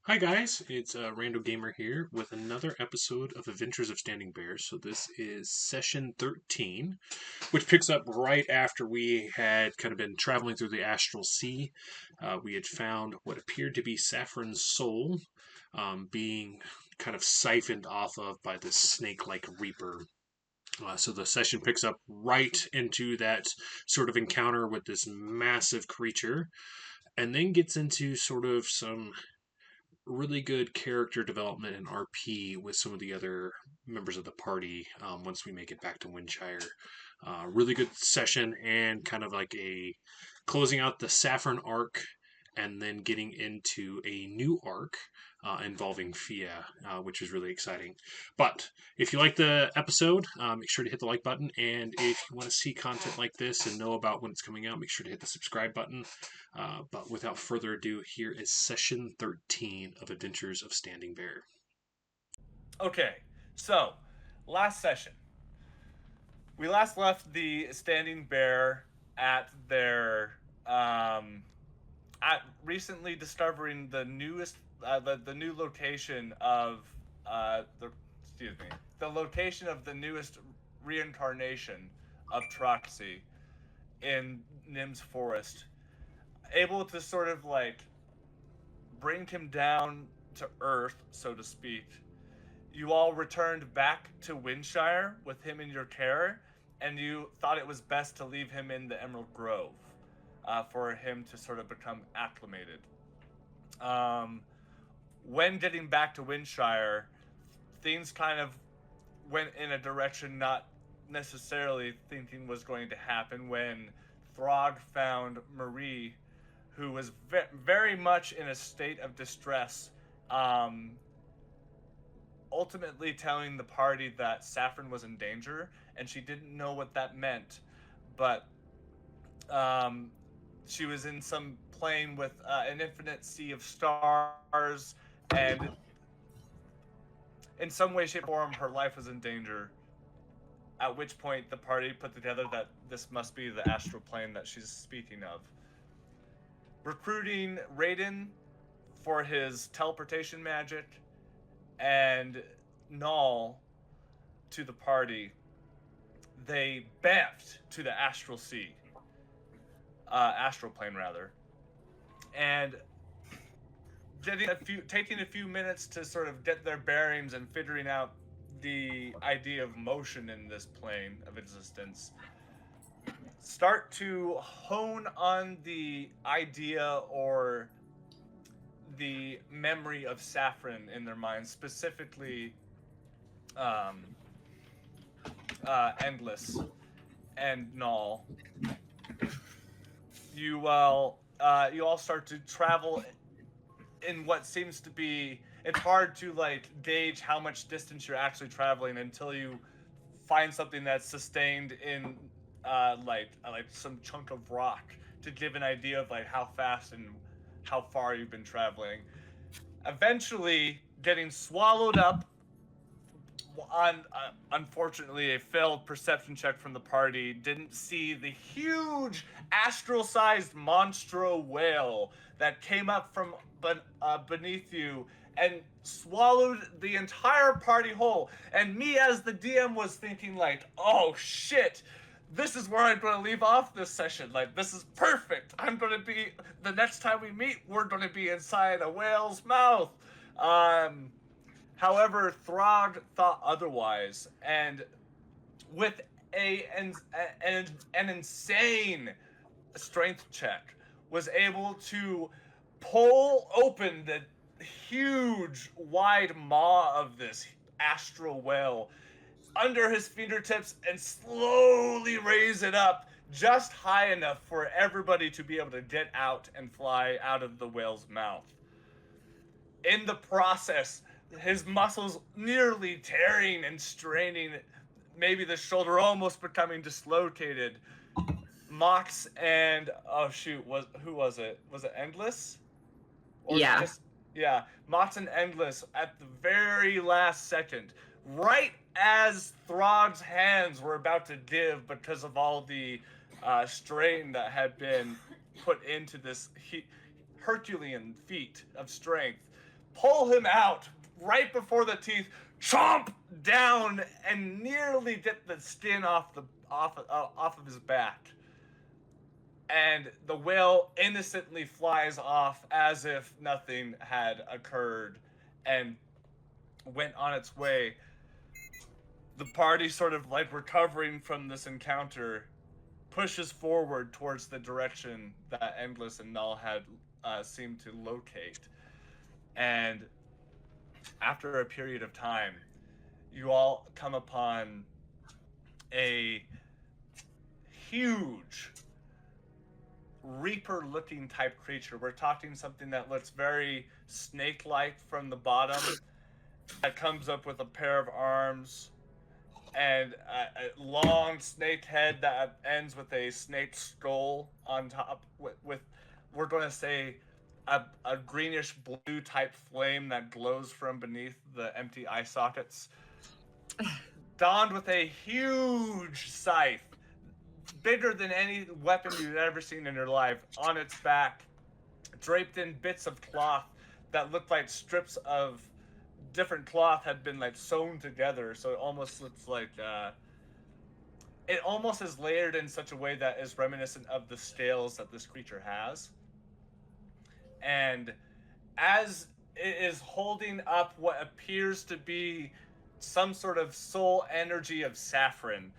Hi guys, it's Rando Gamer here with another episode of Adventures of Standing Bears. So this is session 13, which picks up right after we had kind of been traveling through the astral sea. We had found what appeared to be Safron's soul being kind of siphoned off of by this snake-like reaper. So the session picks up right into that sort of encounter with this massive creature, and then gets into sort of some really good character development and RP with some of the other members of the party once we make it back to Windshire. Really good session and kind of like a closing out the Safron arc and then getting into a new arc involving Fia, which is really exciting. But if you like the episode, make sure to hit the like button. And if you want to see content like this and know about when it's coming out, make sure to hit the subscribe button. But without further ado, here is session 13 of Adventures of Standing Bear. Okay, so last session, we last left the Standing Bear at their at recently discovering the newest the new location of the location of the newest reincarnation of Troxy in Nim's forest, able to sort of like bring him down to earth, so to speak. You all returned back to Windshire with him in your care, and you thought it was best to leave him in the Emerald Grove for him to sort of become acclimated. Um, when getting back to Windshire, things kind of went in a direction not necessarily thinking was going to happen when Throg found Marie, who was very much in a state of distress, ultimately telling the party that Safron was in danger, and she didn't know what that meant, but she was in some plane with an infinite sea of stars, and in some way, shape, or form, her life was in danger. At which point, the party put together that this must be the astral plane that she's speaking of. Recruiting Raiden for his teleportation magic and Null to the party, they bamfed to the astral sea, astral plane rather, and taking a few minutes to sort of get their bearings and figuring out the idea of motion in this plane of existence, start to hone on the idea or the memory of Safron in their minds, specifically Endless and Null. You all start to travel in what seems to be, it's hard to like gauge how much distance you're actually traveling until you find something that's sustained in like some chunk of rock to give an idea of like how fast and how far you've been traveling. Eventually, getting swallowed up on unfortunately a failed perception check from the party, didn't see the huge astral-sized monstro whale that came up from beneath you and swallowed the entire party whole. And me as the DM was thinking like, oh shit, this is where I'm going to leave off this session. Like, this is perfect. I'm going to be, the next time we meet, we're going to be inside a whale's mouth. However, Throg thought otherwise, and with an insane strength check, was able to pull open the huge, wide maw of this astral whale under his fingertips and slowly raise it up just high enough for everybody to be able to get out and fly out of the whale's mouth. In the process, his muscles nearly tearing and straining, maybe the shoulder almost becoming dislocated. Mhox and who was it? Was it Endless? Or was it Yeah. just Mhox and Endless at the very last second, right as Throg's hands were about to give because of all the strain that had been put into this Herculean feat of strength, pull him out right before the teeth, chomp down, and nearly get the skin off of his back. And the whale innocently flies off as if nothing had occurred and went on its way. The party, sort of like recovering from this encounter, pushes forward towards the direction that Endless and Null had seemed to locate. And after a period of time, you all come upon a huge Reaper-looking type creature. We're talking something that looks very snake-like from the bottom, that comes up with a pair of arms and a long snake head that ends with a snake skull on top with we're going to say a greenish blue type flame that glows from beneath the empty eye sockets, donned with a huge scythe bigger than any weapon you've ever seen in your life on its back, draped in bits of cloth that looked like strips of different cloth had been like sewn together, so it almost looks like it almost is layered in such a way that is reminiscent of the scales that this creature has. And as it is holding up what appears to be some sort of soul energy of Safron,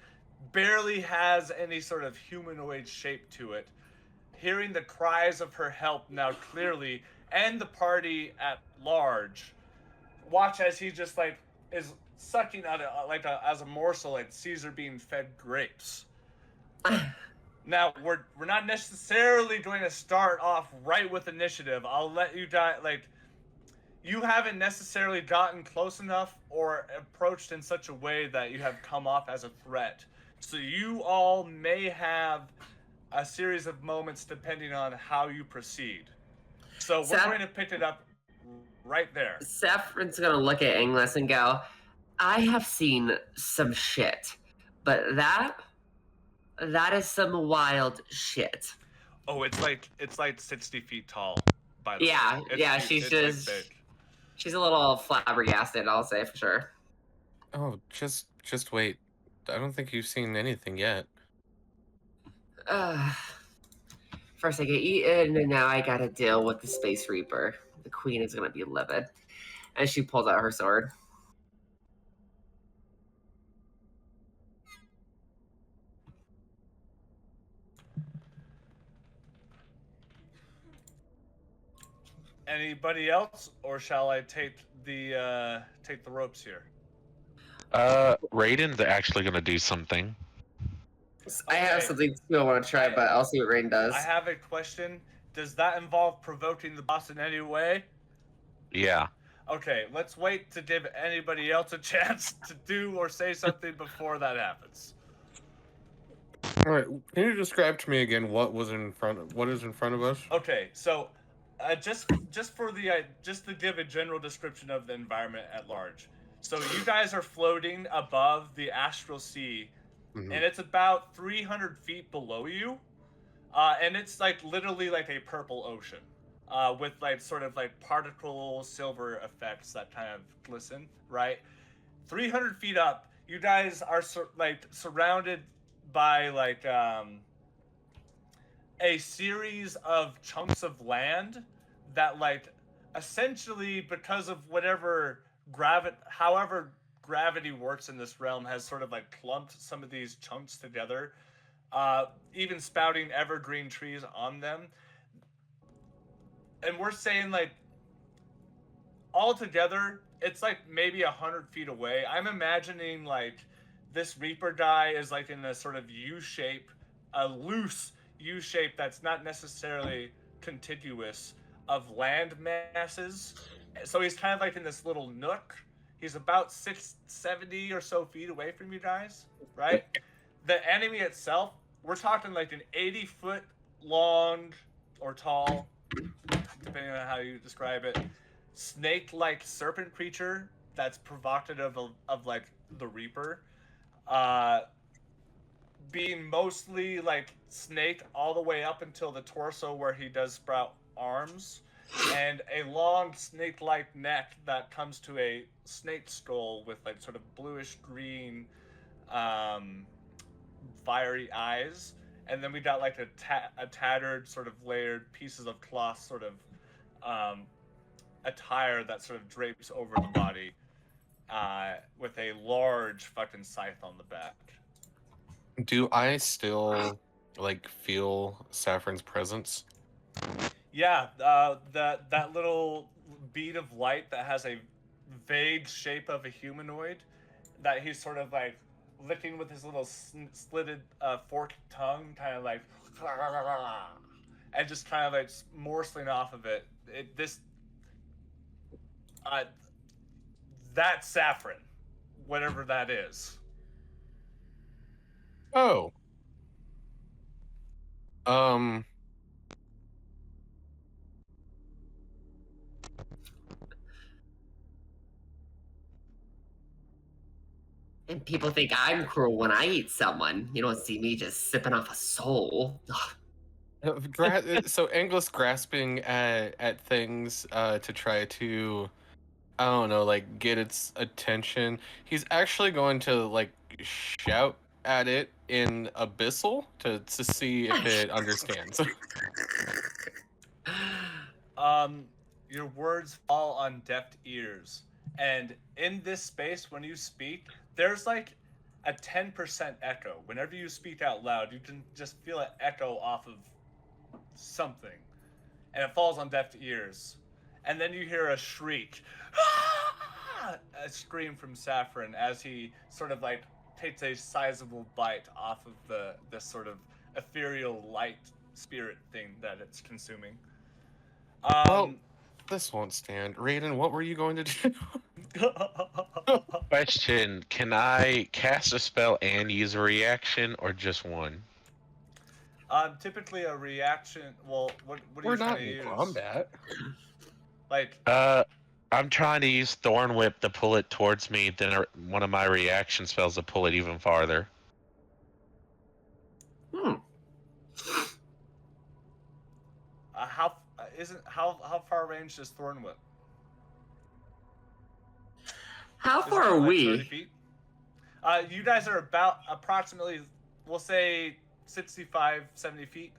barely has any sort of humanoid shape to it, hearing the cries of her help now clearly, and the party at large, watch as he just like is sucking at it as a morsel, like Caesar being fed grapes. Now we're not necessarily going to start off right with initiative. I'll let you die. Like, you haven't necessarily gotten close enough or approached in such a way that you have come off as a threat. So you all may have a series of moments depending on how you proceed. So we're going to pick it up right there. Saffron's gonna look at Engless and go, I have seen some shit, but that is some wild shit. Oh, it's like 60 feet tall, by the way. Yeah, she's just she's a little flabbergasted, I'll say for sure. Oh, just wait. I don't think you've seen anything yet. First I get eaten, and now I gotta deal with the Space Reaper. The queen is gonna be livid. And she pulls out her sword. Anybody else, or shall I take the ropes here? Raiden's actually gonna do something. I have something too I want to try, but I'll see what Raiden does. I have a question. Does that involve provoking the boss in any way? Yeah. Okay, let's wait to give anybody else a chance to do or say something before that happens. All right, can you describe to me again what is in front of us? Okay, so just to give a general description of the environment at large. So you guys are floating above the astral sea, and it's about 300 feet below you, and it's like literally like a purple ocean. With like sort of like particle silver effects that kind of glisten, right? 300 feet up, you guys are surrounded by like a series of chunks of land that like essentially, because of however gravity works in this realm, has sort of like clumped some of these chunks together, even spouting evergreen trees on them. And we're saying like altogether, it's like maybe 100 feet away. I'm imagining like this Reaper guy is like in a sort of U-shape, a loose U-shape that's not necessarily contiguous of land masses. So he's kind of like in this little nook. He's about 670 or so feet away from you guys, right? The enemy itself, we're talking like an 80-foot long or tall, depending on how you describe it, snake-like serpent creature that's provocative of like the Reaper, being mostly like snake all the way up until the torso where he does sprout arms, and a long snake-like neck that comes to a snake skull with like sort of bluish green, fiery eyes, and then we got like a tattered sort of layered pieces of cloth sort of attire that sort of drapes over the body, with a large fucking scythe on the back. Do I still like feel Saffron's presence? Yeah, that little bead of light that has a vague shape of a humanoid that he's sort of like licking with his little slitted forked tongue, kind of like, and just kind of like morsling off of it. That's Saffron, whatever that is. Oh. And people think I'm cruel when I eat someone. You don't see me just sipping off a soul. So Engless grasping at things to try to, I don't know, like get its attention. He's actually going to like shout at it in Abyssal to see if it understands. Your words fall on deaf ears, and in this space, when you speak, there's like a 10% echo. Whenever you speak out loud, you can just feel an echo off of something, and it falls on deaf ears. And then you hear a shriek, a scream from Saffron as he sort of like takes a sizable bite off of the sort of ethereal light spirit thing that it's consuming. Well, this won't stand. Raiden, what were you going to do? Question: can I cast a spell and use a reaction, or just one? Typically a reaction. Well, what are We're you trying not to in use? combat. Like, I'm trying to use Thorn Whip to pull it towards me. Then one of my reaction spells to pull it even farther. how far range is Thorn Whip? How Is far it, are like, 30 we? feet? You guys are about approximately, we'll say, 65, 70 feet.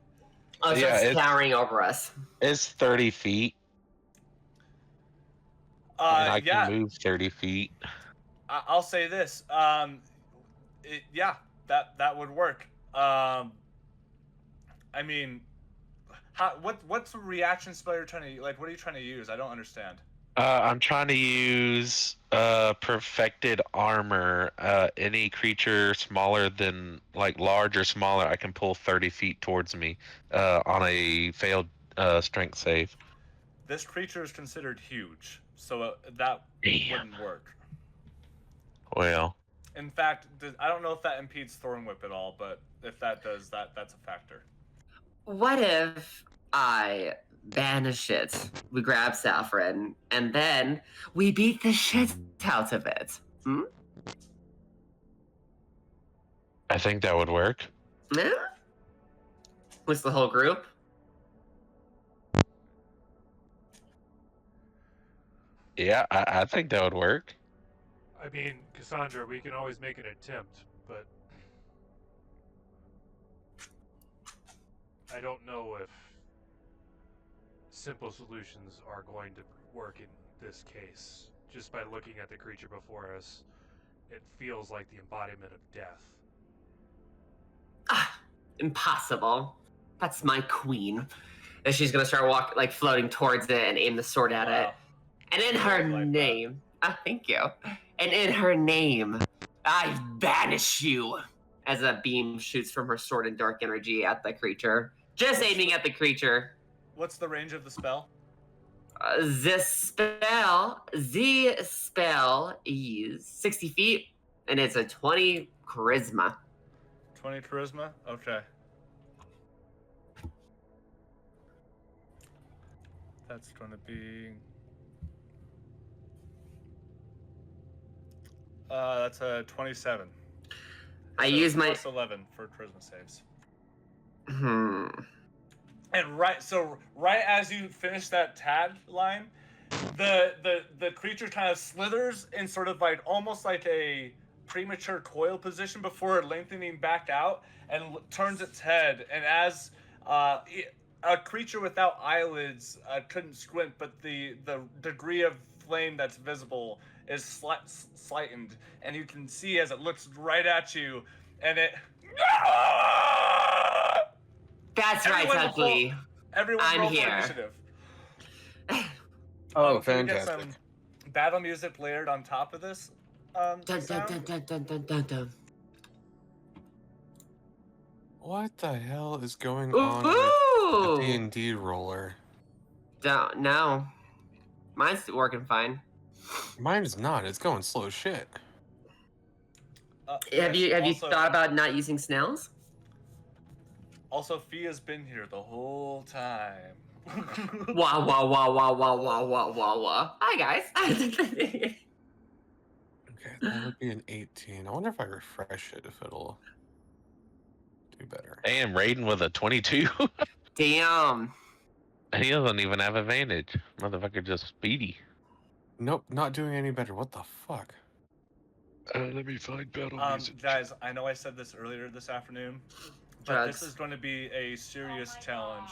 Oh, so Yeah, it's it's- towering over us. It's 30 feet, and I Yeah, can move 30 feet. I'll say this. Yeah, that would work. I mean, what's the reaction spell you're trying to, like? What are you trying to use? I don't understand. I'm trying to use perfected armor. Any creature smaller than, like, large or smaller, I can pull 30 feet towards me on a failed strength save. This creature is considered huge, so that Damn. wouldn't work. Well, In fact, I don't know if that impedes Thorn Whip at all, but if that does, that's a factor. What if I banish it? We grab Saffron, and then we beat the shit out of it. Hmm? I think that would work. Yeah? With the whole group? Yeah, I think that would work. I mean, Cassandra, we can always make an attempt, but I don't know if simple solutions are going to work in this case. Just by looking at the creature before us, it feels like the embodiment of death. Ah, impossible. That's my queen. And she's gonna start floating towards it and aim the sword at it. And in her name, thank you. And in her name, I banish you. As a beam shoots from her sword and dark energy at the creature. Just aiming at the creature. What's the range of the spell? The spell is 60 feet, and it's a 20 charisma. 20 charisma? Okay. That's going to be... that's a 27. I So use my... plus 11 for charisma saves. And right as you finish that tagline, the creature kind of slithers in sort of like almost like a premature coil position before lengthening back out and turns its head. And as a creature without eyelids couldn't squint, but the degree of flame that's visible is slightened, and you can see as it looks right at you, and it. That's right, Ugly. Everyone I'm roll for here. initiative. Oh, Can we get fantastic. some battle music layered on top of this? Dun, dun, sound? dun, dun, dun, dun, dun, dun. What the hell is going on with the Ooh! D&D roller? Don't know. Mine's working fine. Mine is not. It's going slow as shit. Have you Also- thought about not using snails? Also, Fia's been here the whole time. Wah wah wah wah wah wah wah wah wah. Hi guys. Okay, that would be an 18. I wonder if I refresh it, if it'll do better. Damn, Raiden with a 22. Damn. He doesn't even have advantage. Motherfucker just speedy. Nope, not doing any better. What the fuck? Let me find battle Guys, I know I said this earlier this afternoon, but Drugs. this is going to be a serious challenge.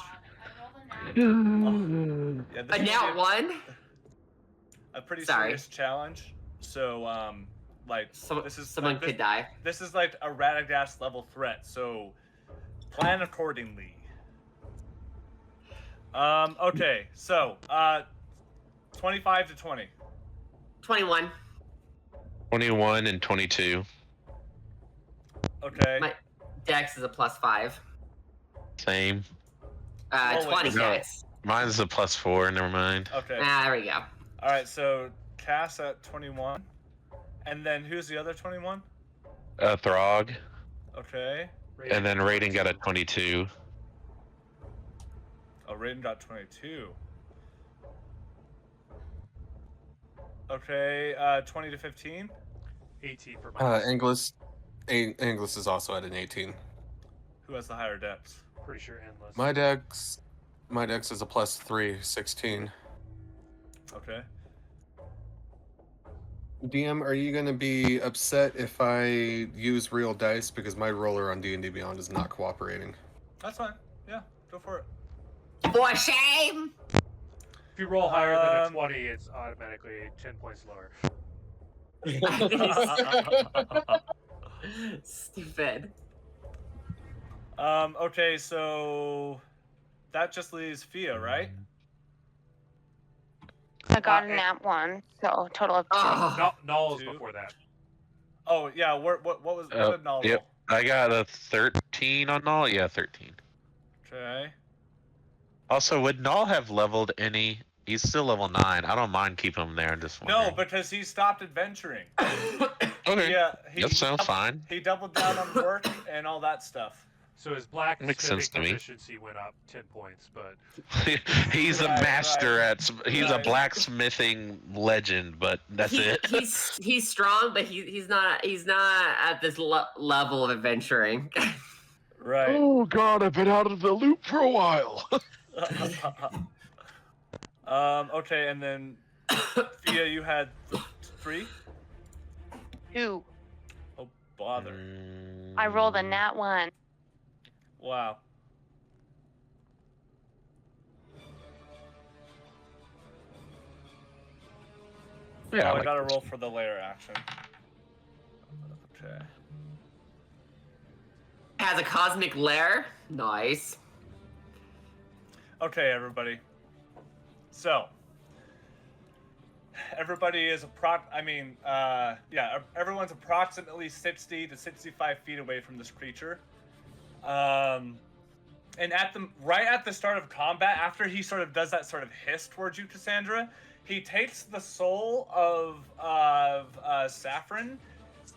A Yeah, this is gonna nat be one? a pretty Sorry. serious challenge. So, like, this is Someone like, could die. This is like a Radagast level threat, so plan accordingly. Okay, so 25 to 20. 21. 21 and 22. Okay. My dex is a +5. Same. Roll it. 20 No. dex. Mine's a +4. Never mind. Okay. There we go. All right. So Cass at 21, and then who's the other 21? Throg, Okay. and then Raiden got a 22. Oh, Raiden got 22. Okay. 20 to 15. 18 for my English is also at an 18. Who has the higher depths? pretty sure endless. My dex is a +3, 16. Okay. DM, are you gonna be upset if I use real dice because my roller on D&D Beyond is not cooperating? That's fine. Yeah. Go for it. For shame! If you roll higher than a Um, 20, it's automatically 10 points lower. Stupid. Okay. So that just leaves Fia, right? I got a and- nat 1, so total of 2. Oh, No, Null is Two. before that. Oh yeah. What did Null Yep. roll? I got a 13 on Null. Yeah, 13. Okay. Also, would Null have leveled any? He's still level 9. I don't mind keeping him there. I'm just No, wondering. because he stopped adventuring. Okay. Yeah. That sounds fine. He doubled down on work and all that stuff. So his black Makes sense to me. efficiency went up 10 points, but He's a Right, master right. he's a Right. blacksmithing legend, but that's it. He's strong, but he's not at this level of adventuring. Right. Oh god, I've been out of the loop for a while. Okay, and then Fia, you had 3? 2. Oh bother! I rolled a nat 1. Wow. Yeah, I like gotta this. roll for the layer action. Okay. Has a cosmic lair. Nice. Okay, everybody. So, everybody is everyone's approximately 60 to 65 feet away from this creature. And right at the start of combat, after he sort of does that sort of hiss towards you, Cassandra, he takes the soul of Safron,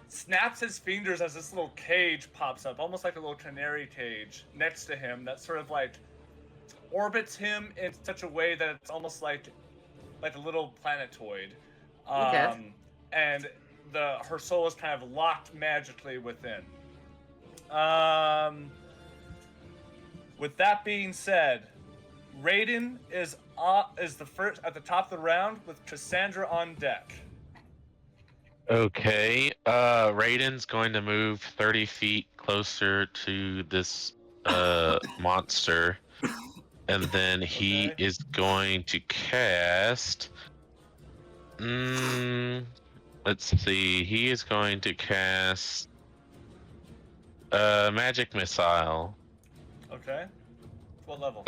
snaps his fingers as this little cage pops up, almost like a little canary cage next to him that sort of like orbits him in such a way that it's almost like a little planetoid. Okay. And her soul is kind of locked magically within. With that being said, Raiden is the first at the top of the round with Cassandra on deck. Okay. Raiden's going to move 30 feet closer to this monster. And then he Okay. is going to cast. Let's see. He is going to cast magic missile. Okay. What level?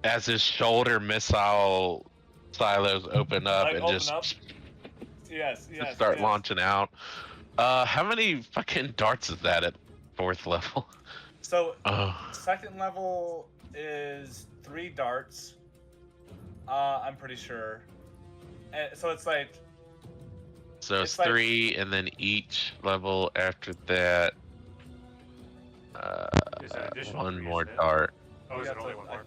As his shoulder missile silos open up Like, and open just up? Yes. start launching out. How many fucking darts is that at 4th level? So Oh. second level is 3 darts. I'm pretty sure. And so it's like. So it's like- 3, and then each level after that, There's an additional one 3, more isn't it? dart. Oh, is Yeah, it only so one more?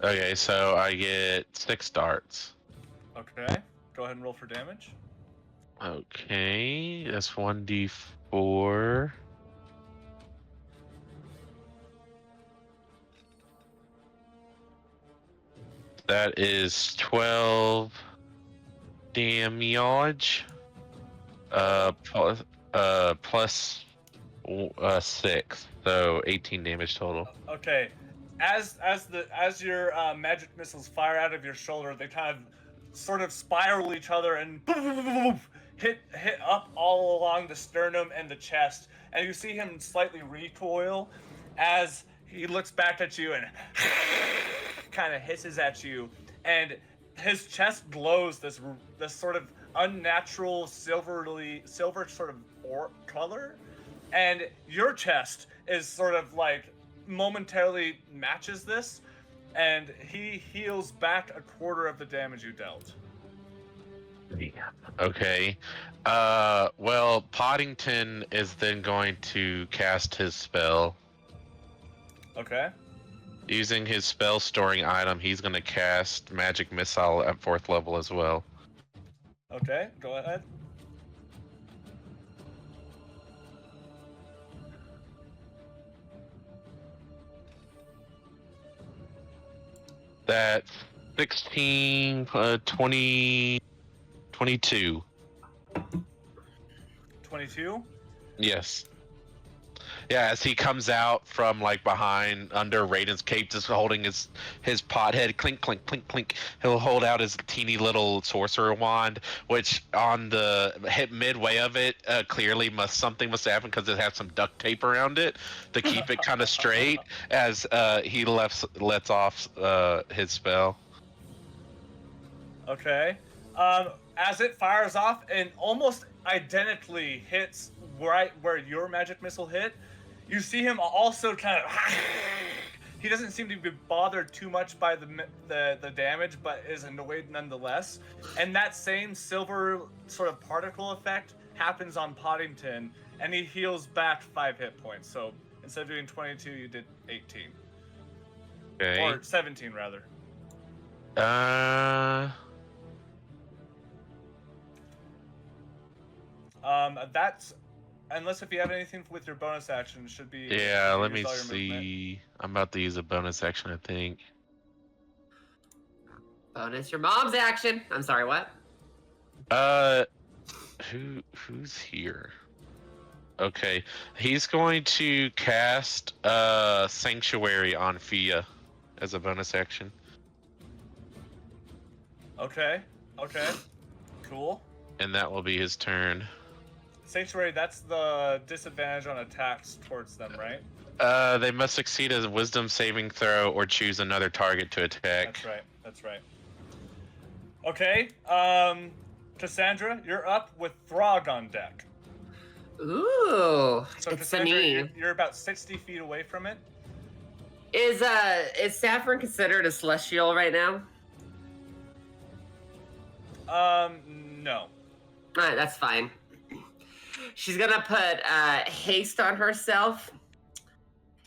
Okay, so I get 6 darts. Okay. Go ahead and roll for damage. Okay, that's 1d4. That is 12 damage. Plus 6, so 18 damage total. Okay. As your magic missiles fire out of your shoulder, they kind of sort of spiral each other and hit up all along the sternum and the chest, and you see him slightly recoil as he looks back at you and kind of hisses at you, and his chest glows this sort of unnatural silver sort of color, and your chest is sort of like momentarily matches this, and he heals back a quarter of the damage you dealt. Okay. Well, Poddington is then going to cast his spell. Okay. Using his spell storing item, he's going to cast Magic Missile at 4th level as well. Okay, go ahead. That's 16, 20, 22. 22. Yes. Yeah, as he comes out from like behind under Raiden's cape, just holding his pot head, clink, clink, clink, clink. He'll hold out his teeny little sorcerer wand, which on the hit midway of it, clearly something must happen because it has some duct tape around it to keep it kind of straight as he lets off his spell. Okay. As it fires off and almost identically hits right where your magic missile hit, you see him also kind of. He doesn't seem to be bothered too much by the damage, but is annoyed nonetheless. And that same silver sort of particle effect happens on Poddington, and he heals back 5 hit points. So instead of doing 22, you did 18. Okay. Or 17, rather. That's unless if you have anything with your bonus action, it should be. Yeah, let me use all your movement. see. I'm about to use a bonus action, I think. Bonus your mom's action. I'm sorry, what? Who's here? Okay, he's going to cast Sanctuary on Fia as a bonus action. Okay. Cool. And that will be his turn. Sanctuary, that's the disadvantage on attacks towards them, right? They must succeed a wisdom saving throw or choose another target to attack. That's right. Okay, Cassandra, you're up with Throg on deck. Ooh, So it's Cassandra, me. you're about 60 feet away from it. Is Safron considered a celestial right now? No. Alright, that's fine. She's gonna put haste on herself.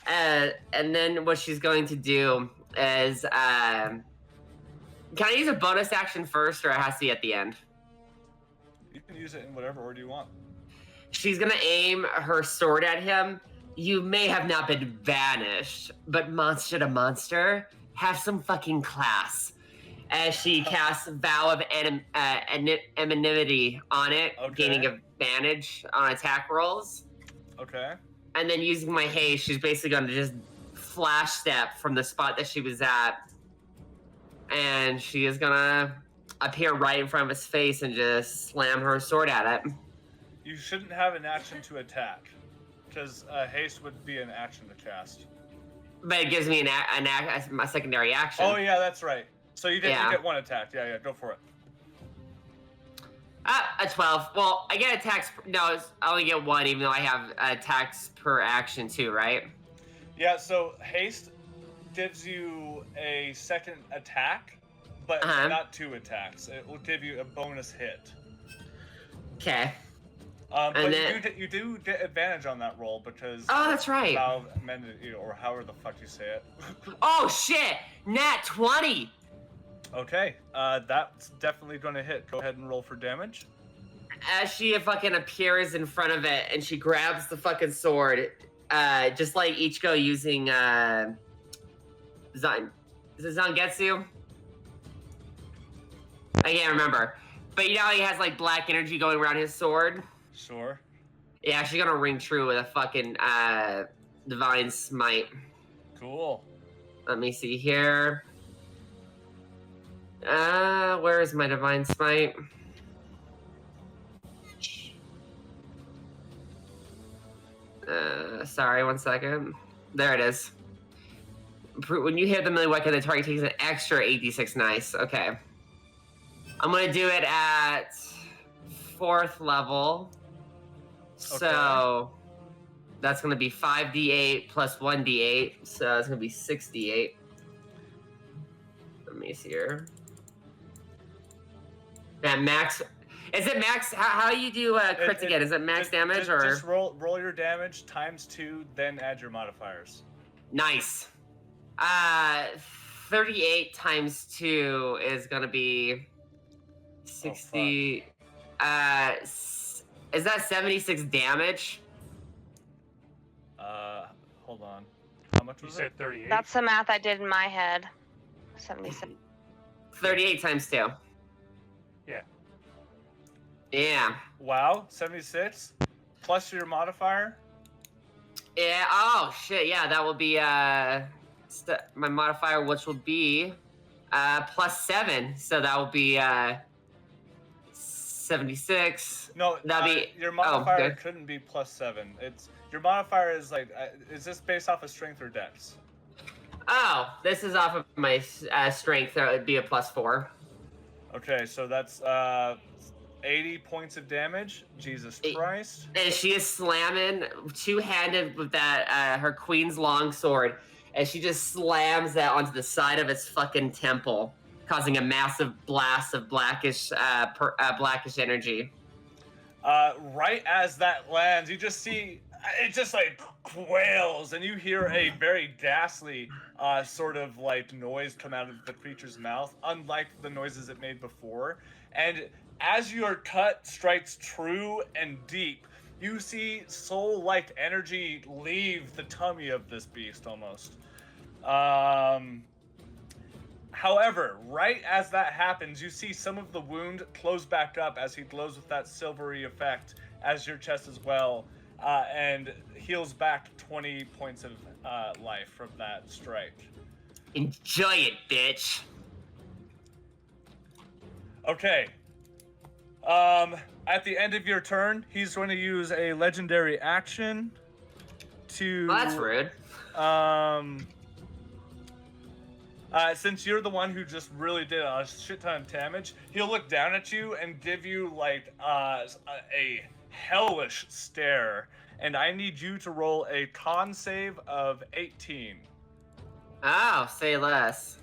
And then what she's going to do is can I use a bonus action first, or it has to be at the end? You can use it in whatever order you want. She's gonna aim her sword at him. You may have not been vanished, but monster to monster, have some fucking class. As she casts Vow of Anonymity on it, gaining advantage on attack rolls. Okay. And then using my haste, she's basically going to just flash step from the spot that she was at. And she is going to appear right in front of his face and just slam her sword at it. You shouldn't have an action to attack, because haste would be an action to cast. But it gives me a secondary action. Oh yeah, that's right. So you get one attack. Yeah, go for it. A 12. Well, I get attacks. No, I only get one, even though I have attacks per action too, right? Yeah. So haste gives you a second attack, but not 2 attacks. It will give you a bonus hit. Okay. But you do get advantage on that roll because. Oh, that's right. Or however the fuck you say it. Oh shit! Nat 20. Okay, that's definitely going to hit. Go ahead and roll for damage. As she fucking appears in front of it and she grabs the fucking sword, just like Ichigo using is it Zangetsu? I can't remember. But you know how he has like black energy going around his sword? Sure. Yeah, she's gonna ring true with a fucking divine smite. Cool. Let me see here. Where is my divine smite? Sorry, 1 second. There it is. When you hit the melee weapon, the target takes an extra 8d6. Nice. Okay. I'm gonna do it at 4th level. So that's gonna be 5d8 plus 1d8. So it's gonna be 6d8. Let me see here. That max. Is it max? How do you do crits again? Is it max damage or? Just roll your damage times 2, then add your modifiers. Nice. 38 times 2 is gonna be 60. Is that 76 damage? Hold on. How much was it? 38. That's the math I did in my head. 77. 38 times 2. Yeah. Yeah. Wow, 76 plus your modifier. Yeah. Oh shit. Yeah, that will be my modifier, which will be plus 7. So that will be 76. No, that'd be your modifier couldn't be plus 7. It's your modifier is like is this based off of strength or dex? Oh, this is off of my strength. That would be a plus 4. Okay, so that's 80 points of damage. Jesus Christ. And she is slamming two-handed with that her queen's long sword, and she just slams that onto the side of its fucking temple, causing a massive blast of blackish energy. Right as that lands, you just see it just like quails, and you hear a very ghastly sort of like noise come out of the creature's mouth, unlike the noises it made before. And as your cut strikes true and deep, you see soul-like energy leave the tummy of this beast almost. However, right as that happens, you see some of the wound close back up as he glows with that silvery effect as your chest as well, and heals back 20 points of life from that strike. Enjoy it, bitch. Okay. At the end of your turn, he's going to use a legendary action to... Well, that's rude. Since you're the one who just really did a shit ton of damage, he'll look down at you and give you like a hellish stare, and I need you to roll a con save of 18. Oh, say less.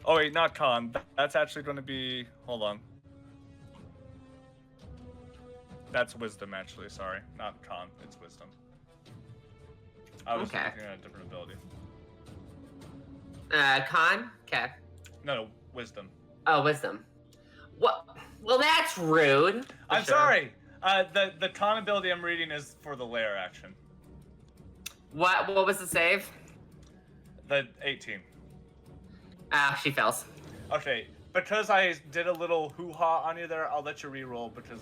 Oh wait, not con. That's actually going to be. Hold on. That's wisdom, actually. Sorry, not con. It's wisdom. I was looking at a different ability. Con? Okay. No, wisdom. Oh, wisdom. What? Well, that's rude. I'm sorry. The con ability I'm reading is for the lair action. What was the save? The 18. Ah, she fails. Okay, because I did a little hoo-ha on you there, I'll let you re-roll because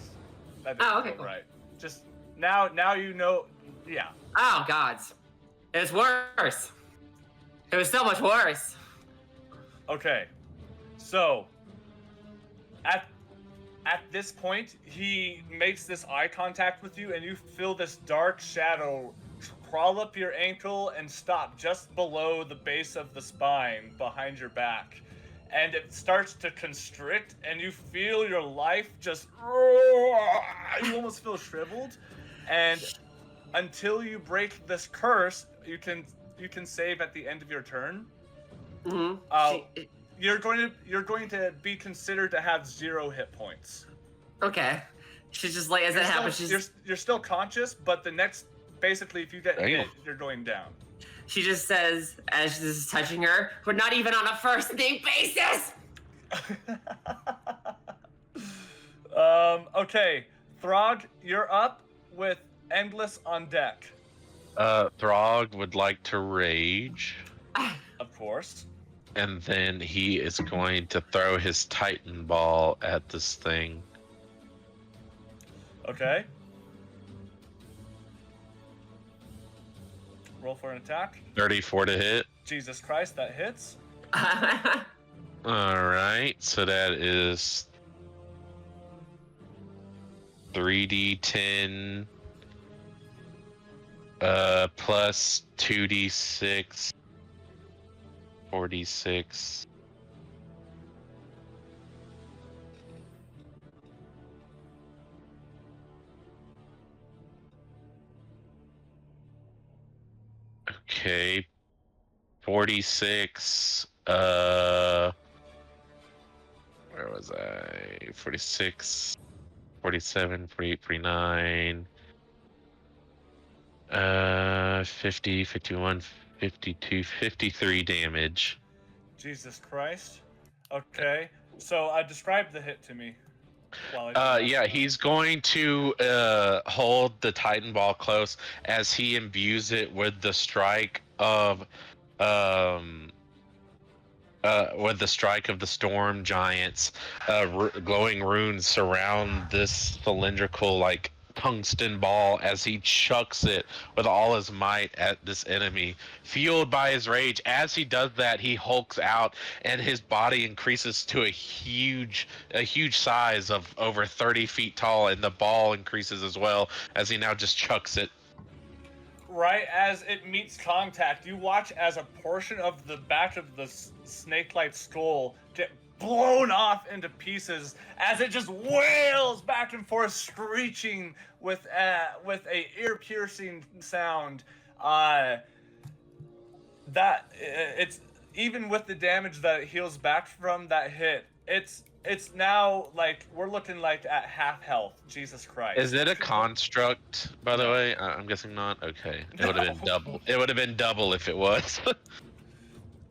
that didn't feel cool. right. Just now you know, yeah. Oh, gods. It was worse. It was so much worse. Okay, so at this point, he makes this eye contact with you, and you feel this dark shadow crawl up your ankle and stop just below the base of the spine behind your back. And it starts to constrict, and you feel your life just... You almost feel shriveled. And until you break this curse, you can save at the end of your turn. Mm-hmm. You're going to be considered to have 0 hit points. Okay. She's just like, as that happens, you're still conscious, but the next, basically, if you get hit, you're going down. She just says, as this is touching her, we're not even on a first name basis! Okay. Throg, you're up with Endless on deck. Throg would like to rage. Of course. And then he is going to throw his Titan ball at this thing. Okay. Roll for an attack. 34 to hit. Jesus Christ, that hits. Alright, so that is 3d10 plus 2d6, 4d6. Okay, 46, where was I? 46, 47, 48, 49, 50, 51, 52, 53 damage. Jesus Christ. Okay. So, describe the hit to me. Yeah, he's going to hold the Titan ball close as he imbues it with the strike of the storm giants. Glowing runes surround this cylindrical, like, tungsten ball as he chucks it with all his might at this enemy. Fueled by his rage, as he does that, he hulks out and his body increases to a huge size of over 30 feet tall, and the ball increases as well as he now just chucks it. Right as it meets contact, you watch as a portion of the back of the snake-like skull get blown off into pieces as it just wails back and forth, screeching with a ear-piercing sound. That it's even with the damage that it heals back from that hit, it's now like we're looking like at half health. Jesus Christ! Is it a construct, by the way? I'm guessing not. Okay, it would have been double. It would have been double if it was.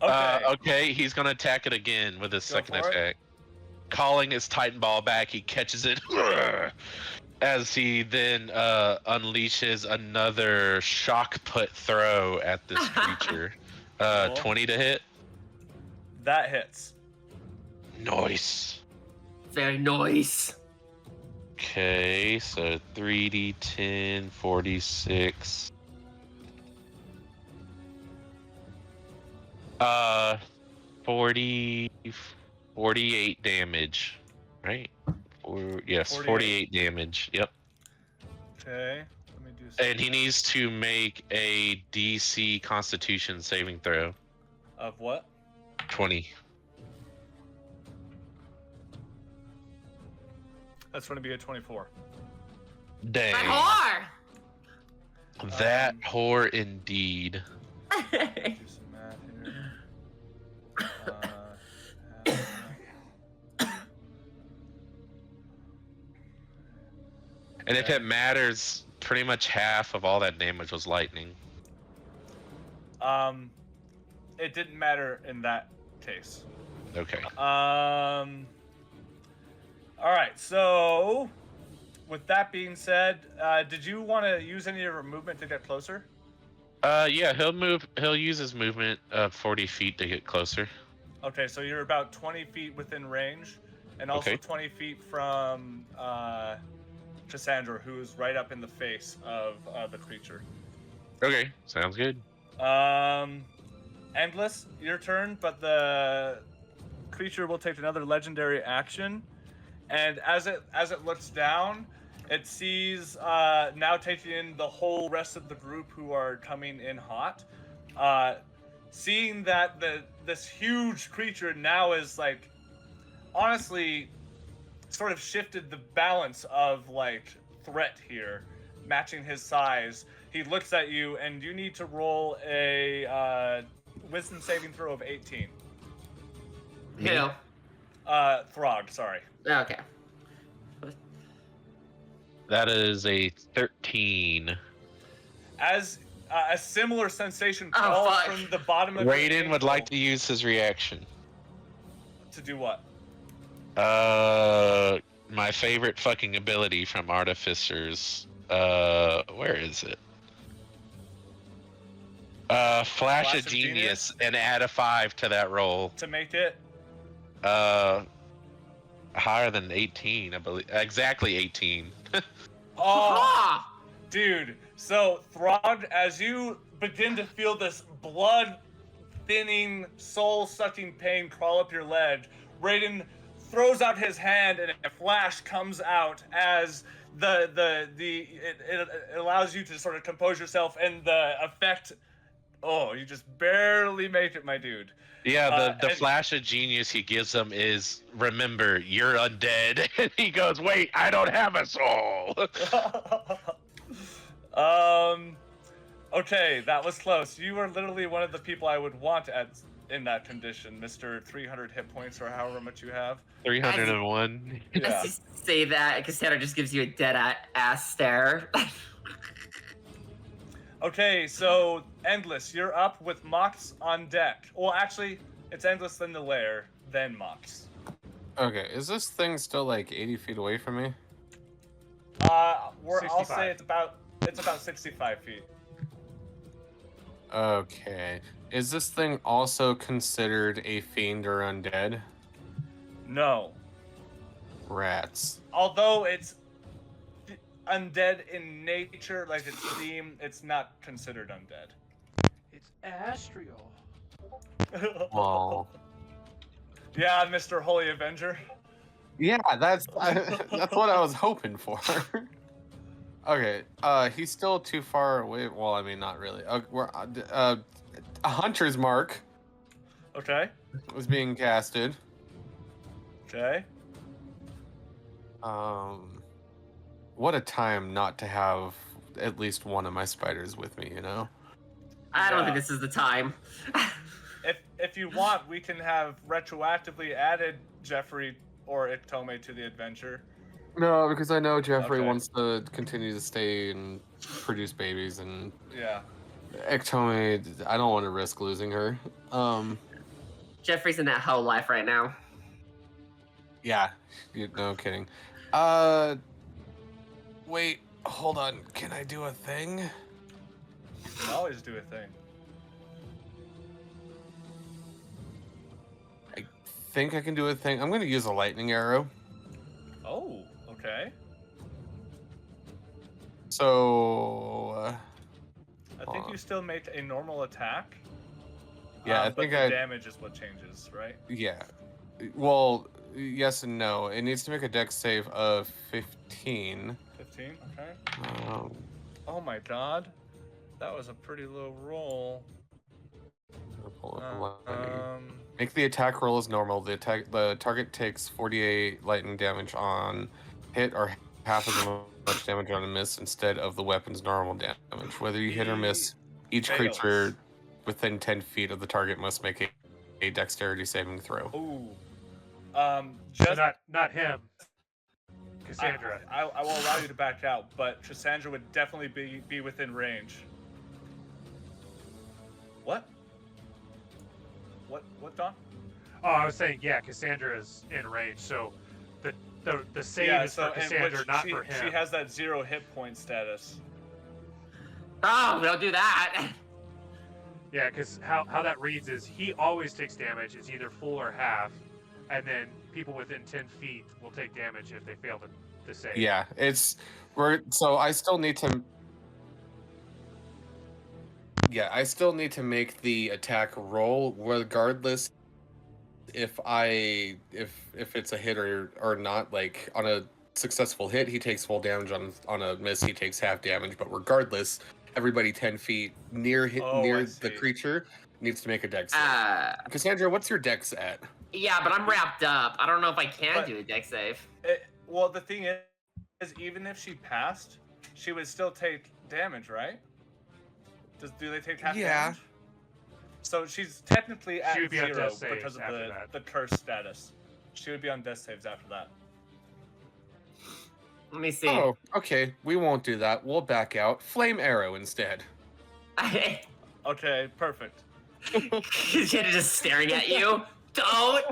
Okay. Okay, he's gonna attack it again with his second attack. Calling his Titan ball back, he catches it as he then unleashes another shock put throw at this creature. Cool. 20 to hit. That hits. Nice. Very nice. Okay, so 3d10, 46. 48 damage, right? Yes, 48 damage. Yep. Okay, let me do something. And he needs to make a DC Constitution saving throw. Of what? 20. That's going to be a 24. Dang. My That whore indeed. whore! Do some math here. And if it matters, pretty much half of all that damage was lightning. It didn't matter in that case. Okay. All right. So, with that being said, did you want to use any of your movement to get closer? Yeah, he'll move. He'll use his movement 40 feet to get closer. Okay, so you're about 20 feet within range, and also Okay. 20 feet from Cassandra, who's right up in the face of the creature. Okay, sounds good. Endless, your turn, but the creature will take another legendary action, and as it looks down, it sees now taking in the whole rest of the group who are coming in hot. Seeing that this huge creature now is like, honestly, sort of shifted the balance of like threat here, matching his size. He looks at you, and you need to roll a wisdom saving throw of 18. Who? Throg, sorry. Okay. That is a 13. As a similar sensation Oh, falls fuck. from the bottom of your Raiden would ankle. like to use his reaction. To do what? My favorite fucking ability from Artificers. Where is it? Flash of Genius and add a 5 to that roll. To make it? Higher than 18, I believe. Exactly 18. Oh, Ah! dude. So, Throg, as you begin to feel this blood-thinning, soul-sucking pain crawl up your leg, Raiden throws out his hand, and a flash comes out as it allows you to sort of compose yourself, and the effect. Oh, you just barely make it, my dude. Yeah, the and- flash of genius he gives him is, remember, you're undead. And he goes, wait, I don't have a soul. Okay, that was close. You are literally one of the people I would want in that condition, Mr. 300 hit points or however much you have. 301. Yeah. Let's just say that Cassandra just gives you a dead ass stare. Okay, so Endless, you're up with Mhox on deck. Well, actually, it's Endless, then the lair, then Mhox. Okay, is this thing still like 80 feet away from me? I'll 65. say it's about 65 feet. Okay. Is this thing also considered a fiend or undead? No. Rats. Although it's undead in nature, like its theme, it's not considered undead. It's Astrial. Well. Yeah, Mr. Holy Avenger. Yeah, that's what I was hoping for. Okay, he's still too far away. Well, I mean, not really. We're a hunter's mark Okay. was being casted. Okay. What a time not to have at least one of my spiders with me, you know? I don't Yeah. think this is the time. If you want, we can have retroactively added Jeffrey or Xehtom to the adventure. No, because I know Jeffrey Okay. wants to continue to stay and produce babies, and Yeah. Xehtom, I don't want to risk losing her. Jeffrey's in that hoe life right now. Yeah, no kidding. Wait, hold on. Can I do a thing? You can always do a thing. I think I can do a thing. I'm going to use a lightning arrow. Oh, okay. So, I think you still make a normal attack. yeah, I but think the damage is what changes, right? yeah. Well, yes and no. It needs to make a dex save of 15. 15, okay. Um, Oh my god. That was a pretty low roll. I'll pull up a lightning. Um, Make the attack roll as normal. The target takes 48 lightning damage on hit or half as much damage on a miss instead of the weapon's normal damage. Whether you hit or miss, each Fails. creature within 10 feet of the target must make a dexterity saving throw. ooh. So Just not him. Cassandra. I will allow you to back out, but Cassandra would definitely be within range. What? What, Don? Oh, I was saying, yeah, Cassandra is in range, so the save is for and Cassandra, which not she, for him. She has that 0 hit point status. Oh, don't do that. Yeah, because how that reads is he always takes damage. It's either full or half, and then people within 10 feet will take damage if they fail to save. Yeah, so I still need to. Yeah, I still need to make the attack roll regardless if it's a hit or not. Like on a successful hit, he takes full damage. On a miss, he takes half damage. But regardless, everybody 10 feet near the creature needs to make a dex save. Cassandra, what's your dex at? Yeah, but I'm wrapped up. I don't know if I can do a dex save. Well, the thing is, even if she passed, she would still take damage, right? Do they take half damage? So she's technically at 0 because of the curse status. She would be on death saves after that. Let me see. Oh, okay. We won't do that. We'll back out. Flame arrow instead. Okay, perfect. She's just staring at you. Don't.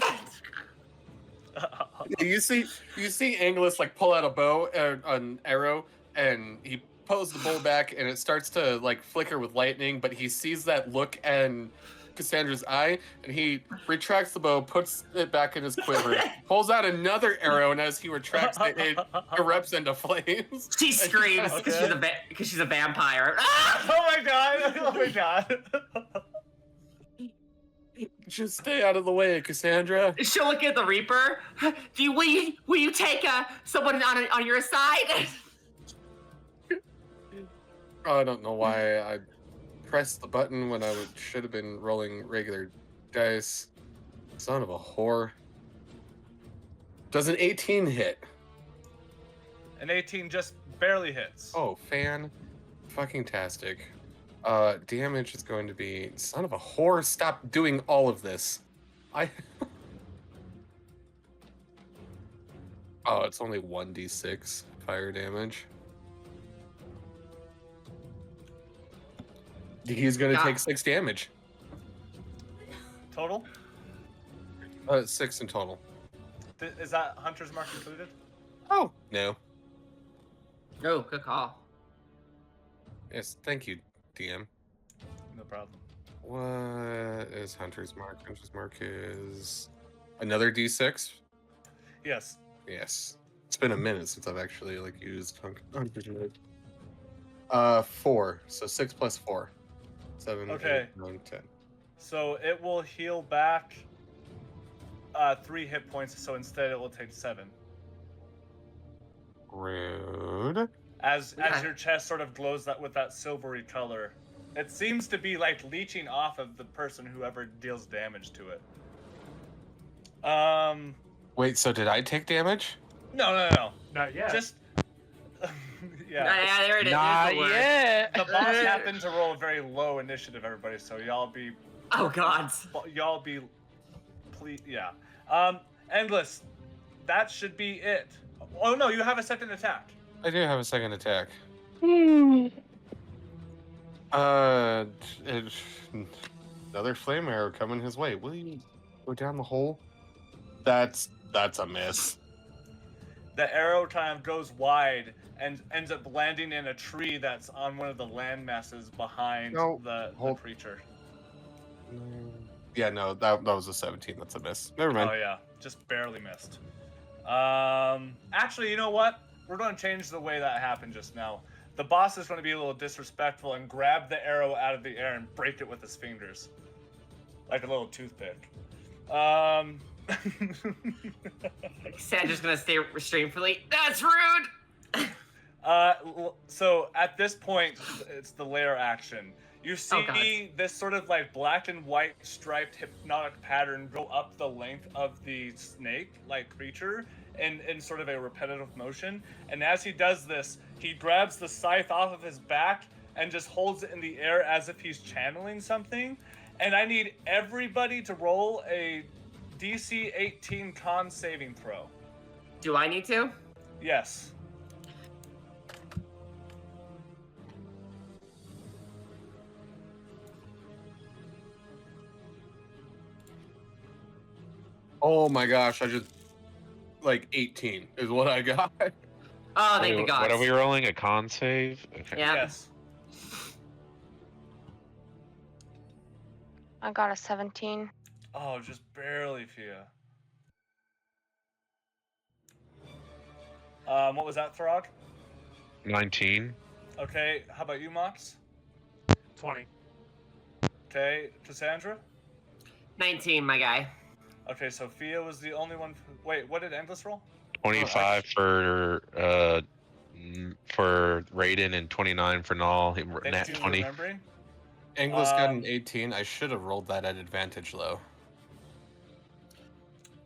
You see Engless like pull out a bow, an arrow, and he pulls the bow back, and it starts to like flicker with lightning. But he sees that look in Cassandra's eye, and he retracts the bow, puts it back in his quiver, pulls out another arrow, and as he retracts it, it erupts into flames. She screams because she's a vampire. Oh my god! Oh my god! Just stay out of the way, Cassandra. She'll look at the Reaper. Will you take someone on your side? I don't know why I pressed the button when I should have been rolling regular dice. Son of a whore. Does an 18 hit? An 18 just barely hits. Oh, fucking tastic. Damage is going to be... Son of a whore, stop doing all of this. Oh, it's only 1d6 fire damage. He's going to take 6 damage. Total? 6 in total. Is that Hunter's Mark included? Oh, no. Oh, good call. Yes, thank you, DM. No problem. What is Hunter's Mark? Hunter's Mark is another D6? Yes. Yes. It's been a minute since I've actually used Hunter's Mark. 4. So 6 plus 4. 7, okay. 8, 9, 10. So it will heal back 3 hit points, so instead it will take 7. Rude. As your chest sort of glows with that silvery color. It seems to be like leeching off of the person whoever deals damage to it. Wait, so did I take damage? No. Not yet. Just Yeah, there it is. Not yet. The boss happened to roll a very low initiative, everybody, so y'all be... Oh, God. Y'all be... Please, yeah. Endless. That should be it. Oh, no, you have a second attack. I do have a second attack. Another flame arrow coming his way. Will you go down the hole? That's a miss. The arrow kind of goes wide and ends up landing in a tree that's on one of the land masses behind the creature. Yeah, no, that was a 17. That's a miss. Never mind. Oh yeah, just barely missed. Actually, you know what? We're going to change the way that happened just now. The boss is going to be a little disrespectful and grab the arrow out of the air and break it with his fingers. Like a little toothpick. Sandra's going to stay restrainfully. That's rude! So at this point, it's the lair action. You see this sort of like black and white striped hypnotic pattern go up the length of the snake-like creature in sort of a repetitive motion. And as he does this, he grabs the scythe off of his back and just holds it in the air as if he's channeling something. And I need everybody to roll a DC 18 con saving throw. Do I need to? Yes. Oh my gosh, I just 18 is what I got. Oh, thank the gods. What are we rolling? A con save? Okay. Yeah. Yes. I got a 17. Oh, just barely, Fia. What was that, Throg? 19. Okay, how about you, Mox? 20. Okay, Cassandra? 19, my guy. Okay, Sophia was the only one. Wait, what did Endless roll? 25 for Raiden and 29 for Null. Nat Thank you for 20. remembering. Anglos got an 18. I should have rolled that at advantage, though.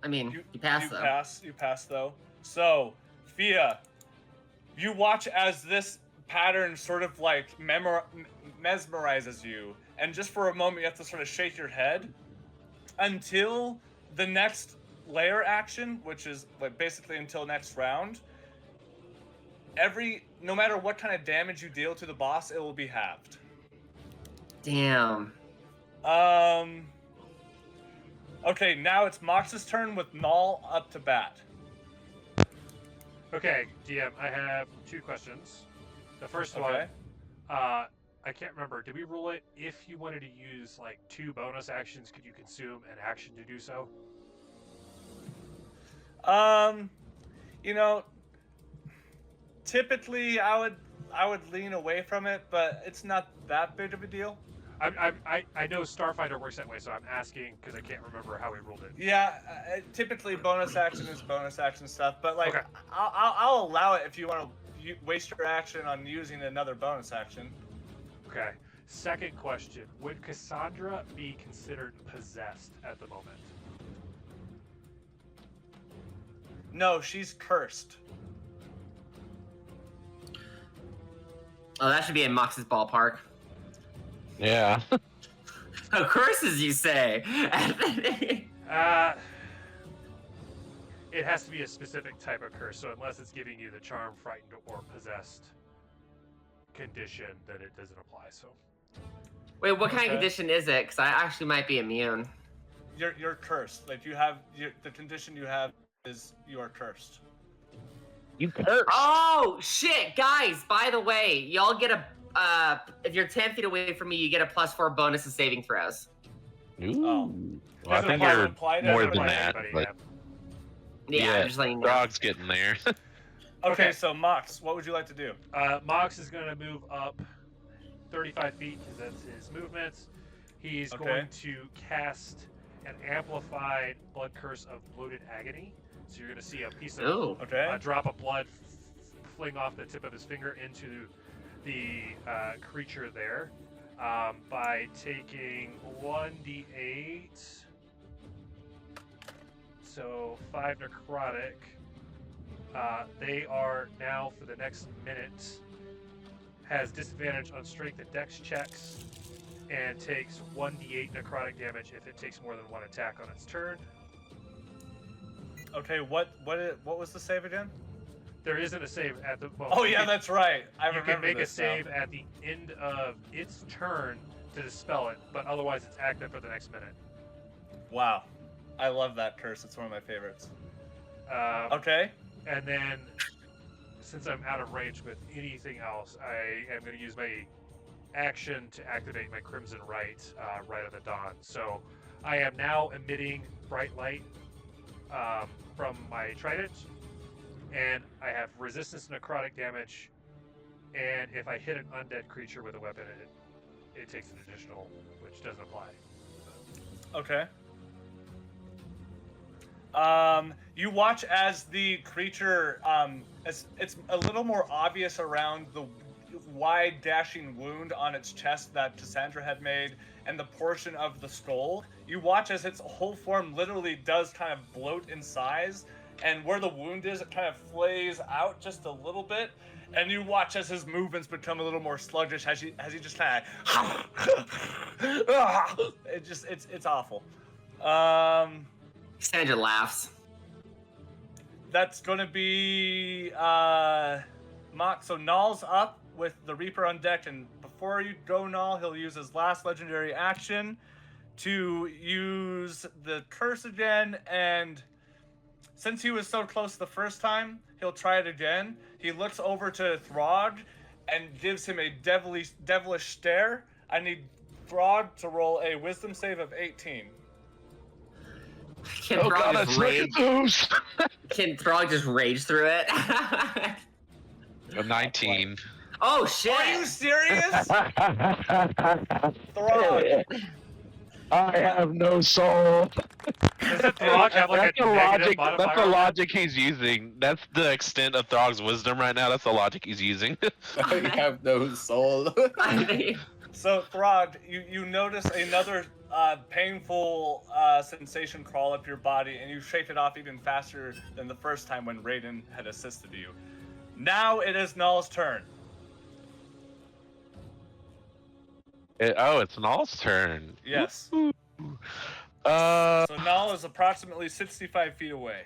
I mean, you passed, though. You pass, though. So, Fia, you watch as this pattern sort of like mesmerizes you, and just for a moment you have to sort of shake your head until the next layer action, which is like basically until next round. No matter what kind of damage you deal to the boss, it will be halved. Damn. Okay, now it's Mox's turn with Null up to bat. Okay, DM, I have 2 questions. The first Okay. one, I can't remember. Did we rule it if you wanted to use like 2 bonus actions, could you consume an action to do so? You know, typically I would lean away from it, but it's not that big of a deal. I know Starfighter works that way, so I'm asking because I can't remember how we ruled it. Yeah, typically bonus action is bonus action stuff, but like Okay. I'll allow it if you want to waste your action on using another bonus action. Okay. Second question: would Cassandra be considered possessed at the moment? No, she's cursed. Oh, that should be in Mox's ballpark. Yeah. Oh, curses, you say? It has to be a specific type of curse, so unless it's giving you the charm, frightened, or possessed condition, then it doesn't apply. So. Wait, what kind Okay. of condition is it? Because I actually might be immune. You're cursed. Like you have the condition you have is you are cursed. You cursed. Oh, shit, guys, by the way, y'all get a, if you're 10 feet away from me, you get a +4 bonus to saving throws. Ooh. Oh. Well, I Doesn't think apply- you're apply to more everybody, than that, Anybody, but Yeah, Yeah, I'm just letting you know. Dog's getting there. Okay, so Mox, what would you like to do? Mox is going to move up 35 feet because that's his movements. He's Okay. going to cast an amplified blood curse of bloated agony. So you're going to see a piece of Ooh. Okay. a drop of blood fling off the tip of his finger into the creature there by taking 1d8. So 5 necrotic. They are now, for the next minute, has disadvantage on strength and dex checks, and takes 1d8 necrotic damage if it takes more than 1 attack on its turn. Okay, what was the save again? There isn't a save at the well, Oh you yeah, can- that's right. I you remember can make a this now. save at the end of its turn to dispel it, but otherwise it's active for the next minute. Wow, I love that curse. It's one of my favorites. Okay. And then, since I'm out of range with anything else, I am going to use my action to activate my Crimson Rite, Rite of the Dawn. So I am now emitting bright light from my trident, and I have resistance to necrotic damage, and if I hit an undead creature with a weapon, it takes an additional, which doesn't apply. Okay. You watch as the creature, it's a little more obvious around the wide dashing wound on its chest that Cassandra had made and the portion of the skull. You watch as its whole form literally does kind of bloat in size, and where the wound is, it kind of flays out just a little bit. And you watch as his movements become a little more sluggish as he just kind of it's awful. Sandra laughs. That's going to be Mock. So Null's up with the Reaper on deck, and before you go, Null, he'll use his last legendary action to use the curse again, and since he was so close the first time, he'll try it again. He looks over to Throg and gives him a devilish stare. I need Throg to roll a wisdom save of 18. Can Oh Throg god, I just suck rage? at those! Can Throg just rage through it? A 19. Oh shit! Are you serious? Throg. I have no soul. Does the Throg have like That's a the negative logic. modifier? That's the on that? logic he's using. That's the extent of Throg's wisdom right now. That's the logic he's using. I have no soul. So Throg, you notice another painful sensation crawl up your body, and you shake it off even faster than the first time when Raiden had assisted you. Now it is Null's turn. It's Null's turn. Yes. Uh, So Null is approximately 65 feet away.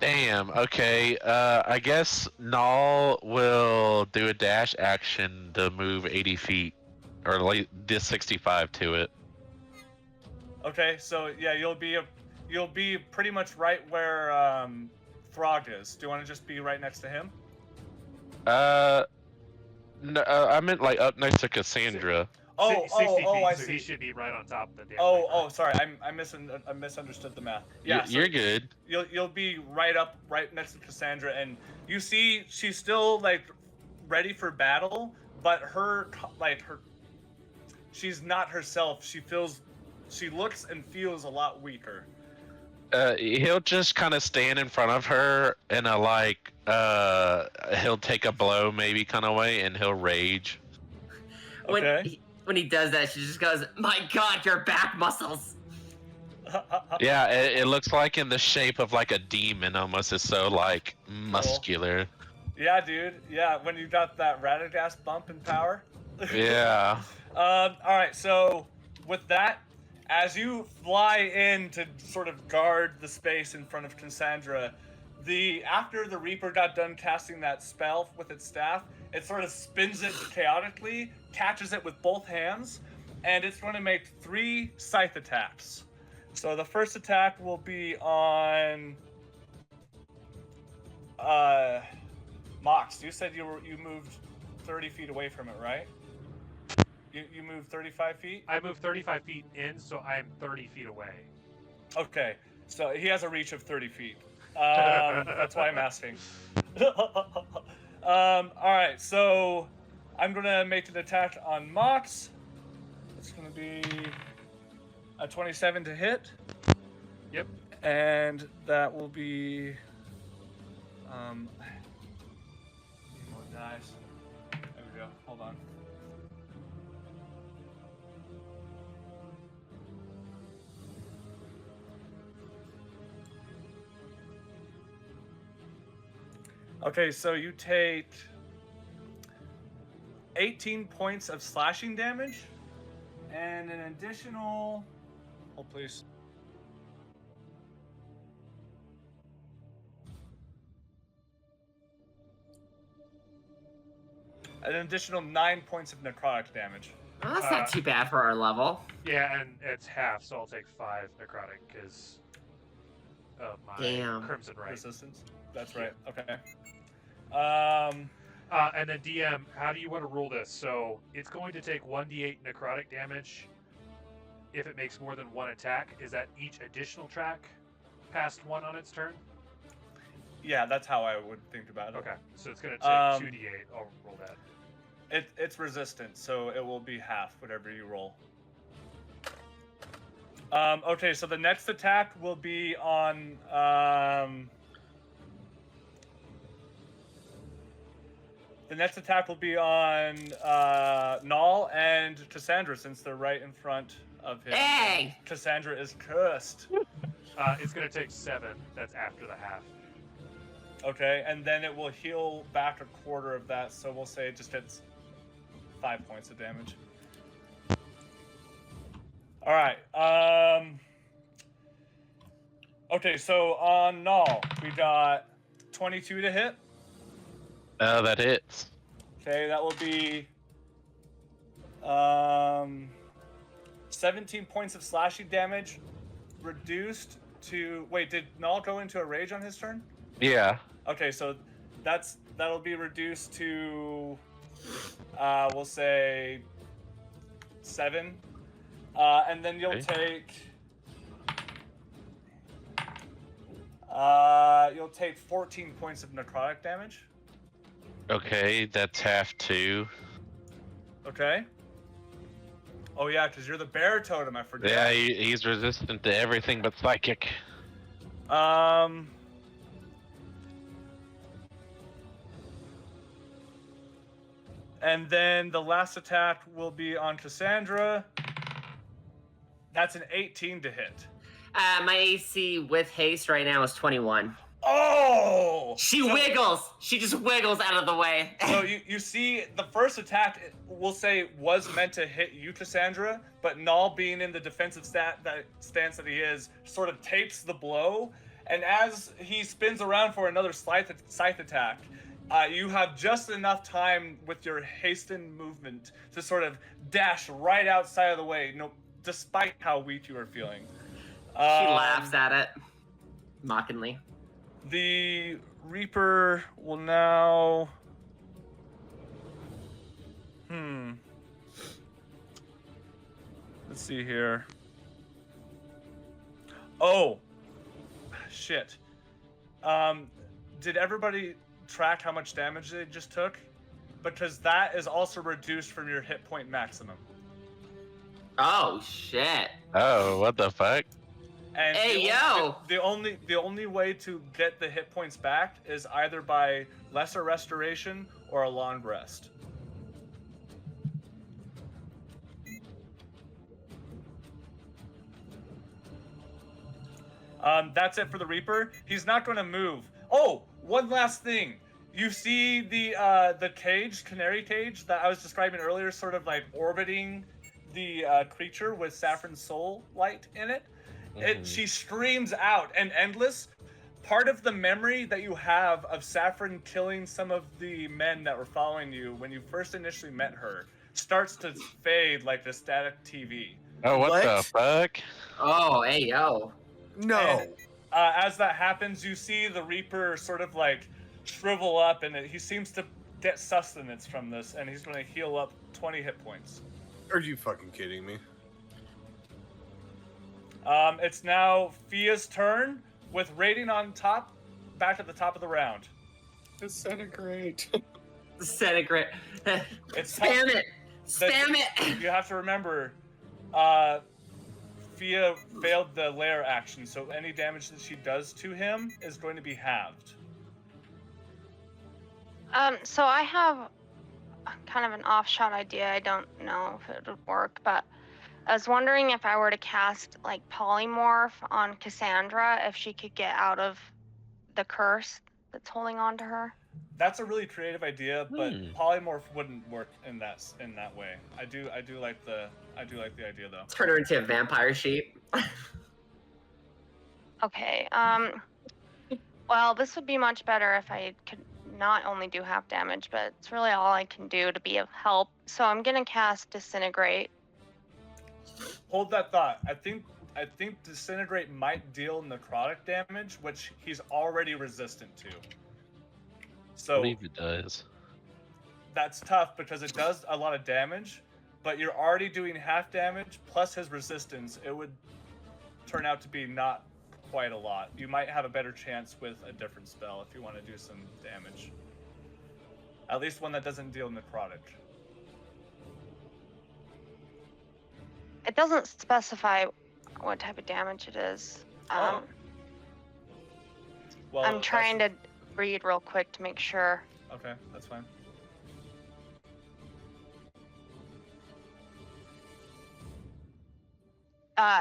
damn. Okay. I guess Null will do a dash action to move 80 feet, or like this 65 to it. Okay, so yeah, you'll be pretty much right where Throg is. Do you want to just be right next to him? No, I meant like up next to Cassandra. Oh, 60 feet, I so see. he should be right on top of the damn thing, Oh, right? sorry, I misunderstood the math. Yeah, so You're good. you'll be right next to Cassandra, and you see she's still like ready for battle, but she's not herself. She looks and feels a lot weaker. He'll just kind of stand in front of her in a like, he'll take a blow maybe kind of way, and he'll rage. Okay. When he does that, she just goes, "My God, your back muscles." Yeah, it looks like in the shape of like a demon almost. It's so like muscular. Yeah, dude. Yeah, when you got that Radagast bump in power. Yeah. All right. So with that, as you fly in to sort of guard the space in front of Cassandra, after the Reaper got done casting that spell with its staff, it sort of spins it chaotically, catches it with both hands, and it's going to make 3 scythe attacks. So the first attack will be on Mhox. You said you moved 30 feet away from it, right? You moved 35 feet? I moved 35 feet in, so I'm 30 feet away. Okay, so he has a reach of 30 feet. That's why I'm asking. Alright, so I'm gonna make an attack on Mhox. It's gonna be a 27 to hit. Yep. And that will be need more dice. There we go. Hold on. Okay, so you take 18 points of slashing damage and an additional... Oh, please. An additional 9 points of necrotic damage. Well, that's not too bad for our level. Yeah, and it's half, so I'll take 5 necrotic because of my Damn. Crimson Right. Resistance. That's right. Okay. And then DM, how do you want to rule this? So it's going to take 1d8 necrotic damage if it makes more than 1 attack. Is that each additional track past 1 on its turn? Yeah, that's how I would think about it. Okay, so it's going to take 2d8. I'll roll that. It's resistant, so it will be half whatever you roll. Okay, so the next attack will be on Null and Cassandra, since they're right in front of him. Hey! Cassandra is cursed. It's going to take 7. That's after the half. Okay, and then it will heal back a quarter of that, so we'll say it just hits 5 points of damage. All right. Okay, so on Null, we got 22 to hit. That hits. Okay, that will be 17 points of slashing damage, reduced to... Wait, did Null go into a rage on his turn? Yeah. Okay, so that'll be reduced to, we'll say 7. And then you'll take... you'll take 14 points of necrotic damage. Okay, that's half 2. Okay. Oh yeah, because you're the bear totem, I forget. Yeah, he's resistant to everything but psychic. And then the last attack will be on Cassandra. That's an 18 to hit. My AC with haste right now is 21. Oh! She wiggles. She just wiggles out of the way. So you see, the first attack, we'll say, was meant to hit you, Cassandra, but Null, being in the defensive stance that he is, sort of takes the blow, and as he spins around for another scythe attack, you have just enough time with your hastened movement to sort of dash right outside of the way, despite how weak you are feeling. She laughs at it, mockingly. The Reaper will now... Let's see here. Oh! Shit. Did everybody track how much damage they just took? Because that is also reduced from your hit point maximum. Oh, shit. Oh, what the fuck? And hey, yo! The only way to get the hit points back is either by lesser restoration or a long rest. That's it for the Reaper. He's not going to move. Oh, one last thing. You see the cage, canary cage that I was describing earlier, sort of like orbiting the creature with Safron's soul light in it. She screams out, and Endless, part of the memory that you have of Safron killing some of the men that were following you when you first initially met her starts to fade like the static TV. Oh, what the fuck? Oh, hey, yo. No. And, as that happens, you see the Reaper sort of like shrivel up, and he seems to get sustenance from this, and he's going to heal up 20 hit points. Are you fucking kidding me? It's now Fia's turn with rating on top, back at the top of the round. Disintegrate. Disintegrate. It's Spam tough. it. Spam it. You have to remember, Fia failed the lair action, so any damage that she does to him is going to be halved. So I have kind of an off-shot idea. I don't know if it would work, but I was wondering if I were to cast like polymorph on Cassandra, if she could get out of the curse that's holding on to her. That's a really creative idea, but polymorph wouldn't work in that way. I do like the idea though. Turn her into a vampire sheep. Okay. Well, this would be much better if I could not only do half damage, but it's really all I can do to be of help. So I'm gonna cast Disintegrate. Hold that thought. I think Disintegrate might deal necrotic damage, which he's already resistant to. So I believe it does. That's tough because it does a lot of damage, but you're already doing half damage plus his resistance. It would turn out to be not quite a lot. You might have a better chance with a different spell if you want to do some damage. At least one that doesn't deal necrotic. It doesn't specify what type of damage it is. Well, I'm trying to read real quick to make sure. Okay, that's fine.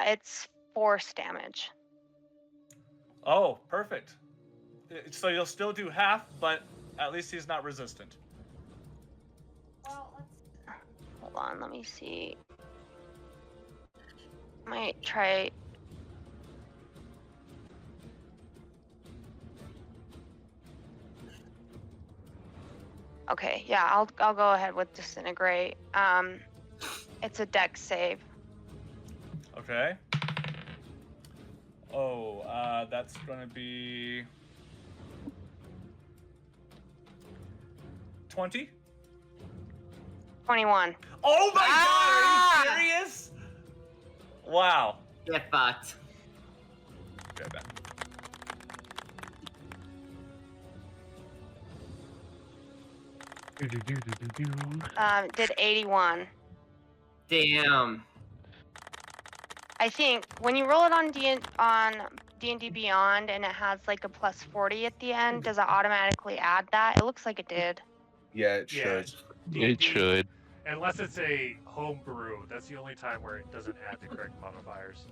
It's force damage. Oh, perfect. So you'll still do half, but at least he's not resistant. Well, hold on, let me see. Might try. Okay, yeah, I'll go ahead with Disintegrate. It's a dex save. Okay. Oh, that's gonna be 20. 21. Oh my god, are you serious? Wow. Get fucked. Okay, back. Did 81. Damn. I think when you roll it on D&D Beyond and it has like a plus 40 at the end, does it automatically add that? It looks like it did. Yeah, it Yeah, should. It should. Unless it's a homebrew, that's the only time where it doesn't add the correct modifiers.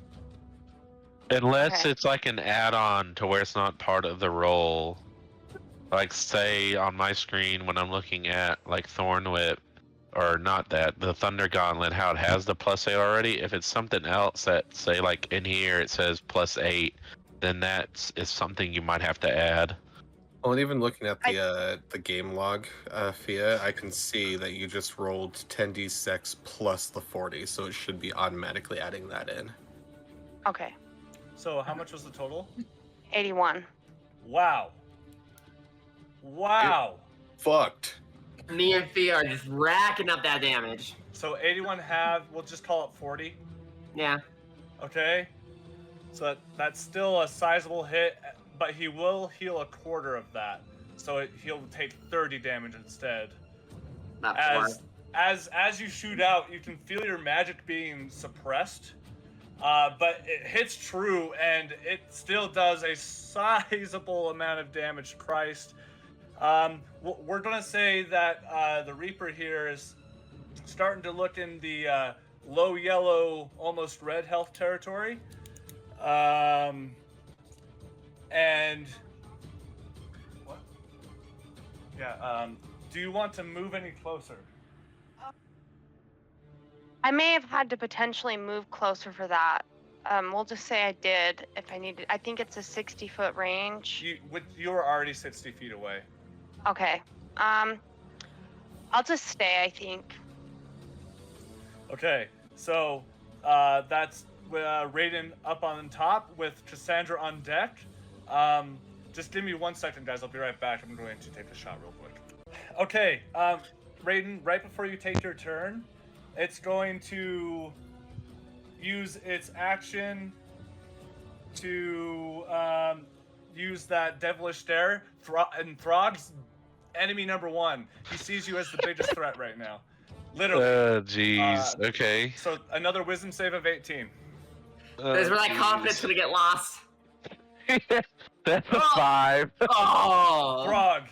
Unless Okay. it's like an add-on to where it's not part of the roll. Like say on my screen when I'm looking at like Thorn Whip, or not that, the Thunder Gauntlet, how it has the +8 already. If it's something else that say like in here it says +8, then that is something you might have to add. Well, and even looking at the game log, Fia, I can see that you just rolled 10d6 plus the 40, so it should be automatically adding that in. Okay. So how much was the total? 81. Wow. Wow. Fucked. Me and Fia are just racking up that damage. So 81 half, we'll just call it 40. Yeah. Okay. So that's still a sizable hit, but he will heal a quarter of that. So he'll take 30 damage instead. Not four. As you shoot out, you can feel your magic being suppressed. But it hits true, and it still does a sizable amount of damage. Christ. We're gonna say that the Reaper here is starting to look in the low yellow, almost red health territory. And what? Yeah. Do you want to move any closer? I may have had to potentially move closer for that. We'll just say I did if I needed. I think it's a 60-foot range. You were already 60 feet away. Okay. I'll just stay, I think. Okay, so that's Raiden up on top with Cassandra on deck. Just give me 1 second, guys. I'll be right back. I'm going to take a shot real quick. Okay, Raiden, right before you take your turn, it's going to use its action to use that devilish stare, and Throg's enemy number 1. He sees you as the biggest threat right now. Literally. Jeez. Okay. So another wisdom save of 18. This is where that confidence gonna get lost. That's a Oh. 5. Oh. Throg,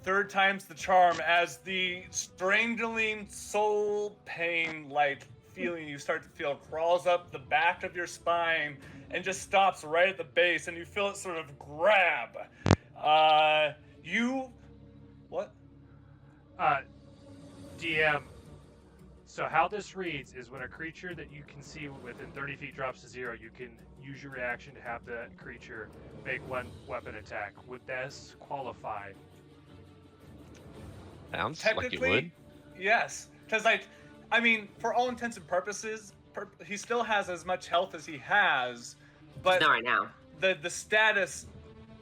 third time's the charm, as the strangling soul pain like feeling you start to feel crawls up the back of your spine and just stops right at the base, and you feel it sort of grab. What? DM. So how this reads is when a creature that you can see within 30 feet drops to 0, you can use your reaction to have that creature make one weapon attack. Would this qualify? Sounds like it would. Technically, yes. Because, I mean, for all intents and purposes, he still has as much health as he has, but Not right now. the status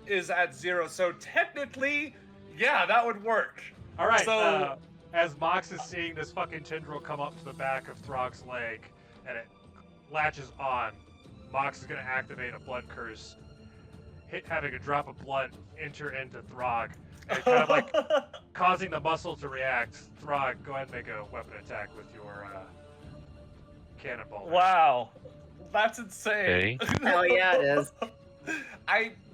is at 0. So technically, yeah, that would work. All right. So- As Mox is seeing this fucking tendril come up to the back of Throg's leg, and it latches on, Mox is going to activate a blood curse, having a drop of blood enter into Throg, and kind of like causing the muscle to react. Throg, go ahead and make a weapon attack with your cannonball. Wow. That's insane. Hell yeah, it is.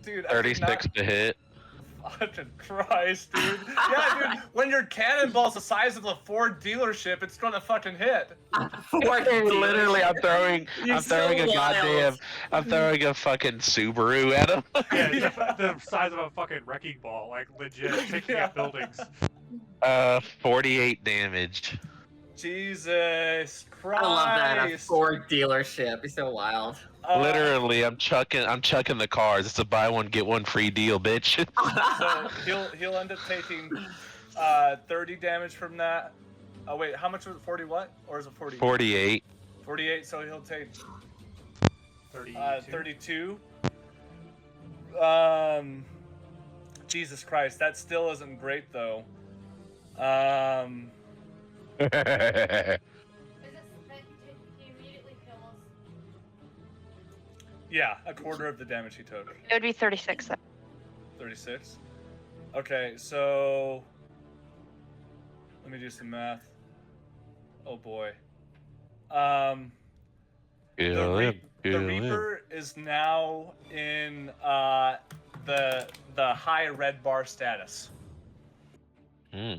Dude, 36 to hit. Fucking Christ, dude. Yeah, dude, when your cannonball's the size of a Ford dealership, it's gonna fucking hit. Literally, I'm throwing You're a so goddamn, I'm throwing a fucking Subaru at him. Yeah, it's the size of a fucking wrecking ball, like legit taking Yeah. up buildings. 48 damage. Jesus Christ. I love that. A Ford dealership. He's so wild. Literally, I'm chucking the cars. It's a buy one get one free deal, bitch. So he'll end up taking 30 damage from that. Oh wait, how much was it? 40 what? Or is it 40? 48. 48. So he'll take 32. 32. Jesus Christ, that still isn't great though. Uh, Is it that he immediately kills? Yeah, a quarter of the damage he took. It would be 36. 36. Okay, so let me do some math. Oh boy. The kill him. the Kill him. Reaper is now in the high red bar status. Hmm.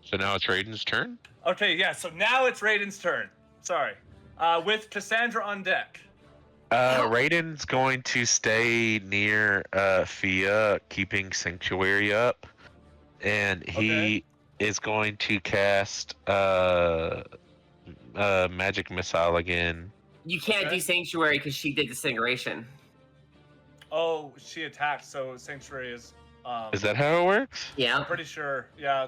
So now it's Raiden's turn? Okay, yeah. So now it's Raiden's turn. Sorry. With Cassandra on deck. Raiden's going to stay near Fia, keeping Sanctuary up, and he is going to cast Magic Missile again. You can't Okay. do Sanctuary because she did Disintegration. Oh, she attacked, so Sanctuary is. Is that how it works? I'm Yeah. pretty sure. Yeah.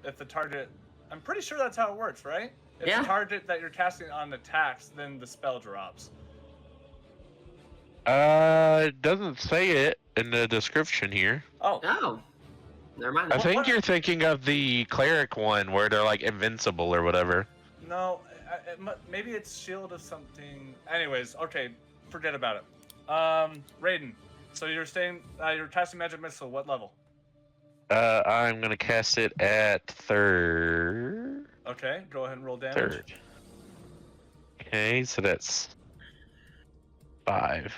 If the target, I'm pretty sure that's how it works, right? If Yeah. the target that you're casting on attacks, then the spell drops. It doesn't say it in the description here. Oh. Oh. Never mind. I think what- you're thinking of the cleric one where they're like invincible or whatever. No, maybe it's shield of something. Anyways, okay, forget about it. Raiden, so you're casting Magic Missile. What level? I'm gonna cast it at third. Okay, go ahead and roll damage. Third. Okay, so that's 5.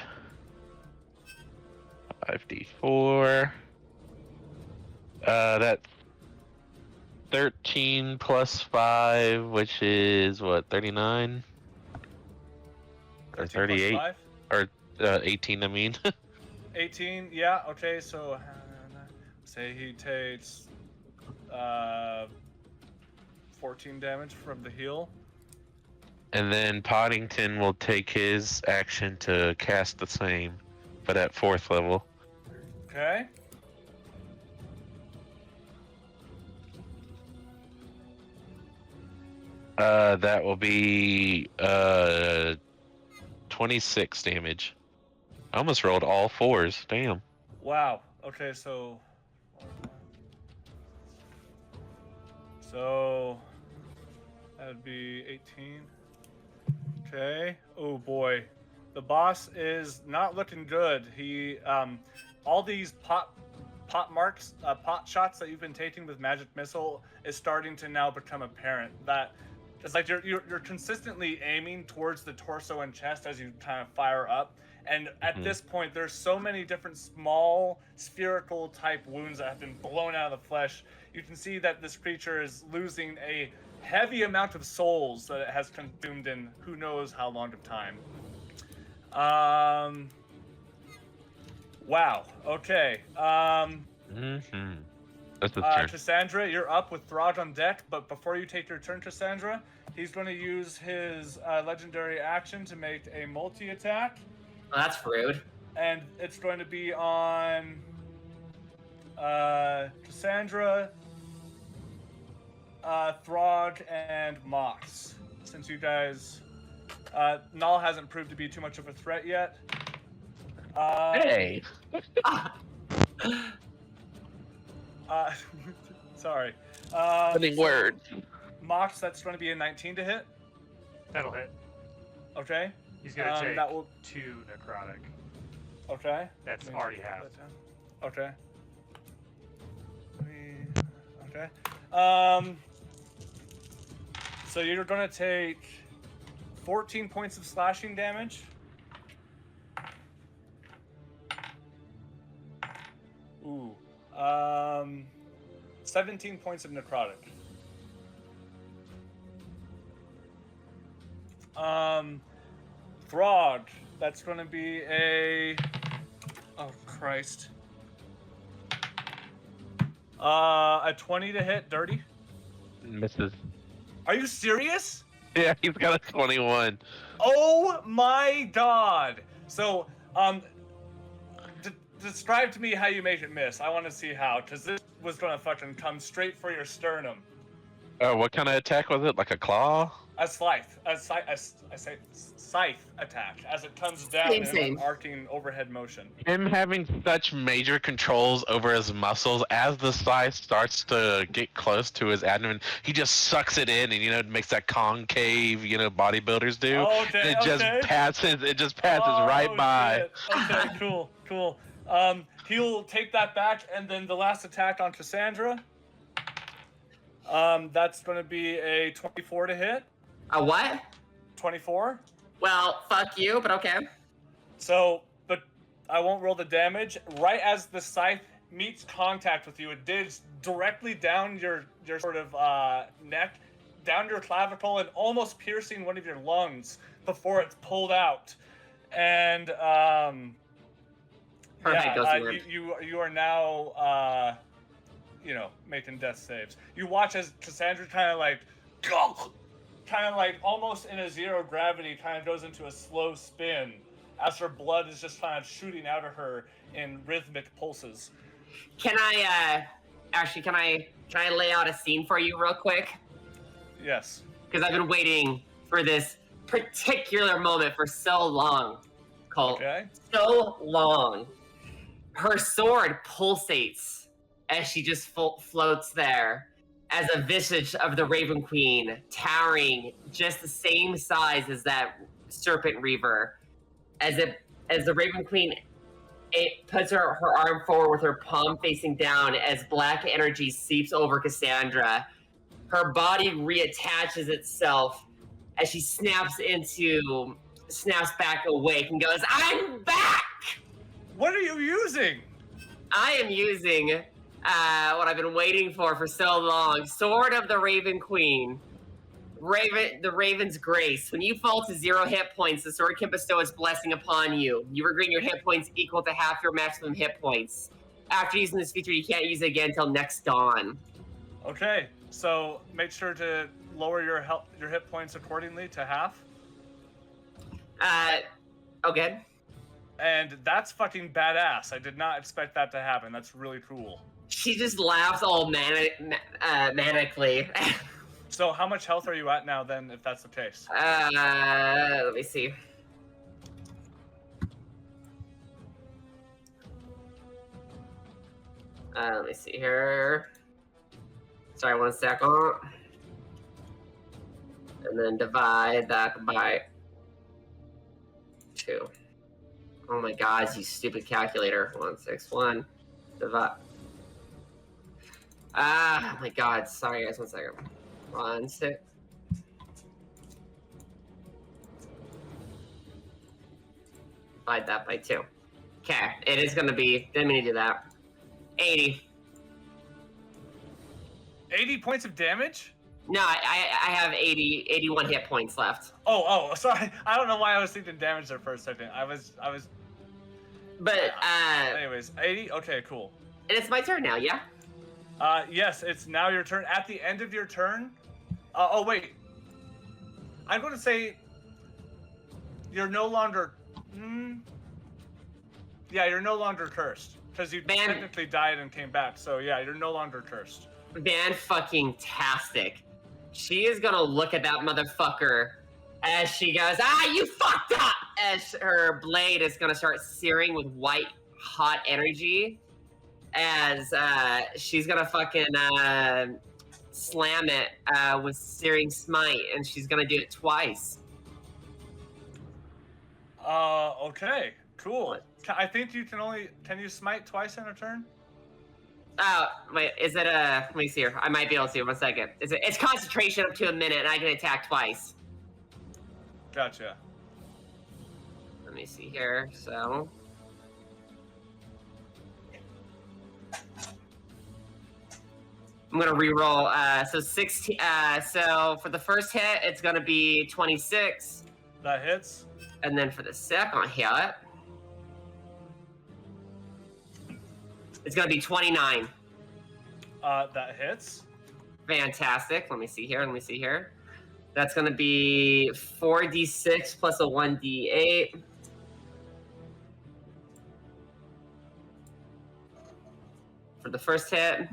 5d4. That's 13 plus 5, which is what, 39? Or 13 plus 38? 5? Or 18, I mean. 18. Yeah. Okay, so say he takes 14 damage from the heal. And then Poddington will take his action to cast the same, but at 4th level. Okay. That will be 26 damage. I almost rolled all 4s. Damn. Wow. Okay, so that would be 18. Okay. Oh boy, the boss is not looking good. He all these pot shots that you've been taking with Magic Missile is starting to now become apparent. That it's like you're consistently aiming towards the torso and chest as you kind of fire up. And at this point, there's so many different small spherical type wounds that have been blown out of the flesh. You can see that this creature is losing a heavy amount of souls that it has consumed in who knows how long of time. Wow. Okay. Mm-hmm. That's the turn. Cassandra, you're up with Throg on deck, but before you take your turn, Cassandra, he's going to use his legendary action to make a multi-attack. Oh, that's rude. And it's going to be on Cassandra, Throg, and Mhox. Since you guys, Null hasn't proved to be too much of a threat yet. Hey. Sorry. Funny word. Mhox, that's going to be a 19 to hit. That'll hit. Okay. He's gonna take that will. 2 necrotic. Okay. That's Let me already write half. that down. Okay. Okay. So you're gonna take 14 points of slashing damage. Ooh. 17 points of necrotic. Throg, that's gonna be a. Oh Christ. A 20 to hit, dirty. Misses. Are you serious? Yeah, he's got a 21. Oh my god! So, describe to me how you make it miss. I want to see how, because this was gonna fucking come straight for your sternum. Oh, what kind of attack was it? Like a claw? A scythe attack as it comes down in Same. an arcing overhead motion. Him having such major controls over his muscles, as the scythe starts to get close to his abdomen, he just sucks it in, and it makes that concave, bodybuilders do. Okay, Just passes right by. Shit. Okay, cool. He'll take that back, and then the last attack on Cassandra. That's going to be a 24 to hit. A what? 24. Well, fuck you, but okay. So, but I won't roll the damage. Right as the scythe meets contact with you, it digs directly down your sort of neck, down your clavicle, and almost piercing one of your lungs before it's pulled out. And Perfect, you are now making death saves. You watch as Cassandra kind of like almost in a zero gravity kind of goes into a slow spin as her blood is just kind of shooting out of her in rhythmic pulses. Can I lay out a scene for you real quick? Yes. Because I've been waiting for this particular moment for so long, Cole. Okay. So long. Her sword pulsates as she just floats there as a visage of the Raven Queen, towering just the same size as that Serpent Reaver. As the Raven Queen, it puts her arm forward with her palm facing down as black energy seeps over Cassandra. Her body reattaches itself as she snaps back awake and goes, "I'm back!" What are you using? I am using what I've been waiting for so long. Sword of the Raven Queen. The Raven's Grace. When you fall to 0 hit points, the sword can bestow its blessing upon you. You regain your hit points equal to half your maximum hit points. After using this feature, you can't use it again until next dawn. Okay, so make sure to lower your hit points accordingly to half. Okay. And that's fucking badass. I did not expect that to happen. That's really cool. She just laughs all manically. So how much health are you at now then, if that's the case? Let me see. Let me see here. Sorry, 1 second. And then divide that by 2. Oh my god, you stupid calculator. 161. Divide. Oh my god, sorry guys, 1 second. 1 6. Divide that by 2. Okay, it is gonna be, didn't mean to do that. 80. 80 points of damage? No, I have 81 hit points left. Oh, sorry. I don't know why I was thinking damage there for a second. I was. But, anyways, 80? Okay, cool. And it's my turn now, yeah? Yes, it's now your turn. At the end of your turn... wait. I'm going to say... You're no longer... Yeah, you're no longer cursed. Because you technically died and came back. So, yeah, you're no longer cursed. Man-fucking-tastic. She is gonna look at that motherfucker as she goes, you fucked up! As her blade is gonna start searing with white, hot energy. As she's gonna fucking slam it with Searing Smite, and she's gonna do it twice. Okay, cool. I think you can you smite twice in a turn? Wait, is it let me see here. I might be able to, 1 second. It's concentration up to a minute, and I can attack twice. Gotcha. Let me see here, so... I'm gonna re-roll, so 16, so for the first hit, it's gonna be 26. That hits. And then for the second hit, it's gonna be 29. That hits. Fantastic. Let me see here. That's gonna be 4d6 plus a 1d8. For the first hit.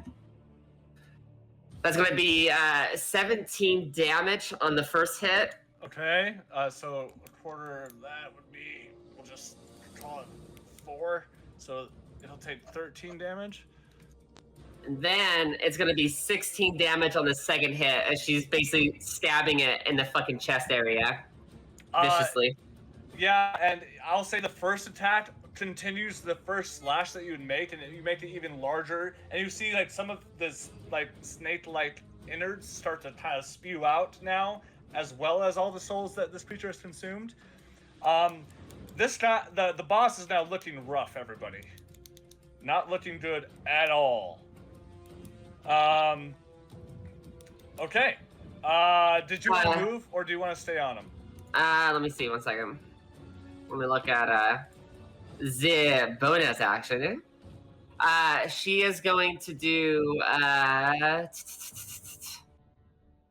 That's going to be 17 damage on the first hit. Okay, so a quarter of that would be, we'll just call it 4, so it'll take 13 damage. And then it's going to be 16 damage on the second hit as she's basically stabbing it in the fucking chest area viciously. Yeah, and I'll say the first attack continues the first slash that you would make, and you make it even larger, and you see like some of this like snake-like innards start to kind of spew out now, as well as all the souls that this creature has consumed. This guy, the boss is now looking rough, everybody. Not looking good at all. Okay. Did you want to move, or do you want to stay on him? Let me see, 1 second. Let me look at the bonus action. She is going to do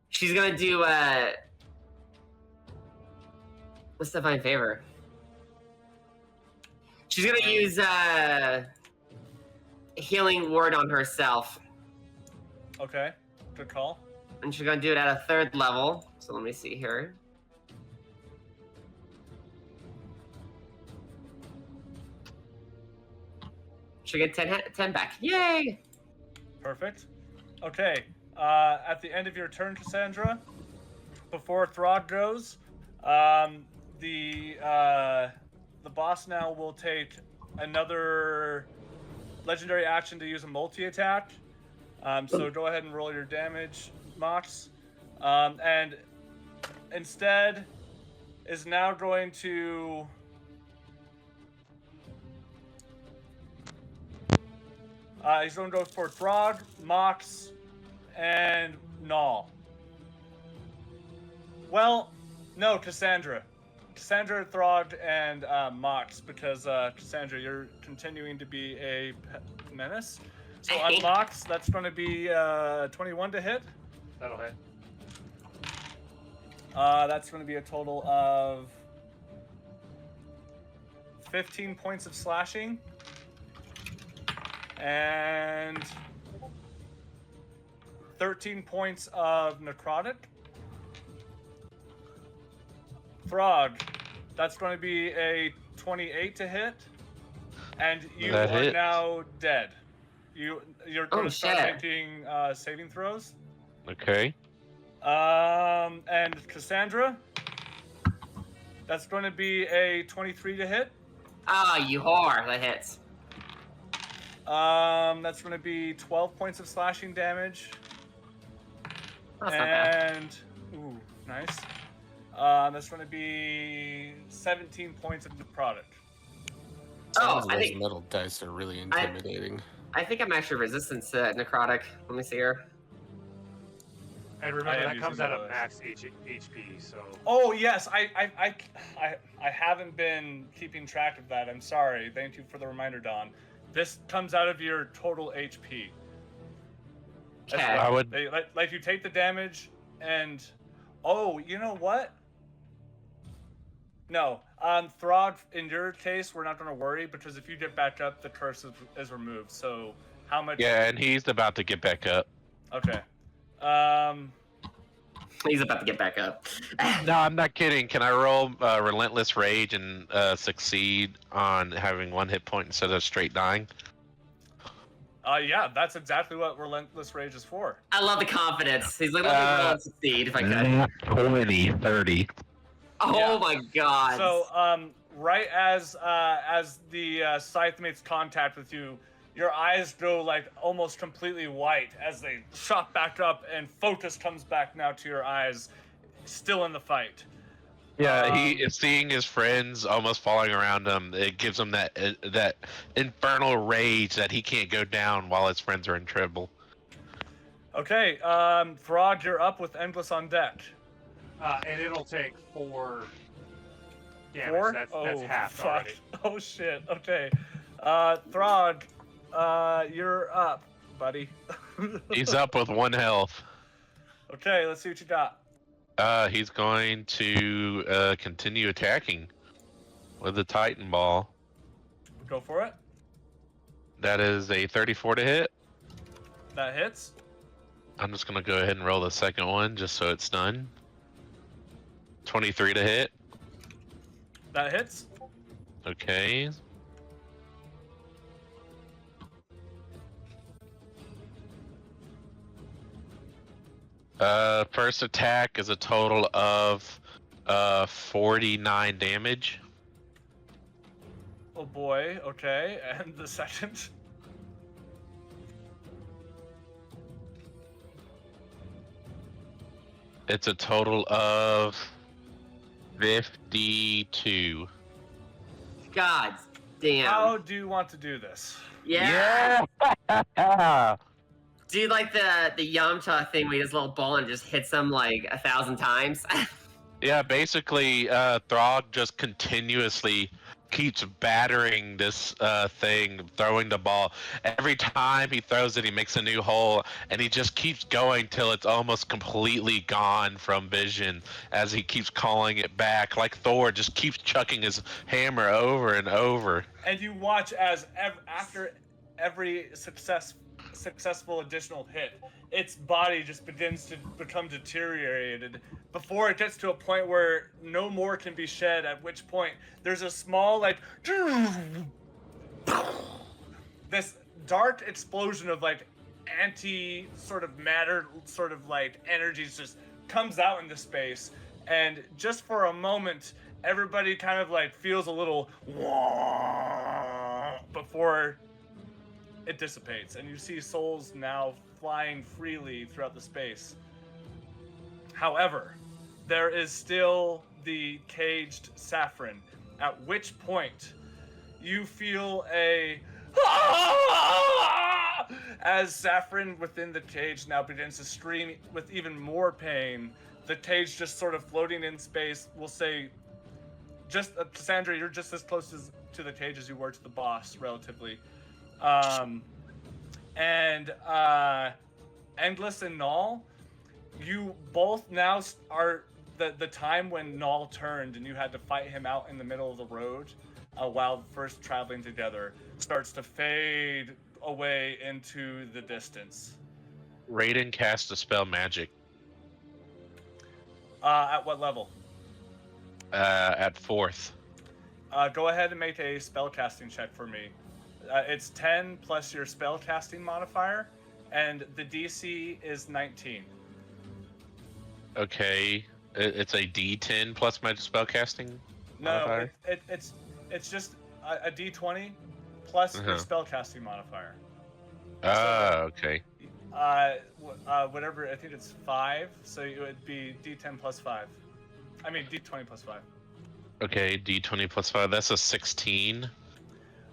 she's gonna do what's Divine Favor? She's gonna use Healing Word on herself. Okay, good call. And she's gonna do it at a 3rd level. So let me see here. She'll get 10 back. Yay! Perfect. Okay, at the end of your turn, Cassandra, before Throg goes, the boss now will take another legendary action to use a multi-attack. So go ahead and roll your damage, Mhox. And instead is now going to... he's going to go for Throg, Mhox, and Null. Well, no, Cassandra. Cassandra, Throg, and Mhox, because Cassandra, you're continuing to be a menace. So on Mhox, that's going to be 21 to hit. That'll hit. That's going to be a total of 15 points of slashing. And 13 points of necrotic. Throg, that's going to be a 28 to hit, and you That are hits. now dead. You're going to start making saving throws. Okay. And Cassandra, that's going to be a 23 to hit. Ah, you whore, that hits. That's going to be 12 points of slashing damage. That's not bad. And ooh, nice. That's going to be 17 points of necrotic. Oh, Some of I those think metal dice are really intimidating. I think I'm actually resistant to necrotic. Let me see here. And I remember, am that comes using out of those. max HP, so... Oh yes, I haven't been keeping track of that. I'm sorry. Thank you for the reminder, Don. This comes out of your total HP. Okay. I would. Like you take the damage and oh, you know what? No, Throg, in your case, we're not going to worry because if you get back up, the curse is removed. So how much? Yeah, and he's about to get back up. Okay. He's about to get back up. No, I'm not kidding. Can I roll Relentless Rage and succeed on having 1 hit point instead of straight dying? Yeah, that's exactly what Relentless Rage is for. I love the confidence. He's like, let me roll and succeed if I could. 20, 30. Oh Yeah. my god. So, right as the scythe makes contact with you, your eyes go like almost completely white as they shot back up, and focus comes back now to your eyes, still in the fight. Yeah, he is seeing his friends almost falling around him. It gives him that infernal rage that he can't go down while his friends are in trouble. Okay, Throg, you're up with Endless on deck. And it'll take 4 damage. 4? That's half fuck. already. Oh shit. Okay, Throg, you're up, buddy. He's up with 1 health. Okay, let's see what you got. He's going to continue attacking with the Titan Ball. Go for it. That is a 34 to hit. That hits. I'm just gonna go ahead and roll the second one just so it's done. 23 to hit. That hits. Okay. First attack is a total of 49 damage. Oh boy, okay. And the second? It's a total of 52. God damn. How do you want to do this? Yeah. Yeah. Do like the Yamcha thing where he does a little ball and just hits him like 1,000 times. Yeah, basically, Throg just continuously keeps battering this thing, throwing the ball. Every time he throws it, he makes a new hole, and he just keeps going till it's almost completely gone from vision as he keeps calling it back. Like Thor just keeps chucking his hammer over and over. And you watch as after every successful additional hit, its body just begins to become deteriorated before it gets to a point where no more can be shed, at which point there's a small like this dark explosion of like anti sort of matter sort of like energies just comes out into space, and just for a moment everybody kind of like feels a little before it dissipates, and you see souls now flying freely throughout the space. However, there is still the caged Safron, at which point you feel a as Safron within the cage now begins to scream with even more pain. The cage just sort of floating in space. We'll say, just Cassandra, you're just as close to the cage as you were to the boss, relatively. Engless and Null, you both now are the time when Null turned and you had to fight him out in the middle of the road while first traveling together starts to fade away into the distance. Raiden cast a spell magic. At what level? At 4th. Go ahead and make a spellcasting check for me. It's 10 plus your spellcasting modifier, and the DC is 19. Okay, it's a D10 plus my spellcasting modifier? No, it's just a D20 plus your spellcasting modifier. Okay. Whatever, I think it's 5, so it would be D10 plus 5. I mean, D20 plus 5. Okay, D20 plus 5, that's a 16.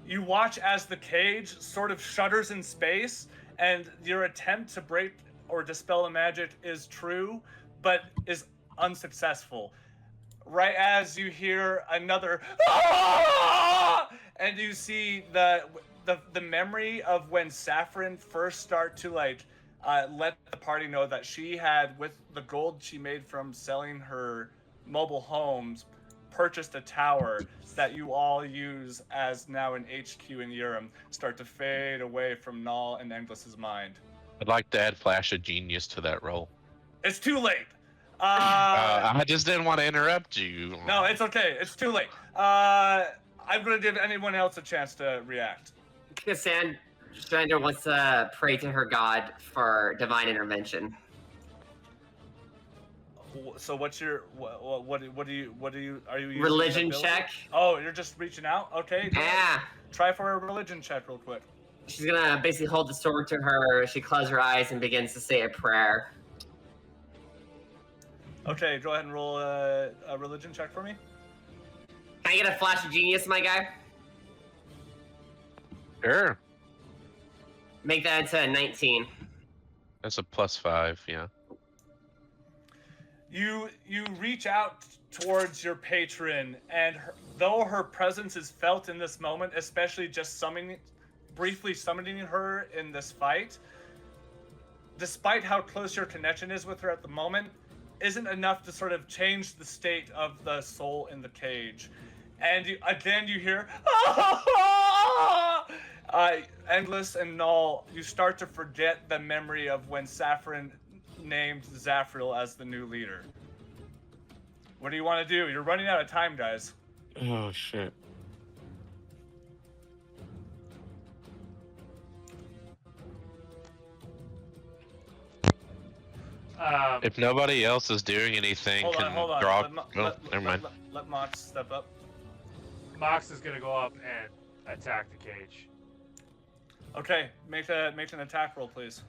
You watch as the cage sort of shudders in space, and your attempt to break or dispel the magic is true, but is unsuccessful. Right as you hear another and you see the memory of when Safron first started to like let the party know that she had, with the gold she made from selling her mobile homes, purchased a tower that you all use as now an HQ in Urim, start to fade away from Null and Engless's mind. I'd like to add Flash of Genius to that roll. It's too late. I just didn't want to interrupt you. No, it's okay. It's too late. I'm going to give anyone else a chance to react. Cassandra wants to pray to her god for divine intervention. So what's your what do you are you using religion ability? check? Oh, you're just reaching out? Okay. Yeah. Try for a religion check real quick. She's gonna basically hold the sword to her. She closes her eyes and begins to say a prayer. Okay, go ahead and roll a religion check for me. Can I get a flash of genius, my guy? Sure. Make that into a 19. That's a +5, yeah. You reach out towards your patron, and though her presence is felt in this moment, especially just briefly summoning her in this fight, despite how close your connection is with her at the moment, isn't enough to sort of change the state of the soul in the cage. And you hear Endless and Null, you start to forget the memory of when Safron named Zaphreal as the new leader. What do you want to do? You're running out of time, guys. Oh shit. If nobody else is doing anything, Hold can on, hold on. draw. Never mind. Let Mhox step up. Mhox is gonna go up and attack the cage. Okay, make an attack roll, please.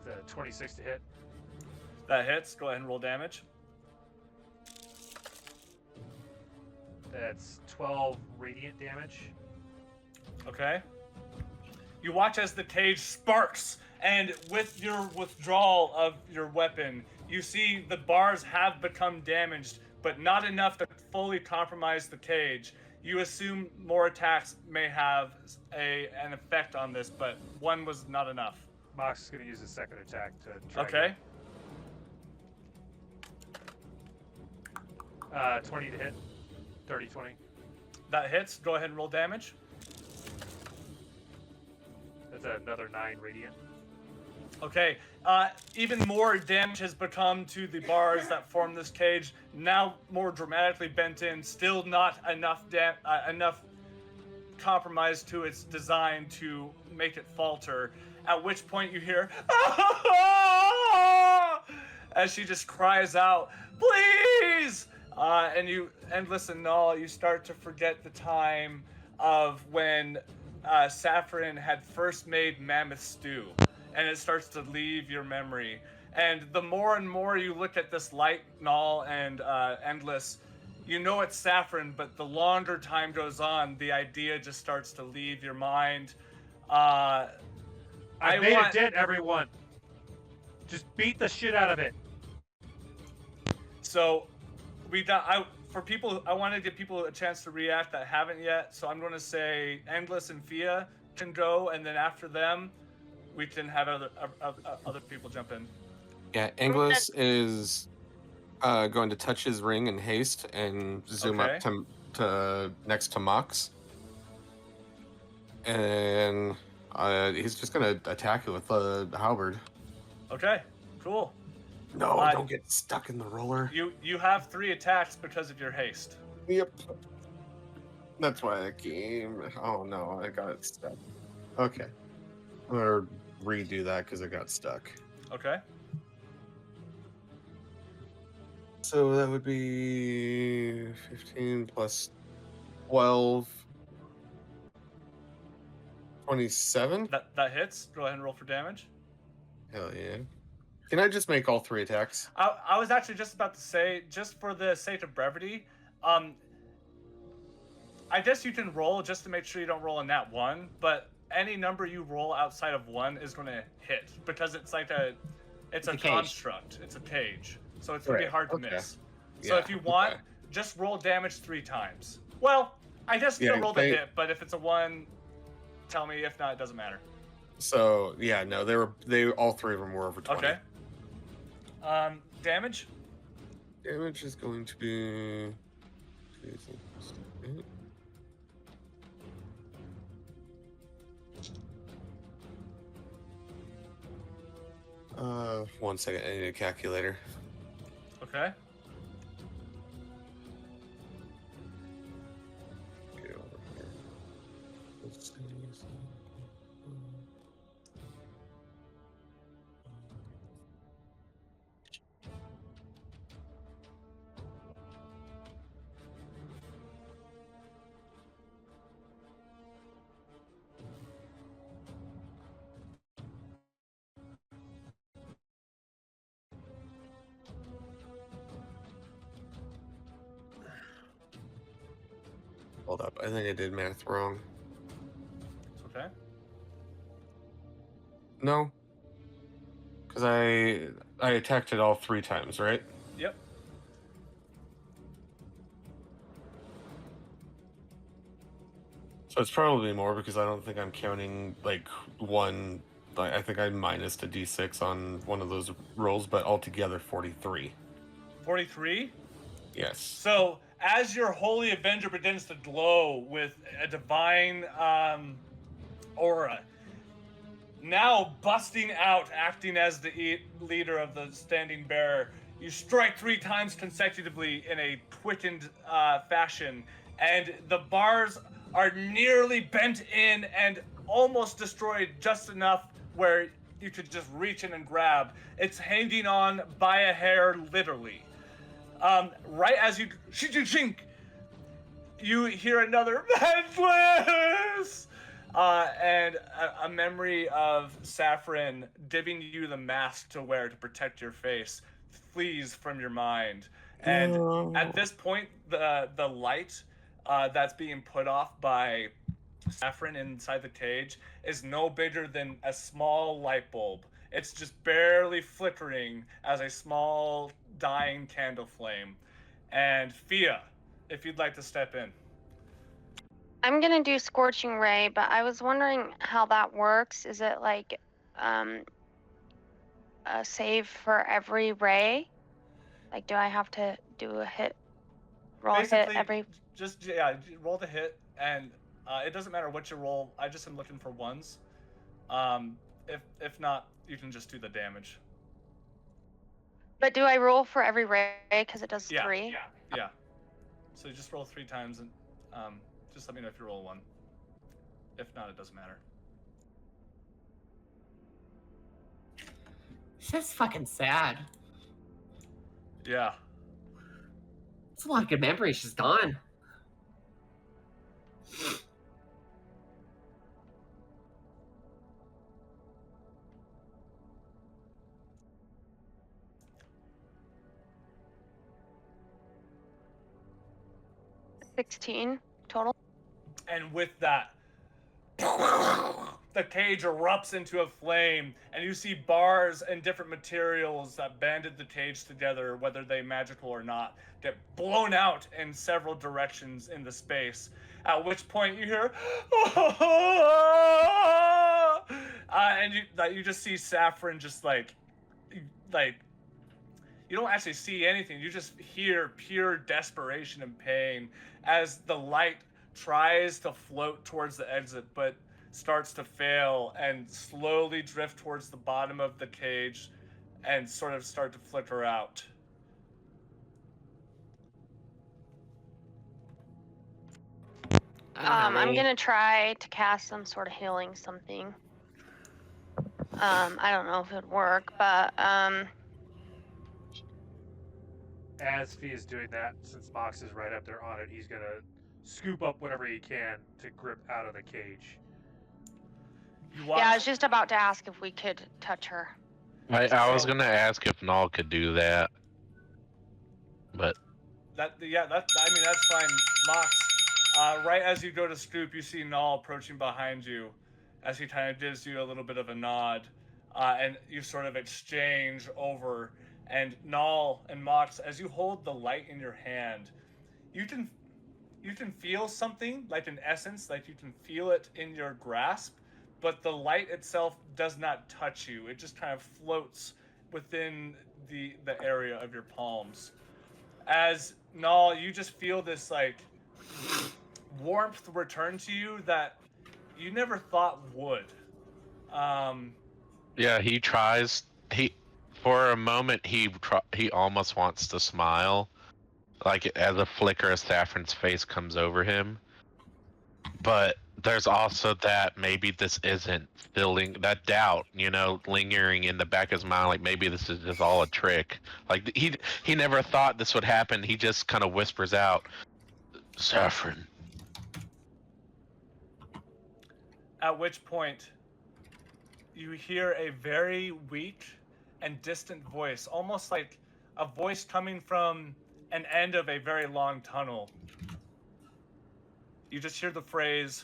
The 26 to hit. That hits. Go ahead and roll damage. That's 12 radiant damage. Okay. You watch as the cage sparks, and with your withdrawal of your weapon, you see the bars have become damaged, but not enough to fully compromise the cage. You assume more attacks may have an effect on this, but one was not enough. Mhox is going to use his second attack to try. Okay. 20 to hit. 30, 20. That hits. Go ahead and roll damage. That's another 9 radiant. Okay. Even more damage has become to the bars that form this cage. Now more dramatically bent in. Still not enough enough compromise to its design to make it falter. At which point you hear as she just cries out, "Please!" And listen, Null, you start to forget the time of when Safron had first made mammoth stew, and it starts to leave your memory. And the more and more you look at this light, Null and Endless, you know it's Safron, but the longer time goes on, the idea just starts to leave your mind. I made it dead, everyone. Just beat the shit out of it. So, I want to give people a chance to react that haven't yet. So I'm going to say Endless and Fia can go, and then after them, we can have other people jump in. Yeah, English is going to touch his ring in haste and zoom up to next to Mhox. And he's just going to attack it with the halberd. Okay, cool. No, don't get stuck in the roller. You have 3 attacks because of your haste. Yep. That's why I came. Oh no, I got stuck. Okay. I'm gonna redo that because I got stuck. Okay. So that would be 15 plus 12. 27? That hits. Go ahead and roll for damage. Hell yeah. Can I just make all 3 attacks? I was actually just about to say, just for the sake of brevity, I guess you can roll just to make sure you don't roll a nat 1, but any number you roll outside of 1 is going to hit, because it's like a construct. It's a cage. So it's going to be hard to miss. So if you want, just roll damage 3 times. Well, I guess you can roll the hit, but if it's a 1, tell me. If not, it doesn't matter. So, yeah, no, they all 3 of them were over 20. Okay. Damage? Damage is going to be 1 second, I need a calculator. Okay. Get over here. Let's see. Hold up, I think I did math wrong. Okay. No. Because I attacked it all 3 times, right? Yep. So it's probably more because I don't think I'm counting like 1. I think I minus a d6 on one of those rolls, but altogether 43. 43? Yes. So as your holy avenger begins to glow with a divine aura, now busting out, acting as the leader of the standing bearer, you strike 3 times consecutively in a quickened fashion, and the bars are nearly bent in and almost destroyed just enough where you could just reach in and grab. It's hanging on by a hair, literally. Right as you shink, you hear another Ventless! And a memory of Safron giving you the mask to wear to protect your face flees from your mind. And at this point, the light that's being put off by Safron inside the cage is no bigger than a small light bulb. It's just barely flickering as a small dying candle flame. And Fia, if you'd like to step in. I'm gonna do Scorching Ray, but I was wondering how that works. Is it like a save for every ray? Like, do I have to do a hit, roll a hit Basically, every? just roll the hit, and it doesn't matter what you roll. I just am looking for ones. If not, you can just do the damage. But do I roll for every ray? Because it does 3. Yeah. So you just roll 3 times, and just let me know if you roll 1. If not, it doesn't matter. That's fucking sad. Yeah. It's a lot of good memories she's gone. $16 total. And with that, the cage erupts into a flame, and you see bars and different materials that banded the cage together, whether they magical or not, get blown out in several directions in the space. At which point you hear, and you just see Safron just like you don't actually see anything. You just hear pure desperation and pain as the light tries to float towards the exit, but starts to fail and slowly drift towards the bottom of the cage and sort of start to flicker out. I'm gonna try to cast some sort of healing something. I don't know if it'd work, but As Fee is doing that, since Mox is right up there on it, he's gonna scoop up whatever he can to grip out of the cage. yeah, I was just about to ask if we could touch her. I was gonna ask if Null could do that, but that's fine. Mox, right as you go to scoop, you see Null approaching behind you, as he kind of gives you a little bit of a nod, and you sort of exchange over. And Null and Mox, as you hold the light in your hand, you can feel something, like an essence, like you can feel it in your grasp, but the light itself does not touch you. It just kind of floats within the area of your palms. As Null, you just feel this like warmth return to you that you never thought would. yeah, he tries. For a moment, he almost wants to smile, like as a flicker of Saffron's face comes over him. But there's also that maybe this isn't filling that doubt, lingering in the back of his mind. Like maybe this is just all a trick. Like he never thought this would happen. He just kind of whispers out, "Saffron." At which point, you hear a very weak and distant voice, almost like a voice coming from an end of a very long tunnel. You just hear the phrase,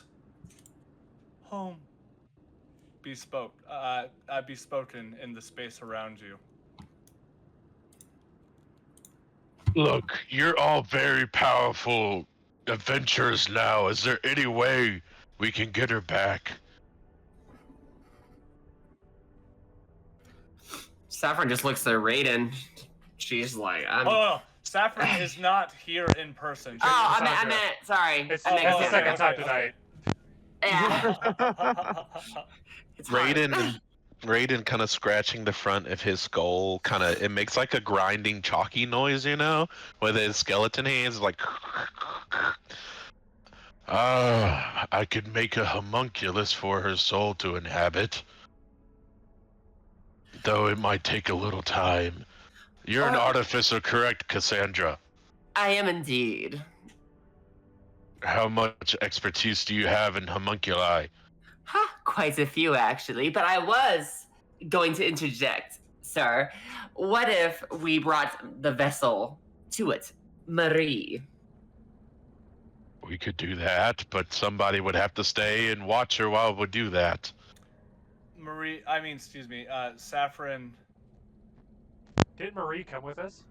"Home," be spoken in the space around you. Look, you're all very powerful adventurers now. Is there any way we can get her back? Saffron just looks at Raiden. She's like, Oh, Safron is not here in person. Oh, I Cassandra. meant, sorry. It's, I meant it's the second Cassandra. time tonight. Yeah. It's hard. Raiden kind of scratching the front of his skull, it makes like a grinding chalky noise, with his skeleton hands, like. I could make a homunculus for her soul to inhabit. Though it might take a little time. You're an artificer, correct, Cassandra? I am indeed. How much expertise do you have in homunculi? Quite a few, actually. But I was going to interject, sir. What if we brought the vessel to it, Marie? We could do that, but somebody would have to stay and watch her while we do that. Safron. Didn't Marie come with us?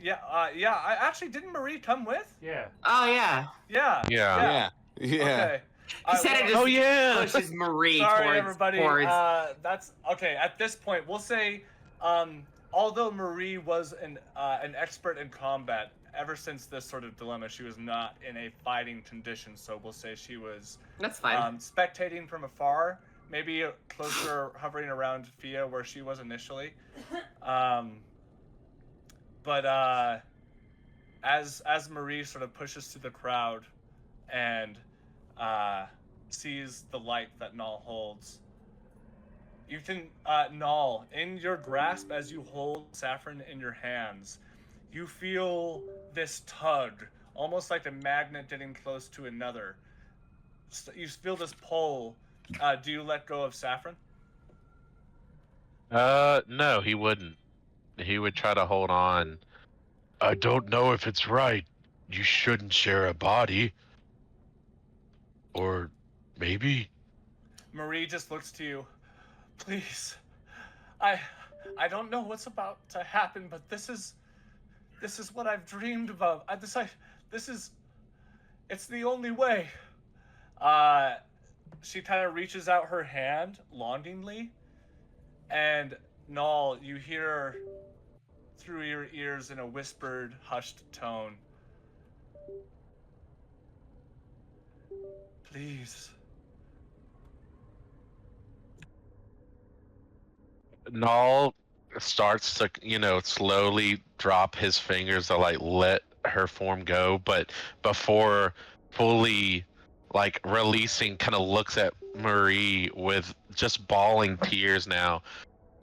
Yeah, I actually didn't Marie come with? Yeah. Oh, yeah. Yeah. Yeah. Okay. Cassandra just pushes Marie Sorry, towards... everybody. towards... That's okay. At this point, we'll say, although Marie was an expert in combat, ever since this sort of dilemma, she was not in a fighting condition. So we'll say she was. That's fine. Spectating from afar, maybe closer, hovering around Fia where she was initially. But as Marie sort of pushes through the crowd, and sees the light that Null holds. You can, Null, in your grasp as you hold Safron in your hands, you feel this tug, almost like a magnet getting close to another. You feel this pull. Do you let go of Safron? No, he wouldn't. He would try to hold on. I don't know if it's right. You shouldn't share a body. Or maybe? Marie just looks to you. Please. I don't know what's about to happen, but this is what I've dreamed about. It's the only way. She kind of reaches out her hand longingly, and Null, you hear through your ears in a whispered, hushed tone. Please. Null starts to, slowly drop his fingers to, let her form go, but before fully, releasing, kind of looks at Marie with just bawling tears now.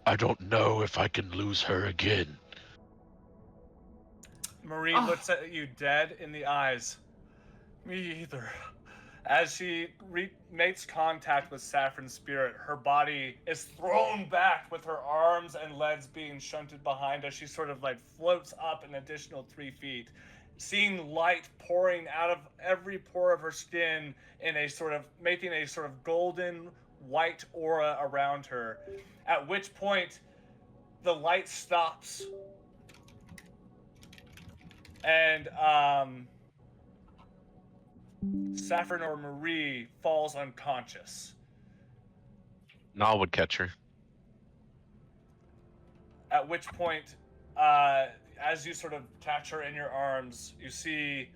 I don't know if I can lose her again. Marie looks at you dead in the eyes. Me either. As she makes contact with Safron's spirit, her body is thrown back with her arms and legs being shunted behind as she sort of floats up an additional 3 feet, seeing light pouring out of every pore of her skin in making a sort of golden white aura around her. At which point, the light stops. And, Safron or Marie falls unconscious. Null would catch her. At which point, as you sort of catch her in your arms, you see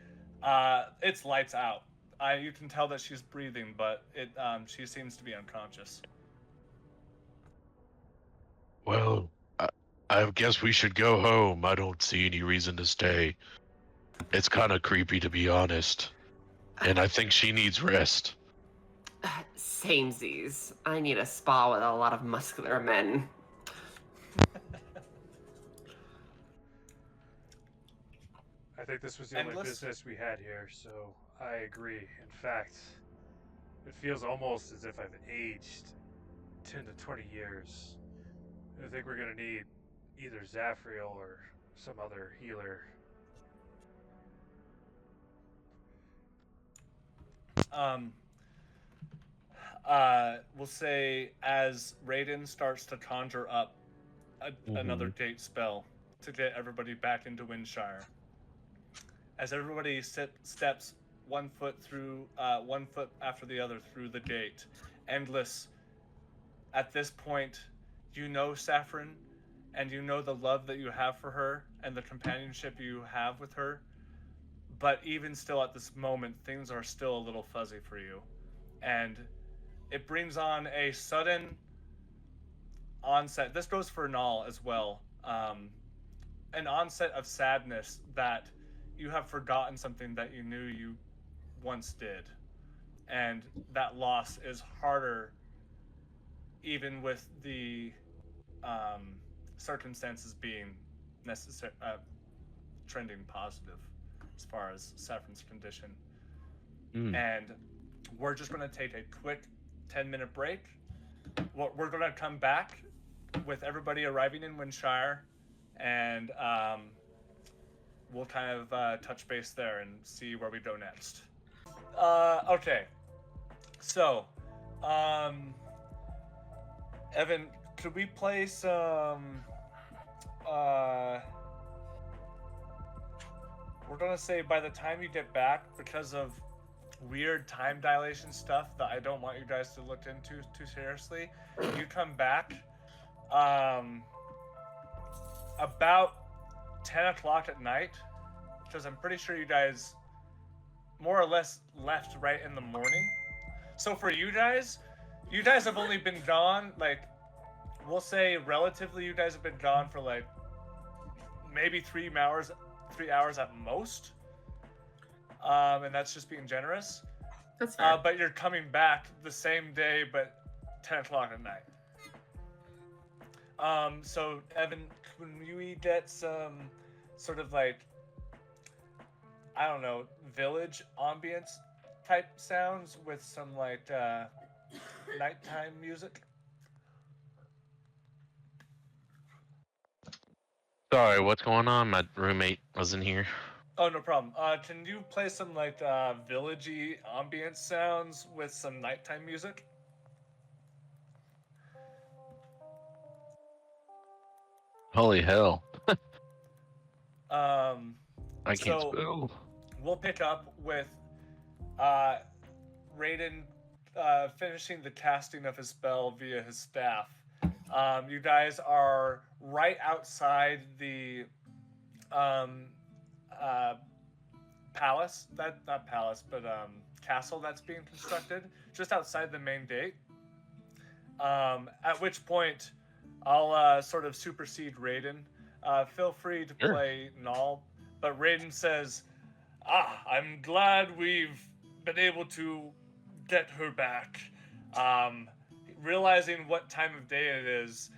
it's lights out. You can tell that she's breathing, but she seems to be unconscious. Well, I guess we should go home. I don't see any reason to stay. It's kind of creepy, to be honest. And I think she needs rest. Samesies. I need a spa with a lot of muscular men. I think this was the only business we had here, so I agree. In fact, it feels almost as if I've aged 10 to 20 years. I think we're going to need either Zaphreal or some other healer. We'll say as Raiden starts to conjure up another gate spell to get everybody back into Windshire. As everybody steps 1 foot through, 1 foot after the other through the gate, Endless. At this point, you know, Safron, and you know the love that you have for her and the companionship you have with her. But even still at this moment, things are still a little fuzzy for you. And it brings on a sudden onset. This goes for Nal as well. An onset of sadness that you have forgotten something that you knew you once did. And that loss is harder even with the circumstances being trending positive as far as Safron's condition. And we're just going to take a quick 10-minute break. We're going to come back with everybody arriving in Windshire, and we'll kind of touch base there and see where we go next. Okay. So, Evan, could we play some... we're going to say by the time you get back, because of weird time dilation stuff that I don't want you guys to look into too seriously, you come back about 10 o'clock at night, because I'm pretty sure you guys more or less left right in the morning. So for you guys have only been gone, like, we'll say relatively you guys have been gone for like maybe 3 hours at most. And that's just being generous. That's fair. But you're coming back the same day, but 10 o'clock at night. So Evan, can we get some sort of like, I don't know, village ambience type sounds with some like nighttime music? Sorry, what's going on? My roommate wasn't here. Oh, no problem. Can you play some like villagey ambience sounds with some nighttime music? Holy hell. I I can't spell. We'll pick up with Raiden finishing the casting of his spell via his staff. You guys are right outside the castle that's being constructed, just outside the main gate. At which point, I'll sort of supersede Raiden. Feel free to play Nal, but Raiden says, I'm glad we've been able to get her back. Realizing what time of day it is,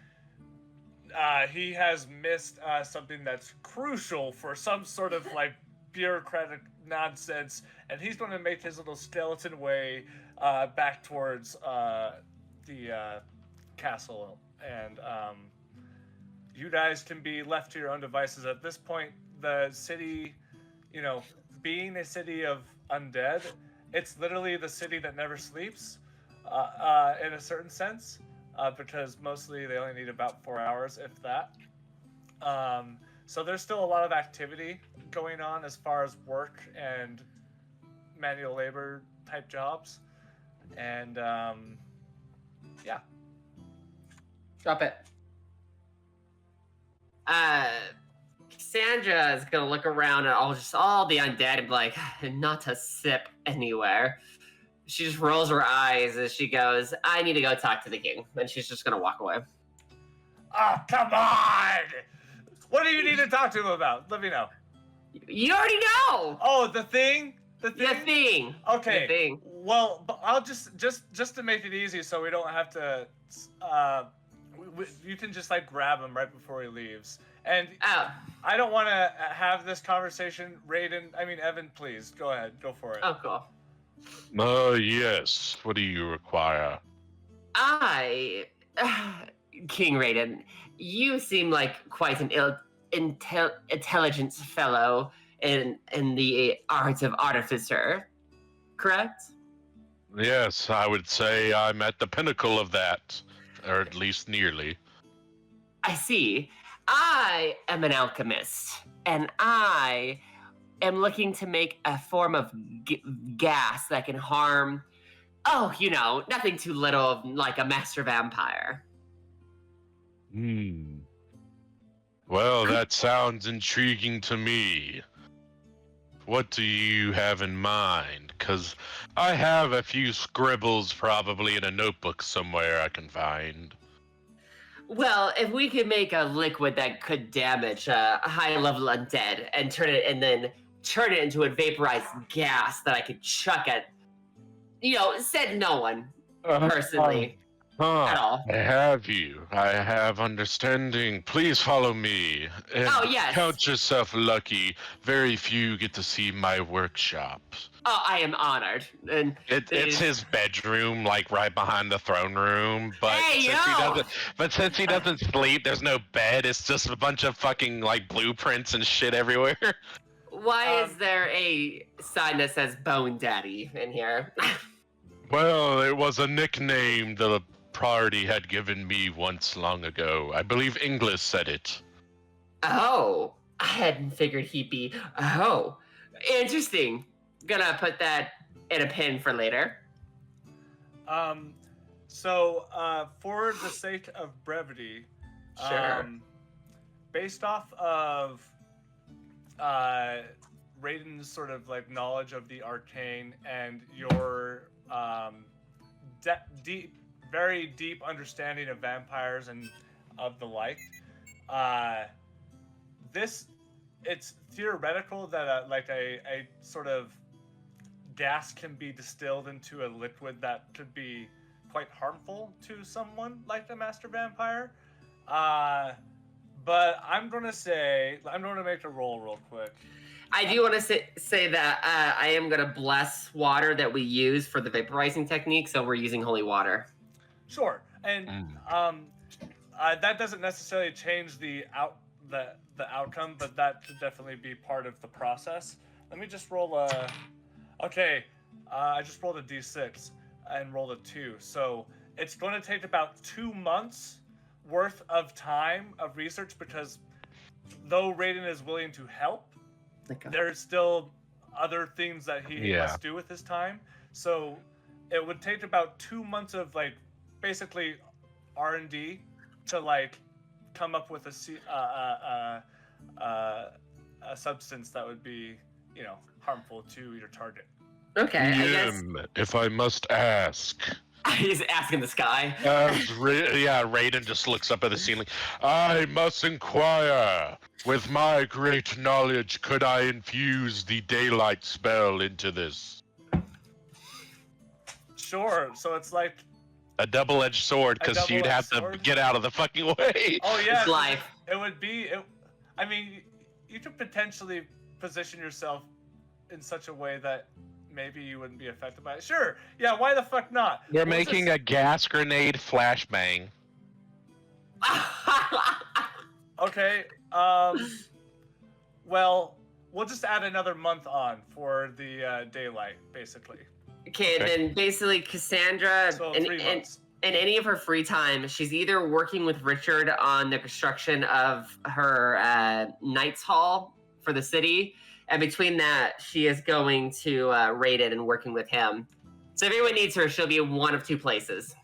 he has missed something that's crucial for some sort of like bureaucratic nonsense, and he's going to make his little skeleton way back towards the castle. And you guys can be left to your own devices. At this point, the city, being a city of undead, it's literally the city that never sleeps, in a certain sense, because mostly they only need about 4 hours, if that. So there's still a lot of activity going on as far as work and manual labor type jobs. And yeah. Drop it. Cassandra is gonna look around at all the undead and be like, not a sip anywhere. She just rolls her eyes as she goes, I need to go talk to the king. And she's just gonna walk away. Oh, come on! What do you need to talk to him about? Let me know. You already know! Oh, the thing? The thing. Okay. The thing. Well, but I'll just to make it easy so we don't have to, you can just like grab him right before he leaves. And I don't want to have this conversation. Evan, please, go ahead. Go for it. Oh, cool. Yes. What do you require? King Raiden, you seem like quite an intelligent fellow in the art of artificer, correct? Yes, I would say I'm at the pinnacle of that, or at least nearly. I see. I am an alchemist, and I am looking to make a form of gas that can harm, nothing too little, like a master vampire. Well, that sounds intriguing to me. What do you have in mind? Because I have a few scribbles probably in a notebook somewhere I can find. Well, if we could make a liquid that could damage a high-level undead and then turn it into a vaporized gas that I could chuck at, said no one personally at all. I have you. I have understanding. Please follow me. And Oh, yes. count yourself lucky. Very few get to see my workshop. Oh, I am honored. And It's his bedroom, like right behind the throne room. But since he doesn't sleep, there's no bed. It's just a bunch of fucking like blueprints and shit everywhere. Why is there a sign that says Bone Daddy in here? Well, it was a nickname the party had given me once long ago. I believe English said it. Oh, I hadn't figured he'd be. Oh, interesting. Gonna put that in a pin for later. So for the sake of brevity, Sure. Based off of Raiden's sort of like knowledge of the arcane and your very deep understanding of vampires and of the like, it's theoretical that a sort of gas can be distilled into a liquid that could be quite harmful to someone like the master vampire. But I'm going to make a roll real quick. I do want to say that I am going to bless water that we use for the vaporizing technique, so we're using holy water. Sure, and that doesn't necessarily change the outcome, but that should definitely be part of the process. Let me just roll a. Okay, I just rolled a d6 and rolled a 2, so it's going to take about 2 months worth of time of research because though Raiden is willing to help, there's still other things that he must do with his time. So it would take about 2 months of like basically R&D to like come up with a substance that would be, harmful to your target. Okay, I guess. If I must ask. He's asking the sky. Raiden just looks up at the ceiling. I must inquire. With my great knowledge, could I infuse the daylight spell into this? Sure. So it's like a double-edged sword, because you'd have to get out of the fucking way. Oh yeah. It's life. It would be. I mean, you could potentially position yourself in such a way that maybe you wouldn't be affected by it. Sure. Yeah. Why the fuck not? They're making a gas grenade flashbang. Okay. Well, we'll just add another month on for the daylight, basically. Okay, then basically Cassandra, So in 3 months. any of her free time, she's either working with Richard on the construction of her Knights Hall for the city, and between that, she is going to Raiden and working with him. So if anyone needs her, she'll be in one of two places.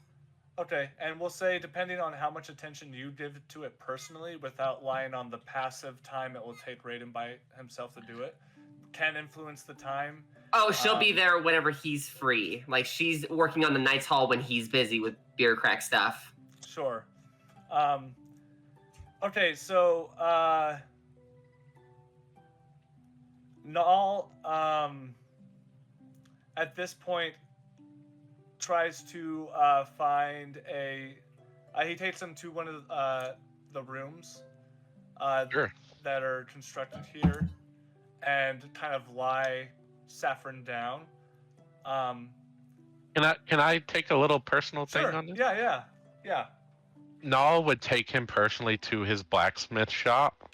Okay, and we'll say depending on how much attention you give to it personally, without relying on the passive time it will take Raiden by himself to do it, can influence the time. Oh, she'll be there whenever he's free. Like, she's working on the Knights Hall when he's busy with bureaucrat stuff. Sure. Okay, so Null at this point tries to find he takes him to one of the rooms that are constructed here and kind of lie Safron down. Can I take a little personal thing on this? Yeah. Nall would take him personally to his blacksmith shop,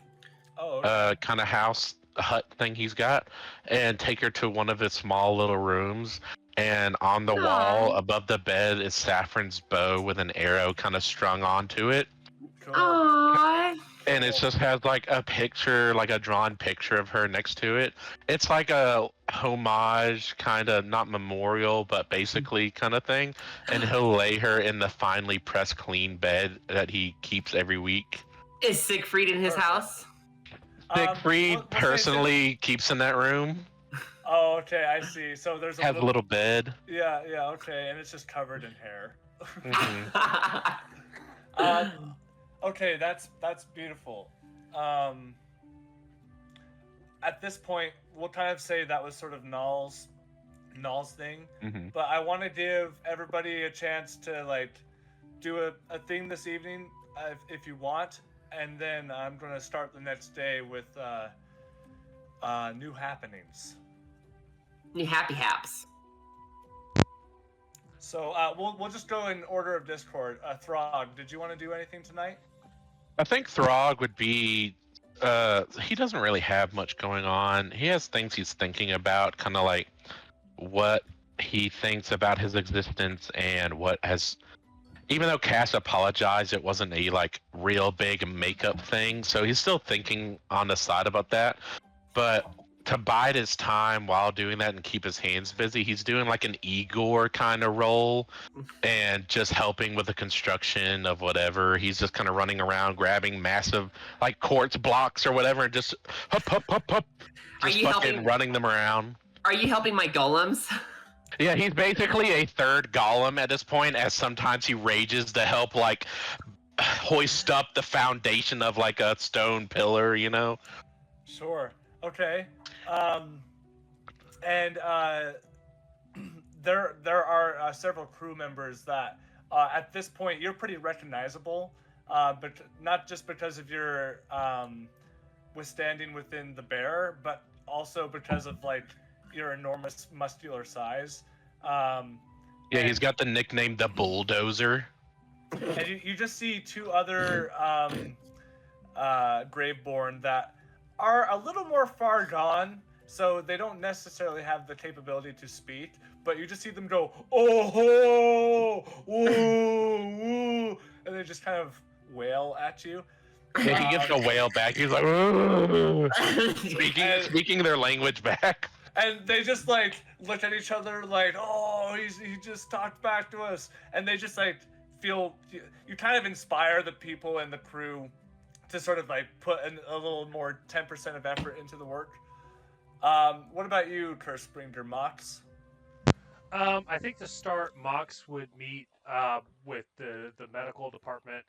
Oh, okay. kind of house hut thing he's got, and take her to one of his small little rooms. And on the wall above the bed is Saffron's bow with an arrow kind of strung onto it. Cool. Aww. And it just has like a picture, like a drawn picture of her next to it. It's like a homage, kind of, not memorial, but basically kind of thing. And he'll lay her in the finely pressed clean bed that he keeps every week. Is Siegfried in his Perfect. house? Siegfried we'll say personally keeps in that room. Oh, okay, I see. So there's Has a little bed. Yeah, okay, and it's just covered in hair. Mhm. Okay, that's beautiful. At this point, we'll kind of say that was sort of Null's thing, Mhm. but I want to give everybody a chance to like do a thing this evening if you want, and then I'm gonna start the next day with new happenings. New happy haps. So we'll just go in order of Discord. Throg, did you want to do anything tonight? I think Throg would be. He doesn't really have much going on. He has things he's thinking about, kind of like what he thinks about his existence and what has. Even though Cass apologized, it wasn't a like real big makeup thing, so he's still thinking on the side about that. But to bide his time while doing that and keep his hands busy, he's doing like an Igor kind of role and just helping with the construction of whatever. He's just kind of running around grabbing massive like quartz blocks or whatever and just hup, Are just you fucking helping? running them around. Are you helping my golems? Yeah, he's basically a third golem at this point, as sometimes he rages to help like hoist up the foundation of like a stone pillar, you know? Sure. Okay. And there are several crew members that at this point you're pretty recognizable, but not just because of your withstanding within the bear, but also because of like your enormous muscular size. Yeah, he's got the nickname the Bulldozer. And you just see two other Graveborn that are a little more far gone, so they don't necessarily have the capability to speak, but you just see them go, oh ho, woo, woo, and they just kind of wail at you. Yeah, he gives a wail back. He's like, speaking their language back. And they just like look at each other like, oh, he just talked back to us, and they just like feel you kind of inspire the people and the crew to sort of like put a little more 10% of effort into the work. What about you, Cursebringer Mhox? I think to start, Mhox would meet with the medical department,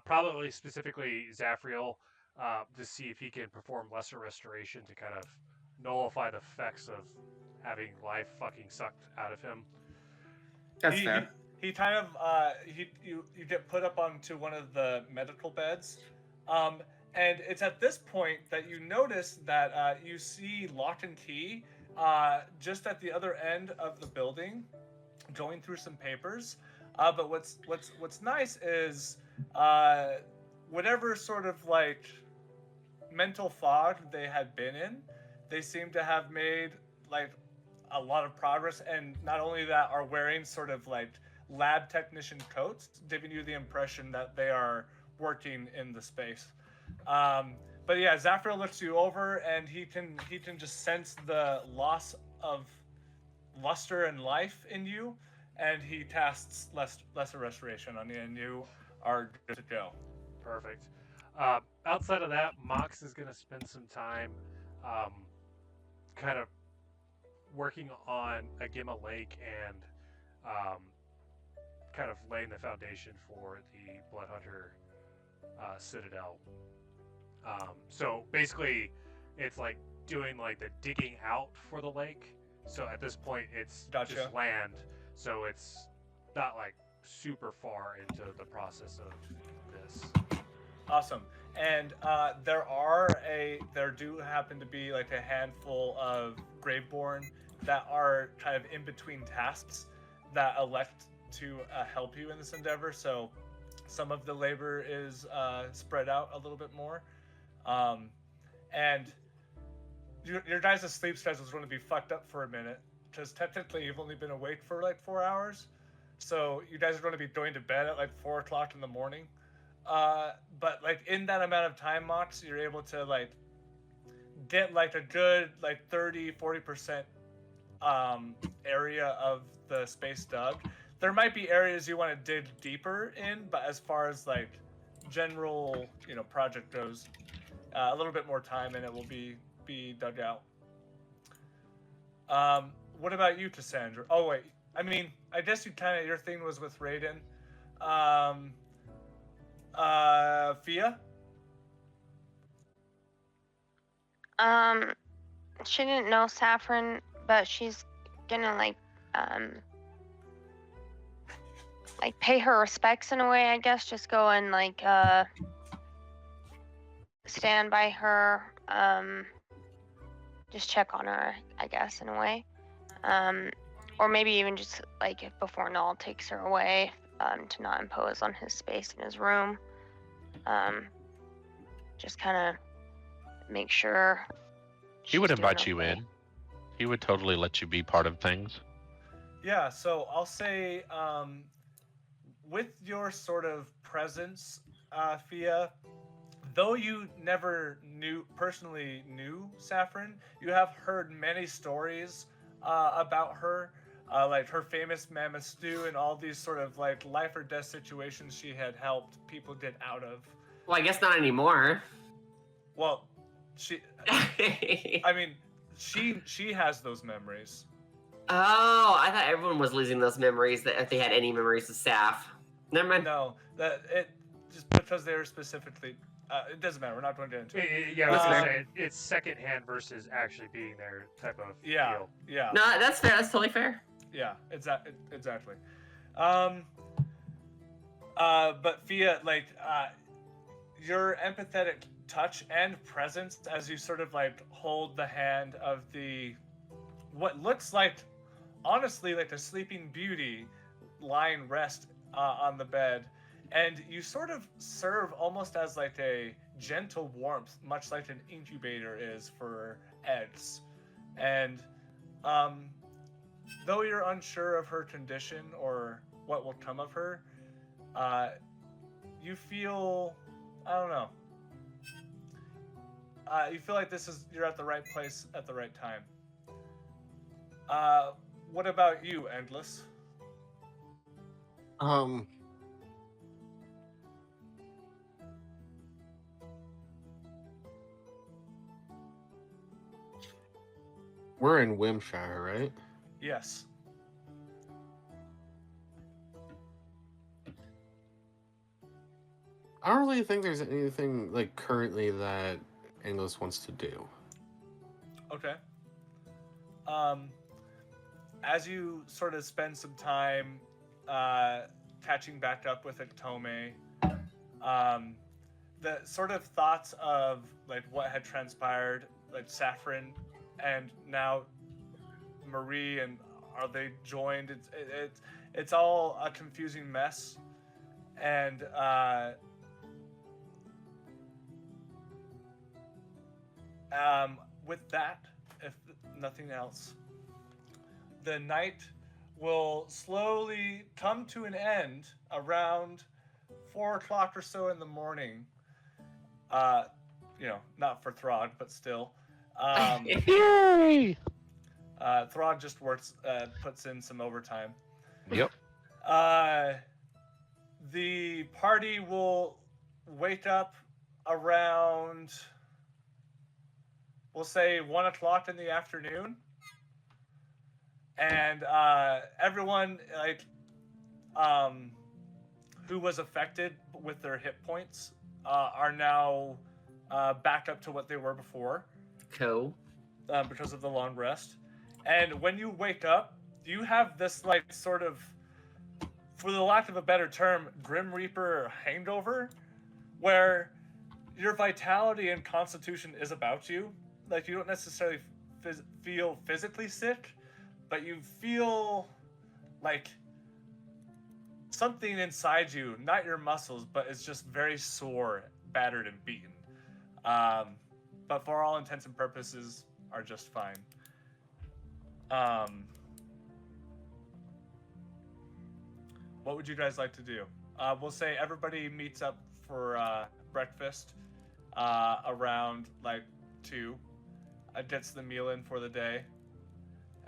probably specifically Zaphreal, to see if he can perform lesser restoration to kind of nullify the effects of having life fucking sucked out of him. That's fair. He kind of you get put up onto one of the medical beds, and it's at this point that you notice that you see Lock and Key just at the other end of the building, going through some papers. But what's nice is whatever sort of like mental fog they had been in, they seem to have made like a lot of progress, and not only that, are wearing sort of like lab technician coats, giving you the impression that they are working in the space. But yeah, Zaphreal looks you over, and he can just sense the loss of luster and life in you, and he casts lesser restoration on you, and you are good to go. Perfect. Outside of that, Mhox is going to spend some time kind of working on Agima Lake and kind of laying the foundation for the Bloodhunter Citadel. So basically, it's like doing like the digging out for the lake. So at this point, it's just land. So it's not like super far into the process of this. Awesome. And there do happen to be like a handful of Graveborn that are kind of in between tasks that elect to help you in this endeavor. So some of the labor is spread out a little bit more. And your guys' sleep schedule is going to be fucked up for a minute, because technically you've only been awake for like 4 hours. So you guys are going to be going to bed at like 4 o'clock in the morning. But like in that amount of time, Mhox, you're able to like get like a good like 30-40% area of the space dug. There might be areas you want to dig deeper in, but as far as like general project goes, a little bit more time and it will be dug out. What about you, Cassandra? Oh wait, I mean, I guess your thing was with Raiden. Fia? She didn't know Safron, but she's gonna like pay her respects in a way, I guess. Just go and like stand by her, just check on her, I guess, in a way. Or maybe even just like if before Null takes her away, to not impose on his space in his room. Just kind of make sure. He would she's doing invite you okay. in. He would totally let you be part of things. Yeah, so I'll say, with your sort of presence, Fia, though you never personally knew Safron, you have heard many stories about her, like her famous mammoth stew and all these sort of like life or death situations she had helped people get out of. Well, I guess not anymore. Well, I mean, she has those memories. Oh, I thought everyone was losing those memories, that if they had any memories of Saf. Never mind. No, that it just because they were specifically. It doesn't matter. We're not going to get into it. Yeah, I was gonna say it's secondhand versus actually being there type of deal. Yeah. No, that's fair. That's totally fair. Yeah, exactly. But Fia, like, your empathetic touch and presence as you sort of like hold the hand of what looks like, honestly, like a sleeping beauty lying rest on the bed, and you sort of serve almost as like a gentle warmth, much like an incubator is for eggs. And though you're unsure of her condition or what will come of her, you feel, I don't know, you feel like you're at the right place at the right time. What about you, Endless? We're in Wimshire, right? Yes. I don't really think there's anything like currently that English wants to do. Okay. As you sort of spend some time catching back up with Xehtom, the sort of thoughts of like what had transpired, like Safron and now Marie, and are they joined? It's all a confusing mess, and with that, if nothing else, the night will slowly come to an end around 4 o'clock or so in the morning. Not for Throg, but still. Yay! Throg just puts in some overtime. Yep. The party will wake up around, we'll say 1 o'clock in the afternoon. And everyone who was affected with their hit points are now back up to what they were before. Cool. Because of the long rest. And when you wake up, you have this like sort of, for the lack of a better term, Grim Reaper hangover, where your vitality and constitution is about you. Like, you don't necessarily feel physically sick, but you feel like something inside you, not your muscles, but it's just very sore, battered, and beaten. But for all intents and purposes, are just fine. What would you guys like to do? We'll say everybody meets up for breakfast around like 2. Gets the meal in for the day,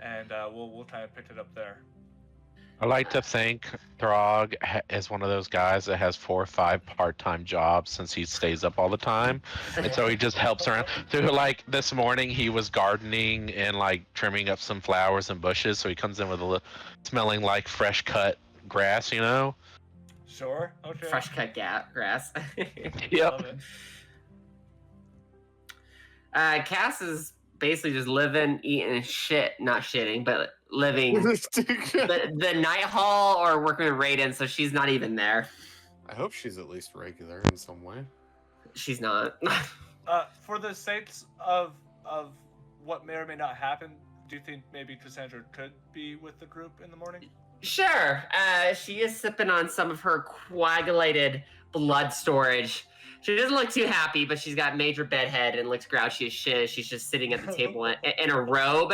and we'll kind of pick it up there. I like to think Throg is one of those guys that has 4 or 5 part-time jobs since he stays up all the time, and so he just helps around. So like this morning, he was gardening and like trimming up some flowers and bushes. So he comes in with smelling like fresh cut grass, you know. Sure. Okay. Fresh cut grass. Yep. Love it. Cass is basically just living, eating shit, not shitting, but living the night hall or working with Raiden, so she's not even there. I hope she's at least regular in some way. She's not. For the sakes of what may or may not happen, do you think maybe Cassandra could be with the group in the morning? Sure. She is sipping on some of her coagulated blood storage. She doesn't look too happy, but she's got major bedhead and looks grouchy as shit. She's just sitting at the table in a robe,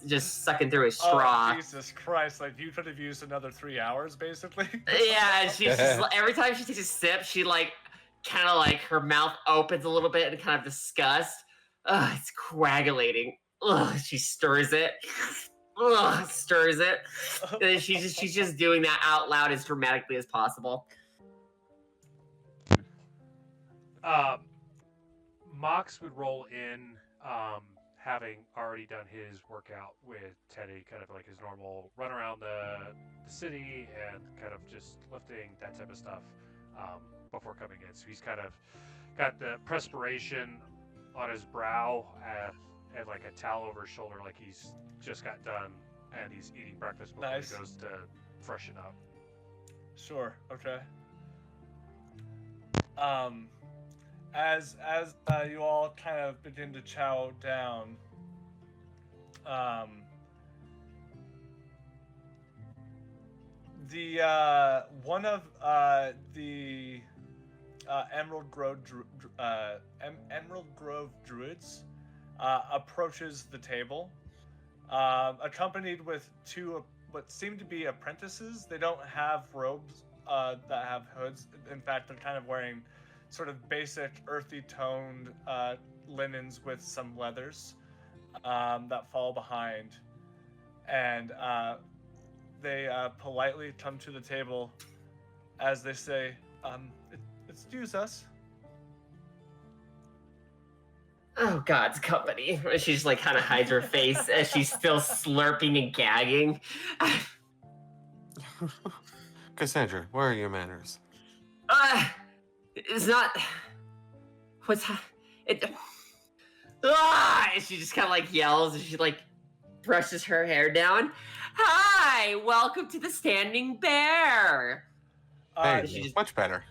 just sucking through a straw. Oh, Jesus Christ. Like, you could have used another 3 hours, basically. Yeah, she's just, every time she takes a sip, she like, kind of like, her mouth opens a little bit in kind of disgust. Ugh, it's coagulating. Ugh, she stirs it. Ugh, stirs it. And she's just doing that out loud as dramatically as possible. Mox would roll in, having already done his workout with Teddy, kind of like his normal run around the city and kind of just lifting, that type of stuff, before coming in. So he's kind of got the perspiration on his brow and like a towel over his shoulder, like he's just got done, and he's eating breakfast before Nice. he goes to freshen up. Sure. Okay. As you all kind of begin to chow down, the one of the Emerald Grove druids approaches the table, accompanied with two what seem to be apprentices. They don't have robes that have hoods. In fact, they're kind of wearing sort of basic earthy toned linens with some leathers that fall behind, and they politely come to the table as they say, excuse us. Oh, God's company. She just like kind of hides her face as she's still slurping and gagging. Cassandra, where are your manners? It's not. It. And she just kind of like yells and she like brushes her hair down. Hi, welcome to the Standing Bear. Hey, much better.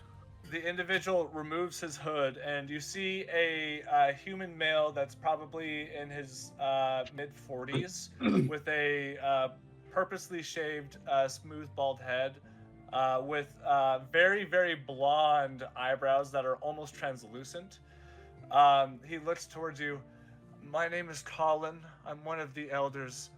The individual removes his hood, and you see a human male that's probably in his mid-40s with a purposely shaved, smooth, bald head with very, very blonde eyebrows that are almost translucent. He looks towards you. My name is Colin. I'm one of the elders.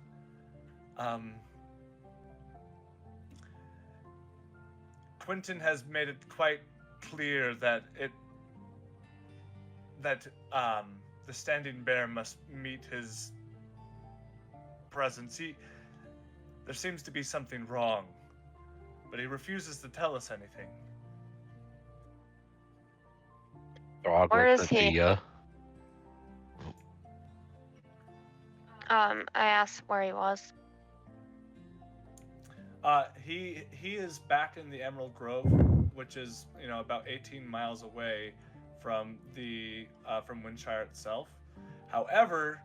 Quentin has made it quite clear that the Standing Bear must meet his presence. There seems to be something wrong, but he refuses to tell us anything. Where is he? I asked where he was. He is back in the Emerald Grove, which is about 18 miles away from from Windshire itself. However,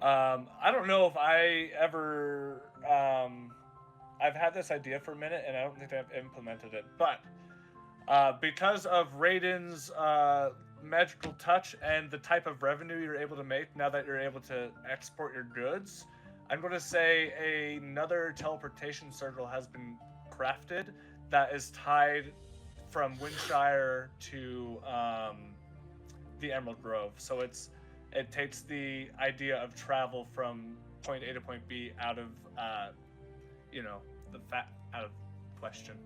I don't know if I ever I've had this idea for a minute and I don't think I've implemented it, but because of Raiden's magical touch and the type of revenue you're able to make now that you're able to export your goods, I'm going to say another teleportation circle has been crafted that is tied from Windshire to the Emerald Grove. So it takes the idea of travel from point A to point B out of out of question.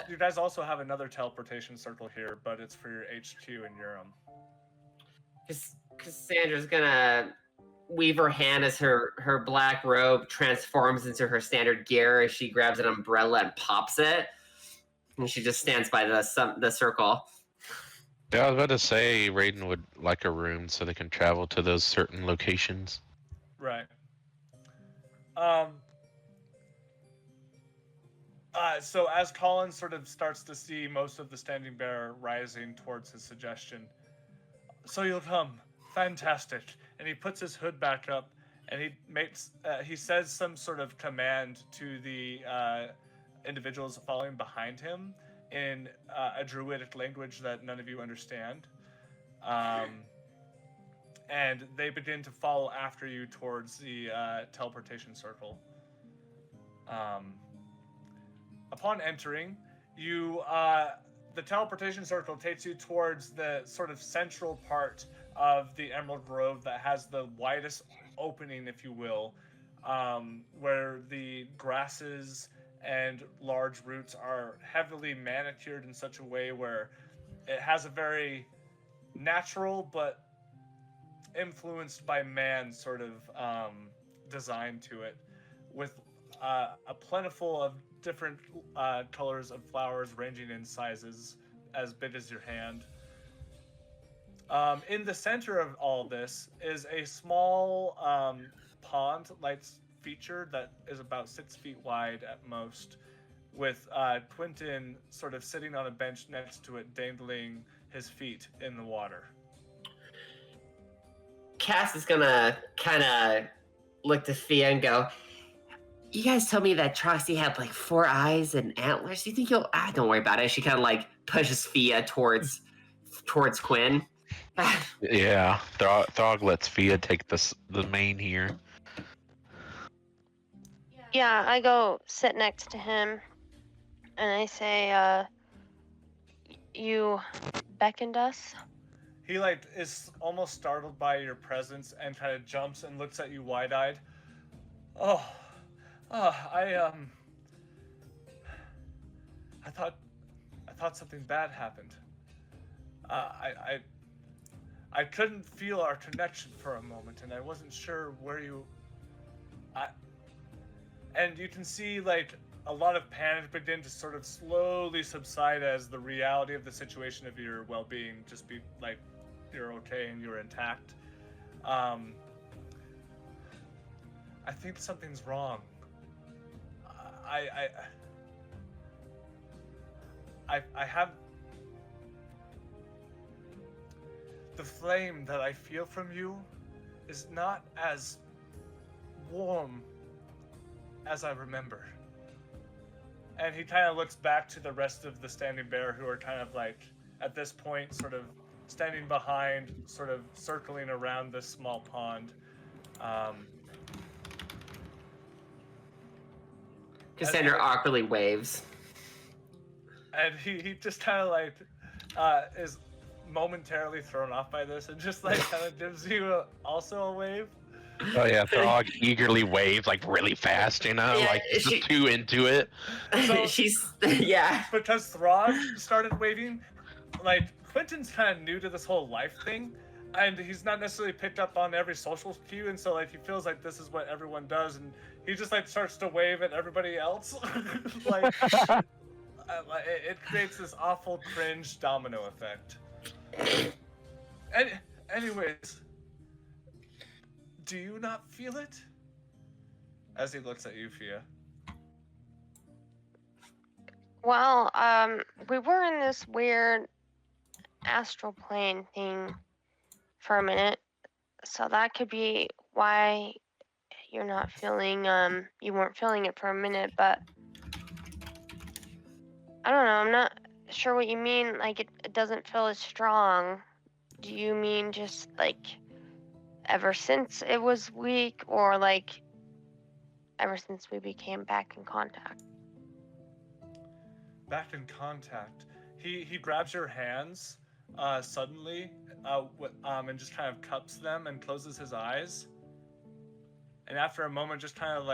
You guys also have another teleportation circle here, but it's for your HQ in Urim. Cassandra's gonna weave her hand as her black robe transforms into her standard gear as she grabs an umbrella and pops it. And she just stands by the circle. Yeah, I was about to say Raiden would like a room so they can travel to those certain locations. Right. So as Colin sort of starts to see most of the standing bear rising towards his suggestion, so you'll come, fantastic. And he puts his hood back up, and he says some sort of command to the individuals following behind him in a druidic language that none of you understand. And they begin to follow after you towards the teleportation circle. Upon entering, the teleportation circle takes you towards the sort of central part of the Emerald Grove that has the widest opening, if you will, where the grasses and large roots are heavily manicured in such a way where it has a very natural but influenced by man sort of design to it, with a plentiful of different colors of flowers ranging in sizes as big as your hand. In the center of all this is a small pond-like feature that is about 6 feet wide at most, with Quentin sort of sitting on a bench next to it, dangling his feet in the water. Cass is gonna kind of look to Thea and go, you guys told me that Troxy had like 4 eyes and antlers. Do you think you'll... don't worry about it. She kind of like pushes Thea towards Quinn. Yeah, Throg lets Fia take the main here. Yeah, I go sit next to him, and I say, you beckoned us? He is almost startled by your presence and kind of jumps and looks at you wide-eyed. I thought something bad happened. I couldn't feel our connection for a moment, and I wasn't sure where you... And you can see, a lot of panic begin to sort of slowly subside as the reality of the situation of your well-being just be, you're okay and you're intact. I think something's wrong. I have... The flame that I feel from you is not as warm as I remember. And he kind of looks back to the rest of the standing bear, who are kind of at this point, sort of standing behind, sort of circling around this small pond. Cassandra awkwardly waves. And he just kind of is momentarily thrown off by this and just kind of gives you also a wave. Oh yeah, Throg eagerly waves really fast, Yeah, just too into it. So, yeah. Because Throg started waving, Quentin's kind of new to this whole life thing, and he's not necessarily picked up on every social cue, and so he feels like this is what everyone does, and he just starts to wave at everybody else. It creates this awful cringe domino effect. Anyways, do you not feel it? As he looks at you, Fia. Well, we were in this weird astral plane thing for a minute, so that could be why you're not feeling, you weren't feeling it for a minute, but I don't know, I'm not sure what you mean, it doesn't feel as strong. Do you mean just, ever since it was weak, or, ever since we became back in contact? Back in contact. He grabs your hands, suddenly, and just kind of cups them and closes his eyes. And after a moment, just kind of,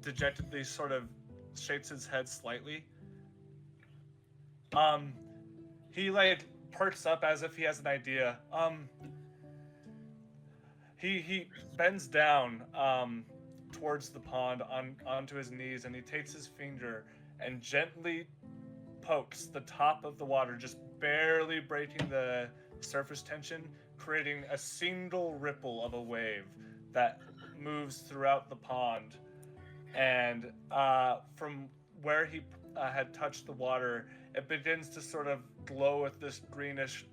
dejectedly sort of shakes his head slightly. He perks up as if he has an idea. He bends down towards the pond onto his knees, and he takes his finger and gently pokes the top of the water, just barely breaking the surface tension, creating a single ripple of a wave that moves throughout the pond. And from where he had touched the water, it begins to sort of glow with this greenish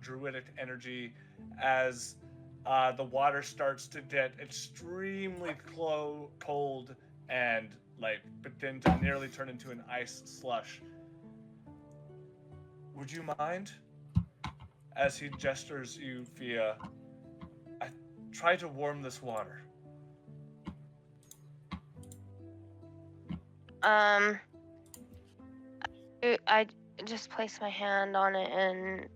druidic energy as the water starts to get extremely cold and like begin to nearly turn into an ice slush. Would you mind? As he gestures you via, I try to warm this water. I just place my hand on it and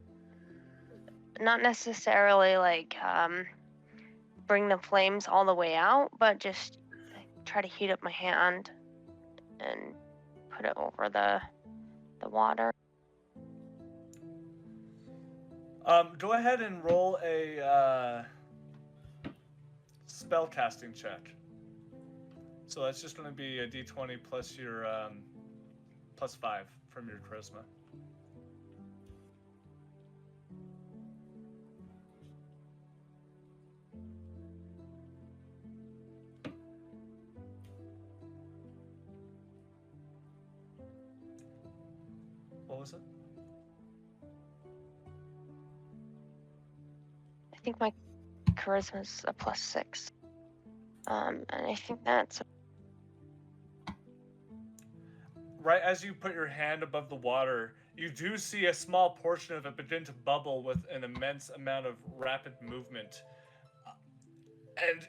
not necessarily like bring the flames all the way out, but just try to heat up my hand and put it over the water. Go ahead and roll a spell casting check. So that's just going to be a d20 plus your plus 5 from your charisma. What was it? I think my charisma's a +6. And I think that's Right as you put your hand above the water, you do see a small portion of it begin to bubble with an immense amount of rapid movement. And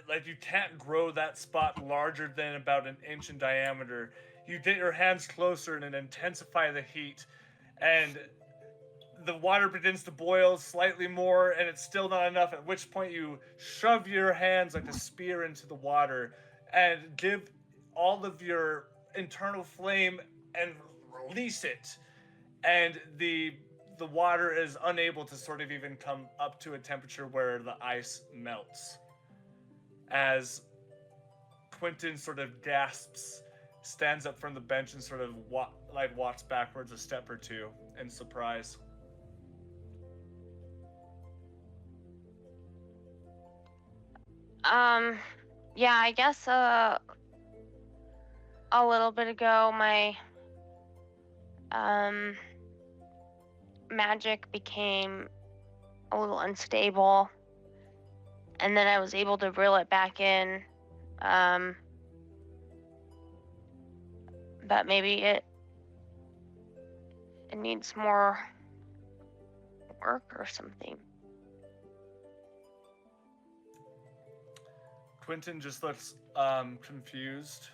like you can't grow that spot larger than about an inch in diameter. You get your hands closer and intensify the heat, and the water begins to boil slightly more, and it's still not enough, at which point you shove your hands like a spear into the water and give all of your internal flame and release it. And the water is unable to sort of even come up to a temperature where the ice melts. As Quentin sort of gasps, stands up from the bench and sort of walks backwards a step or two in surprise. Yeah, I guess a little bit ago my magic became a little unstable, and then I was able to reel it back in. But maybe it needs more work or something. Quentin just looks confused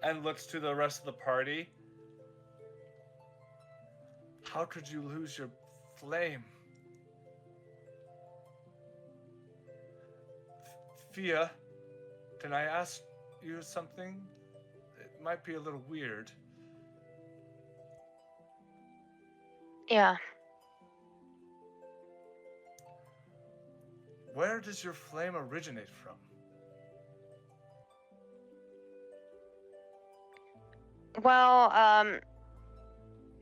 and looks to the rest of the party. How could you lose your flame? Fia, can I ask you something? It might be a little weird. Yeah. Where does your flame originate from? Well,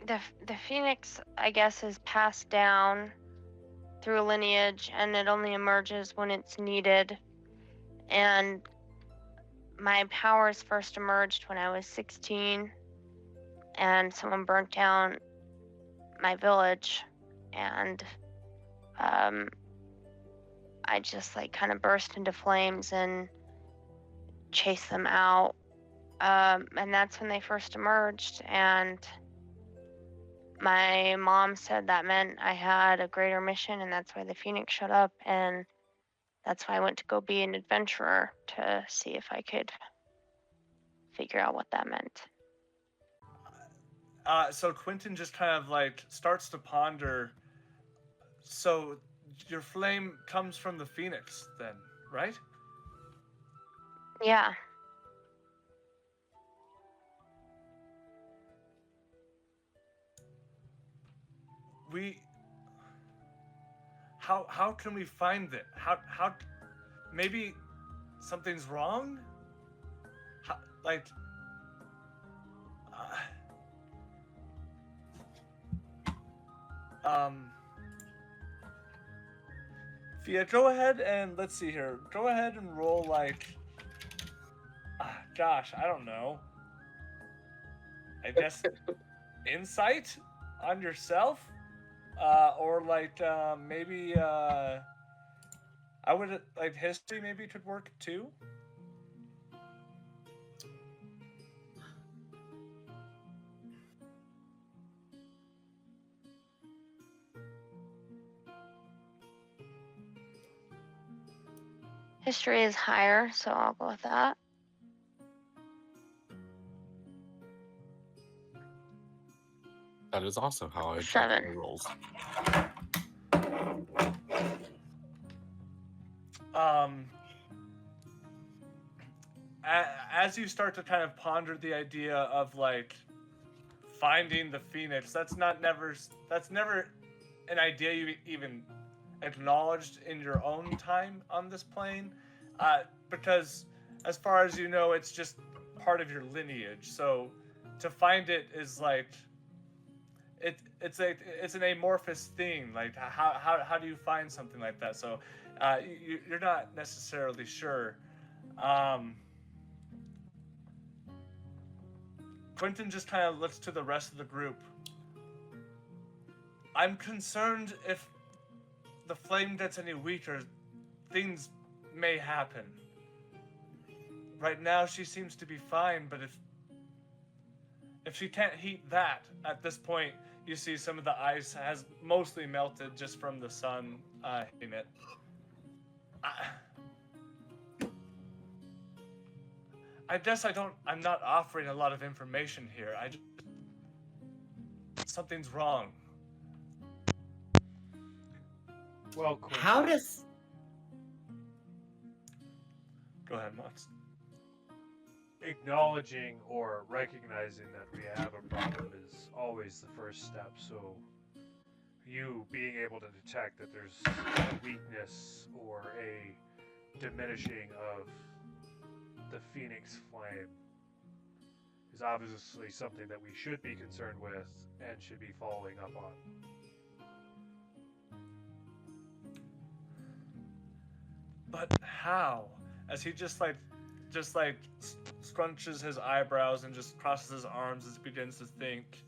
the phoenix, I guess, is passed down through a lineage, and it only emerges when it's needed. And my powers first emerged when I was 16, and someone burnt down my village, and I just like kind of burst into flames and chased them out. And that's when they first emerged, and my mom said that meant I had a greater mission, and that's why the Phoenix showed up, and that's why I went to go be an adventurer to see if I could figure out what that meant. So Quentin just kind of like starts to ponder. So your flame comes from the Phoenix then, right? Yeah. how can we find it? How maybe something's wrong? How, like Fia, go ahead and let's see here. Go ahead and roll like gosh, I don't know. I guess insight on yourself? Or like maybe I would like history maybe could work too. History is higher, so I'll go with that. That is also how I check 7. my rolls. As you start to kind of ponder the idea of like finding the phoenix, that's never an idea you even acknowledged in your own time on this plane, because as far as you know, it's just part of your lineage. So to find it is like it's an amorphous thing. Like how do you find something like that? So you're not necessarily sure. Quentin just kind of looks to the rest of the group. I'm concerned if the flame gets any weaker, things may happen. Right now she seems to be fine, but if she can't heat that, at this point you see some of the ice has mostly melted just from the sun hitting it. I guess I'm not offering a lot of information here. Something's wrong. Well, Quentin, How does... Go ahead, Mox. acknowledging or recognizing that we have a problem is always the first step. So you being able to detect that there's a weakness or a diminishing of the Phoenix flame is obviously something that we should be concerned with and should be following up on. But how? As he just scrunches his eyebrows and just crosses his arms as he begins to think.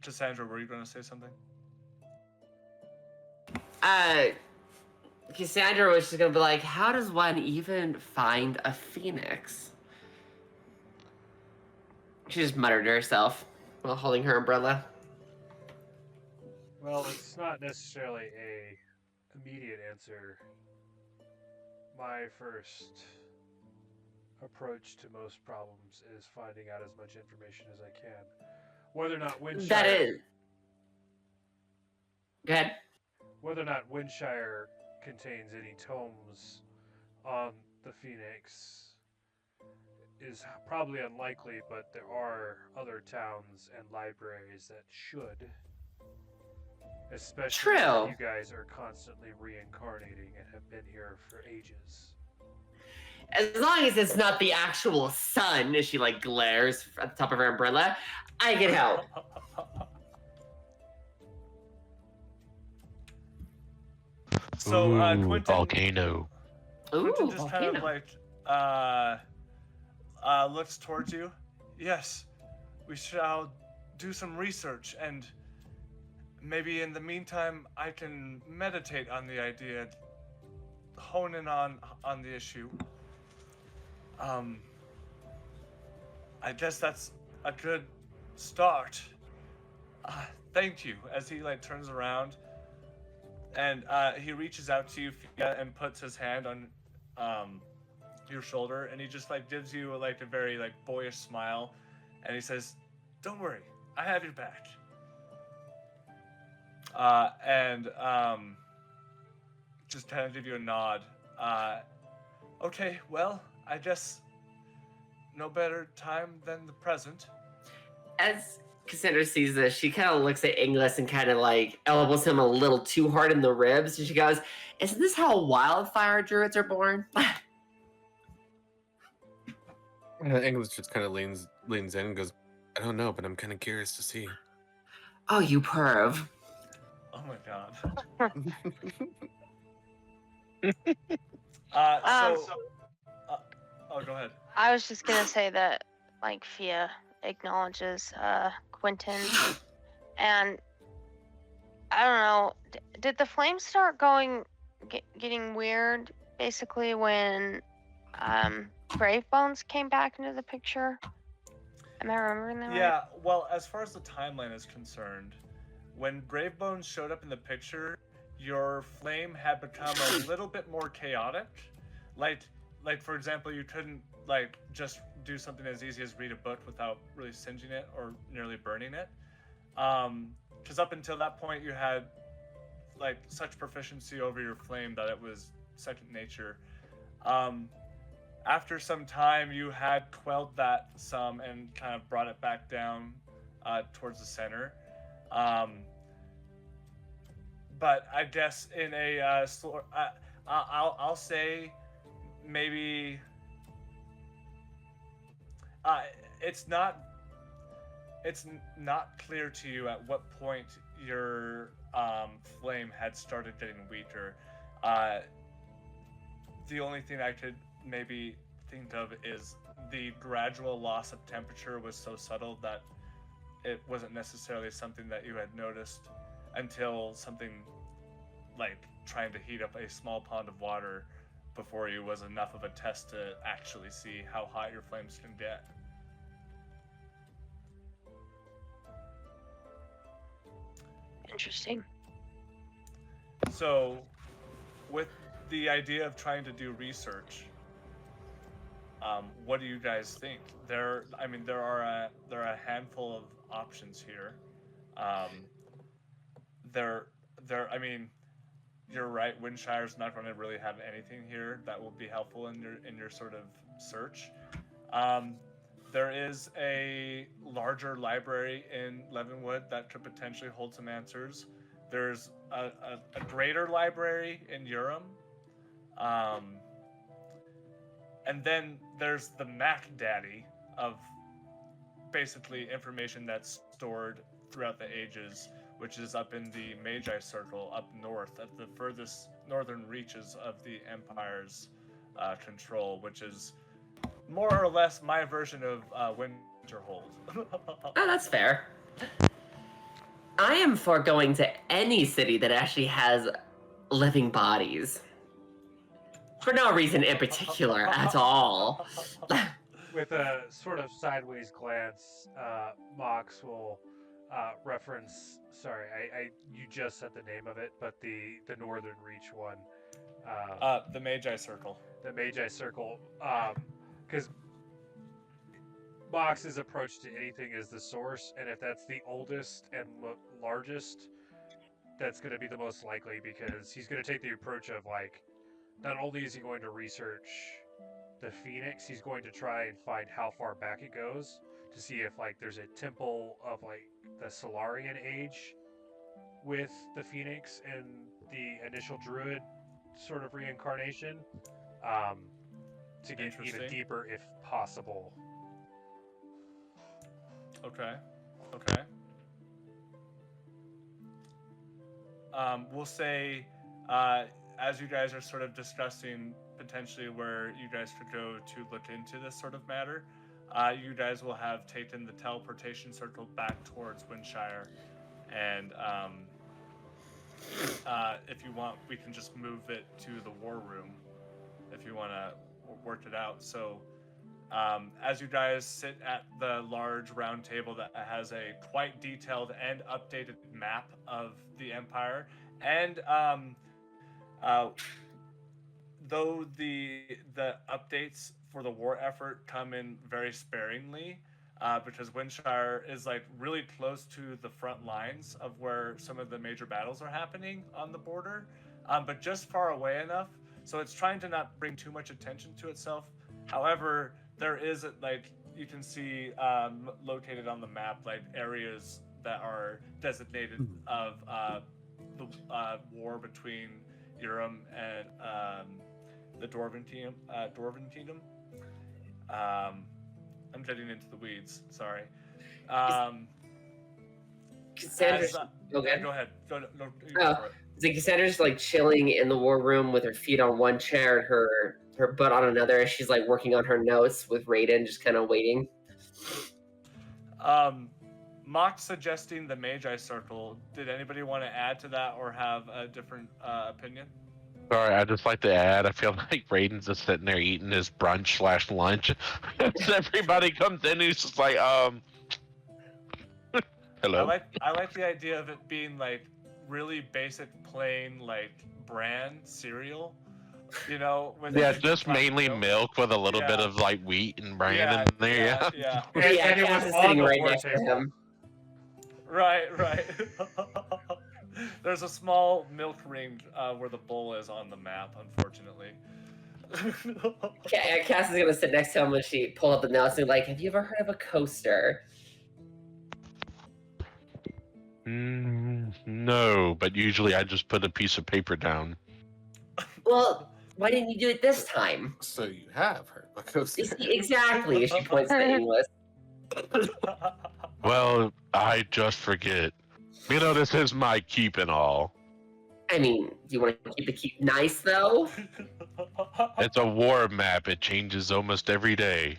Cassandra, were you going to say something? Cassandra was just gonna be like, how does one even find a phoenix? She just muttered to herself while holding her umbrella. Well, it's not necessarily a immediate answer. My first approach to most problems is finding out as much information as I can. Whether or not Windshire... That is... Go ahead. Whether or not Windshire contains any tomes on the Phoenix is probably unlikely, but there are other towns and libraries that should. Especially True. if you guys are constantly reincarnating and have been here for ages. As long as it's not the actual sun, as she like glares at the top of her umbrella, I can help. So Quentin, volcano. Quentin Ooh, just kind volcano. of like looks towards you. Yes, we shall do some research, and maybe in the meantime I can meditate on the idea, hone in on the issue. I guess that's a good start. Thank you. As he like turns around, and he reaches out to you, Fia, and puts his hand on your shoulder, and he just like gives you like a very like boyish smile, and he says, "Don't worry, I have your back." And just kind of give you a nod. Okay, well, I guess no better time than the present. As Cassandra sees this, she kind of looks at Inglis and kind of like elbows him a little too hard in the ribs, and she goes, "Isn't this how wildfire druids are born?" English just kind of leans in and goes, "I don't know, but I'm kind of curious to see." Oh, you perv. Oh my god. Go ahead. I was just gonna say that, like, Fia acknowledges Quentin, and I don't know. Did the flames start getting weird basically when Grave Bones came back into the picture? Am I remembering that right? Yeah, well, as far as the timeline is concerned, when Gravebones showed up in the picture, your flame had become a little bit more chaotic. Like for example, you couldn't like just do something as easy as read a book without really singeing it or nearly burning it. Because up until that point, you had like such proficiency over your flame that it was second nature. After some time, you had quelled that some and kind of brought it back down towards the center. But I guess in a I'll say maybe it's not clear to you at what point your flame had started getting weaker. The only thing I could maybe think of is the gradual loss of temperature was so subtle that it wasn't necessarily something that you had noticed until something like trying to heat up a small pond of water before you was enough of a test to actually see how hot your flames can get. Interesting. So, with the idea of trying to do research, what do you guys think? There are a handful of options here. You're right. Windshire's not going to really have anything here that will be helpful in your sort of search. There is a larger library in Leavenwood that could potentially hold some answers. There's a greater library in Urim. And then there's the Mac Daddy of basically information that's stored throughout the ages, which is up in the Magi Circle up north at the furthest northern reaches of the Empire's control, which is more or less my version of Winterhold. Oh, that's fair. I am for going to any city that actually has living modies. For no reason in particular at all. With a sort of sideways glance, Mhox will reference. Sorry, you just said the name of it, but the Northern Reach one. The Magi Circle. The Magi Circle, because Mhox's approach to anything is the source, and if that's the oldest and largest, that's going to be the most likely, because he's going to take the approach of like, not only is he going to research the Phoenix, he's going to try and find how far back it goes to see if like there's a temple of like the Solarian age with the Phoenix and the initial Druid sort of reincarnation, to get even deeper if possible. Okay. We'll say, as you guys are sort of discussing potentially where you guys could go to look into this sort of matter, you guys will have taken the teleportation circle back towards Windshire, and if you want, we can just move it to the war room if you want to work it out. So as you guys sit at the large round table that has a quite detailed and updated map of the Empire, and though the updates for the war effort come in very sparingly, because Windshire is like really close to the front lines of where some of the major battles are happening on the border, but just far away enough so it's trying to not bring too much attention to itself. However, there is like you can see located on the map like areas that are designated of the war between Urim and the Dwarven Kingdom. I'm getting into the weeds. Sorry. Cassandra's yeah, go ahead. Go for it. Cassandra's like chilling in the war room with her feet on one chair and her butt on another. She's like working on her notes with Raiden, just kind of waiting. Mhox suggesting the Magi Circle. Did anybody want to add to that or have a different opinion? Sorry, I'd just like to add, I feel like Raiden's just sitting there eating his brunch/lunch. As everybody comes in, he's just like, hello? I like the idea of it being like really basic, plain, like bran cereal. You know, with just mainly milk with a little bit of like wheat and bran in there. Yeah. And it Cass was is on sitting the right war next to table. him. Right. There's a small milk ring where the bowl is on the map, unfortunately. Cass is gonna sit next to him when she pulled up the notes and like, have you ever heard of a coaster? No, but usually I just put a piece of paper down. Well, why didn't you do it this time? So you have heard of a coaster. Exactly. She points to English. Well, I just forget. You know, this is my keep and all. I mean, do you want to keep the keep nice though? It's a war map. It changes almost every day.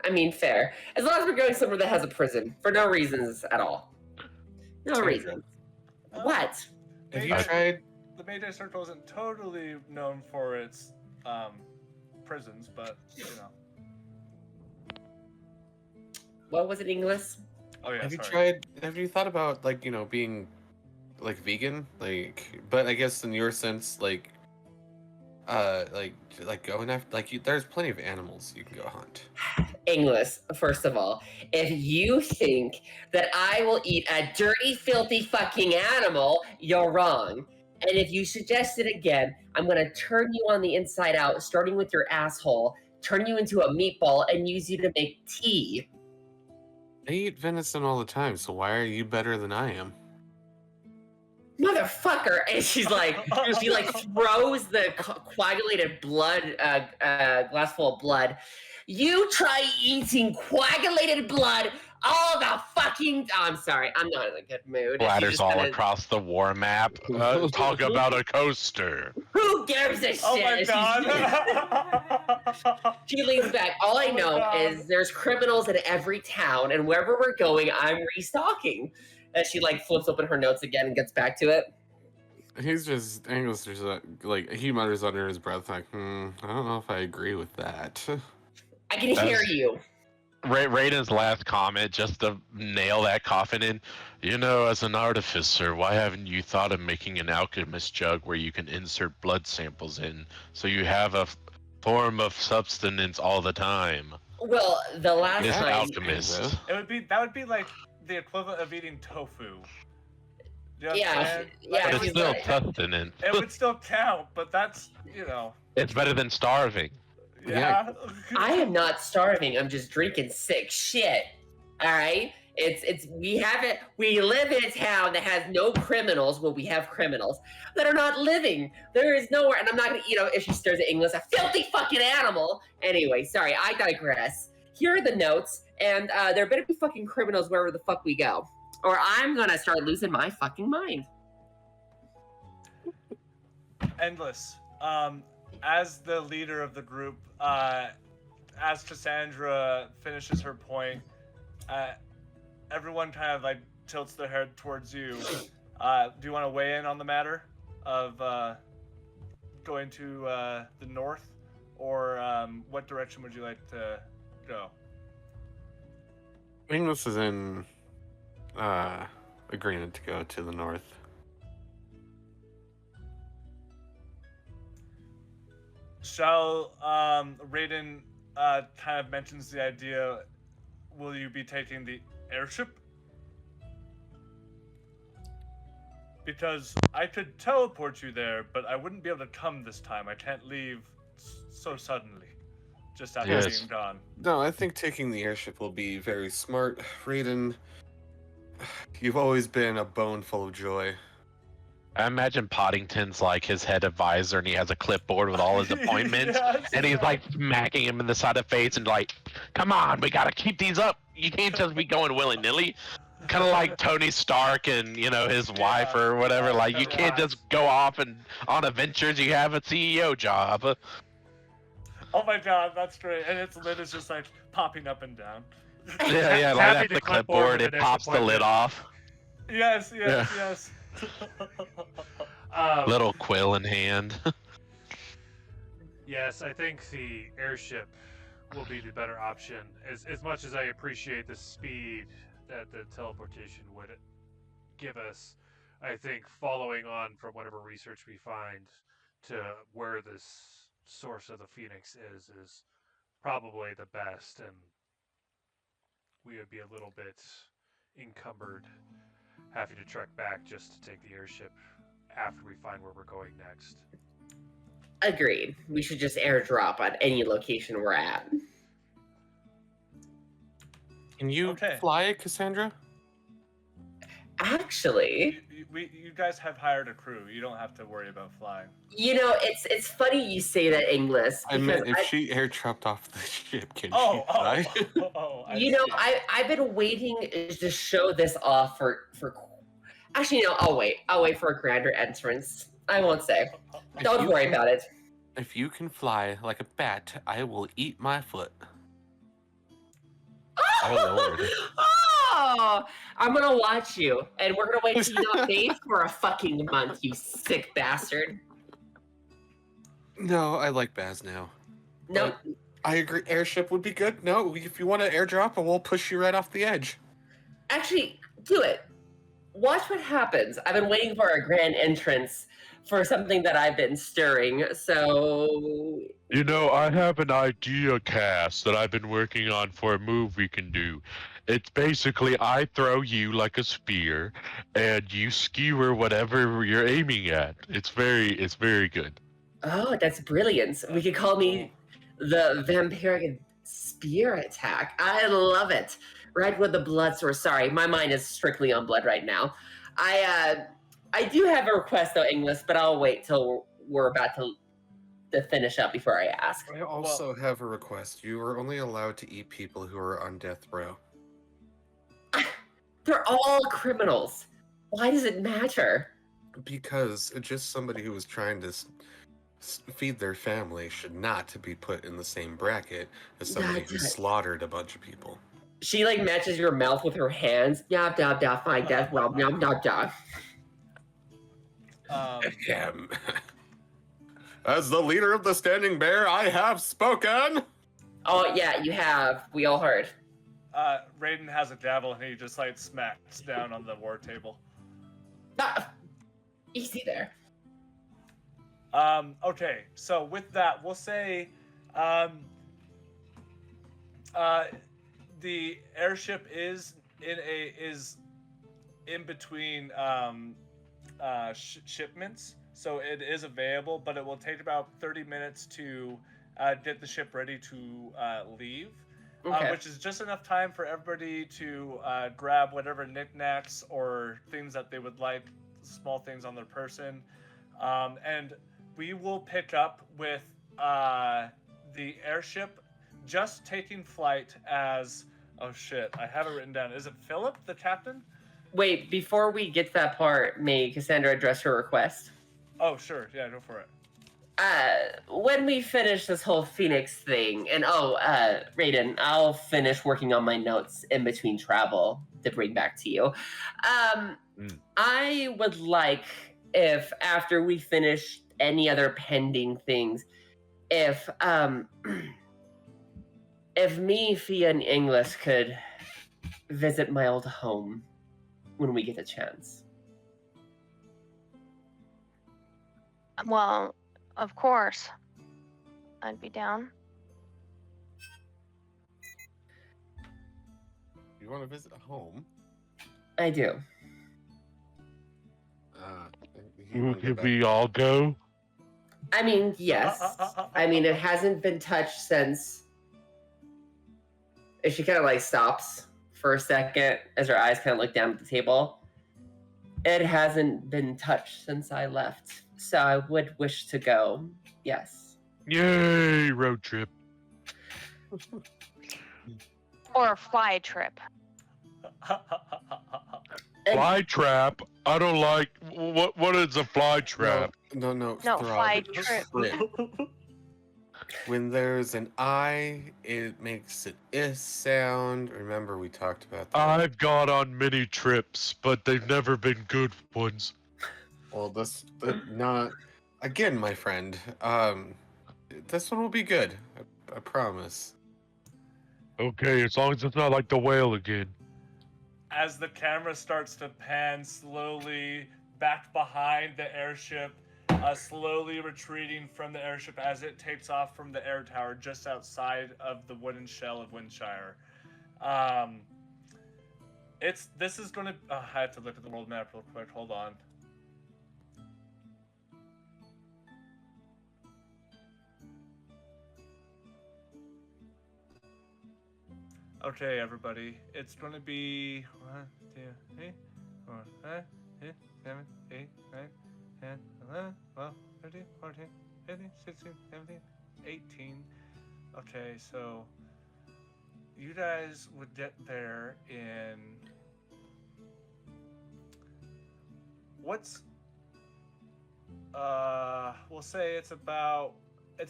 I mean, fair. As long as we're going somewhere that has a prison for no reasons at all. No reasons. What? Have you tried? The Magi Circle isn't totally known for its prisons, but you know. What was it, English? Oh yeah. Have you thought about like being like vegan, like? But I guess in your sense, like going after there's plenty of animals you can go hunt. English, first of all, if you think that I will eat a dirty, filthy fucking animal, you're wrong. And if you suggest it again, I'm gonna turn you on the inside out, starting with your asshole, turn you into a meatball, and use you to make tea. I eat venison all the time, so why are you better than I am? Motherfucker! And she throws the coagulated blood, glass full of blood. You try eating coagulated blood all the fucking. Oh, I'm sorry, I'm not in a good mood. Splatters all across the war map. Talk about a coaster. Who gives a shit? Oh my god! She leans back. All I know is there's criminals in every town, and wherever we're going, I'm restocking. As she flips open her notes again and gets back to it. He's just English. He mutters under his breath, like, I don't know if I agree with that. I can hear you. Raiden's last comment, just to nail that coffin in. You know, as an artificer, why haven't you thought of making an alchemist jug where you can insert blood samples in, so you have a form of substance all the time? Well, the last This time, alchemist. That would be like the equivalent of eating tofu. You know yeah, But it's she's still right. sustenance. It would still count, but that's It's better than starving. Yeah. I am not starving. I'm just drinking sick shit. All right. We live in a town that has no criminals. Well, we have criminals that are not living. There is nowhere, and I'm not gonna. If she stares at English, a filthy fucking animal. Anyway, sorry, I digress. Here are the notes, and there better be fucking criminals wherever the fuck we go, or I'm gonna start losing my fucking mind. Endless. As the leader of the group, as Cassandra finishes her point, everyone kind of tilts their head towards you. Do you want to weigh in on the matter of going to the north, or what direction would you like to go? English is in agreement to go to the north. Shall Raiden kind of mentions the idea, will you be taking the airship? Because I could teleport you there, but I wouldn't be able to come this time. I can't leave so suddenly. just after Yes. being gone. No, I think taking the airship will be very smart. Raiden, you've always been a bone full of joy. I imagine Poddington's like his head advisor, and he has a clipboard with all his appointments, Yes, and he's yeah. like smacking him in the side of the face, and like, "Come on, we gotta keep these up. You can't just be going willy nilly." Kind of like Tony Stark and his wife or whatever. Like you can't just go off and on adventures. You have a CEO job. Oh my god, that's great. And its lid is just like popping up and down. Yeah, like Tapping that's the the clipboard clipboard. with It the next pops the lid appointment. off. Yes. Little quill in hand. Yes, I think the airship will be the better option. As much as I appreciate the speed that the teleportation would give us, I think following on from whatever research we find to where this source of the Phoenix is probably the best, and we would be a little bit encumbered having to trek back just to take the airship after we find where we're going next. Agreed. We should just airdrop on any location we're at. Can you Okay. fly it, Cassandra? Actually, You guys have hired a crew. You don't have to worry about flying. it's funny you say that, English. I mean, because if she airdropped off the ship, can Oh, she fly? I You know, see. I've been waiting to show this off for. Actually, no, I'll wait. I'll wait for a grander entrance. I won't say. If Don't you worry can- about it. If you can fly like a bat, I will eat my foot. Oh, Lord. Oh, I'm gonna watch you, and we're gonna wait till you not bathe for a fucking month, you sick bastard. No, I like Baz now. No, I agree. Airship would be good. No, if you want to airdrop, we'll push you right off the edge. actually, do it. Watch what happens. I've been waiting for a grand entrance for something that I've been stirring, so I have an idea cast that I've been working on for a move we can do. It's basically I throw you like a spear, and you skewer whatever you're aiming at. It's very good. oh, that's brilliant. We could call me the vampiric spear attack. I love it. Right with the blood source. Sorry, my mind is strictly on blood right now. I do have a request though, English, but I'll wait till we're about to finish up before I ask. I also have a request. You are only allowed to eat people who are on death row. They're all criminals. Why does it matter? Because just somebody who was trying to feed their family should not be put in the same bracket as somebody who That's it. slaughtered a bunch of people. She like matches your mouth with her hands. Yop yop yop. Fine death row. Yop yop yop. Ahem. As the leader of the Standing Bear, I have spoken! Oh yeah, you have. We all heard. Raiden has a gavel and he just like smacks down on the war table. Ah, easy there. Okay, so with that, we'll say the airship is in between shipments, so it is available, but it will take about 30 minutes to get the ship ready to leave. Okay. Which is just enough time for everybody to grab whatever knickknacks or things that they would like, small things on their person. And we will pick up with the airship just taking flight as... Oh shit, I have it written down. Is it Philip, the captain? Wait, before we get to that part, may Cassandra address her request? Oh, sure. Yeah, go for it. When we finish this whole Phoenix thing, and Raiden, I'll finish working on my notes in between travel to bring back to you. I would like, if after we finish any other pending things, if me, Fia, and English could visit my old home when we get a chance. Well, of course. I'd be down. You want to visit a home? I do. Could we all go? I mean, yes. I mean, it hasn't been touched since as she kind of like stops for a second as her eyes kind of look down at the table. It hasn't been touched since I left, so I would wish to go. Yes. Yay, road trip. Or a fly trip. Fly trap? I don't like. What is a fly trap? No, No, Throg. fly trip. When there's an I, it makes an is sound. Remember, we talked about that. I've gone on many trips, but they've never been good ones. Well, not again, my friend. This one will be good. I promise. Okay, as long as it's not like the whale again. As the camera starts to pan slowly back behind the airship, slowly retreating from the airship as it takes off from the air tower just outside of the wooden shell of Windshire. This is gonna. I have to look at the world map real quick. Hold on. Okay, everybody. It's going to be 1, 2, 3, 4, 5, 6, 7, 8, 9, 10, 11, 12, 13, 14, 15, 16, 17, 18. Okay, so you guys would get there in we'll say it's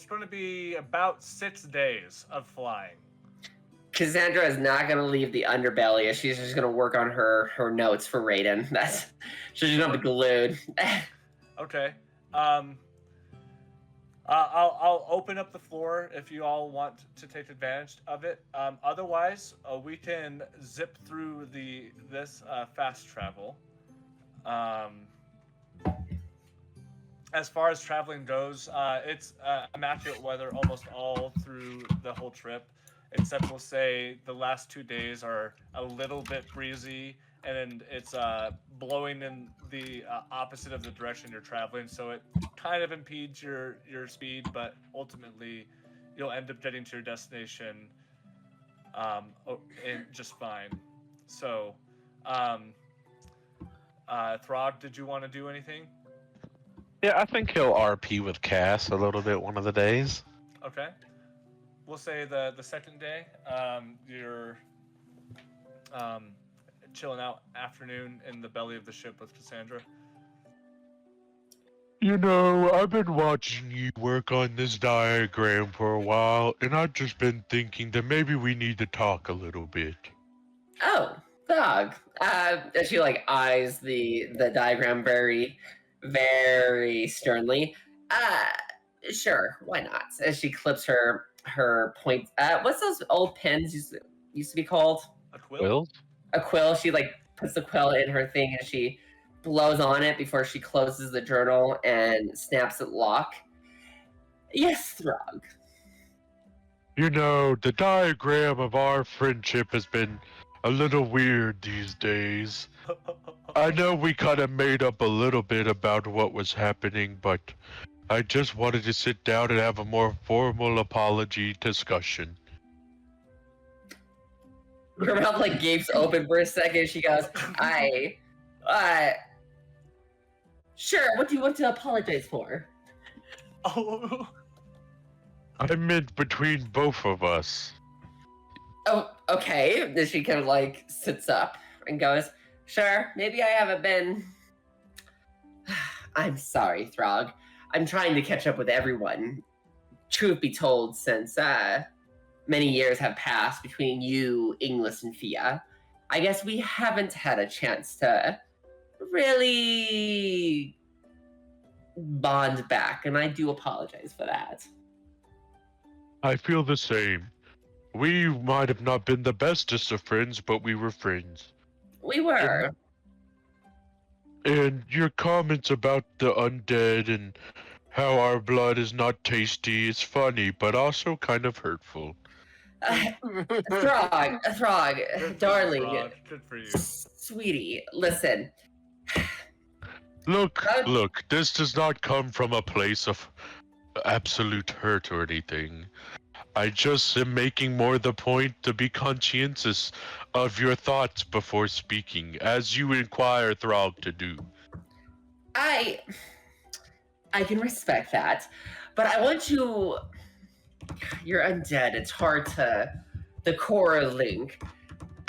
going to be about 6 days of flying. Cassandra is not going to leave the underbelly. She's just going to work on her notes for Raiden. She's just going to be glued. Okay. I'll open up the floor if you all want to take advantage of it. Otherwise, we can zip through this fast travel. As far as traveling goes, it's immaculate weather almost all through the whole trip. Except we'll say the last 2 days are a little bit breezy, and it's blowing in the opposite of the direction you're traveling, so it kind of impedes your speed, but ultimately you'll end up getting to your destination just fine. So, Throg, did you want to do anything? Yeah, I think he'll RP with Cass a little bit one of the days. Okay. We'll say the second day, you're chilling out afternoon in the belly of the ship with Cassandra. You know, I've been watching you work on this diagram for a while, and I've just been thinking that maybe we need to talk a little bit. Oh, dog. As she like eyes the diagram very, very sternly. Sure, why not? As she clips her point. What's those old pens used to be called? A quill? A quill. She like puts the quill in her thing and she blows on it before she closes the journal and snaps it lock. Yes, Throg. You know, the diagram of our friendship has been a little weird these days. I know we kind of made up a little bit about what was happening, but I just wanted to sit down and have a more formal apology discussion. Her mouth like gapes open for a second. She goes, sure, what do you want to apologize for? Oh. I meant between both of us. Oh, okay. Then she kind of like sits up and goes, sure, maybe I haven't been... I'm sorry, Throg. I'm trying to catch up with everyone. Truth be told, since many years have passed between you, Engless, and Fia, I guess we haven't had a chance to really bond back, and I do apologize for that. I feel the same. We might have not been the bestest of friends, but we were friends. We were. And your comments about the undead and how our blood is not tasty is funny, but also kind of hurtful. Throg, darling. Throg. Good for you. Sweetie, listen. Look, this does not come from a place of absolute hurt or anything. I just am making more the point to be conscientious of your thoughts before speaking, as you inquire Throg to do. I can respect that, but I want you. You're undead. It's hard to the core link.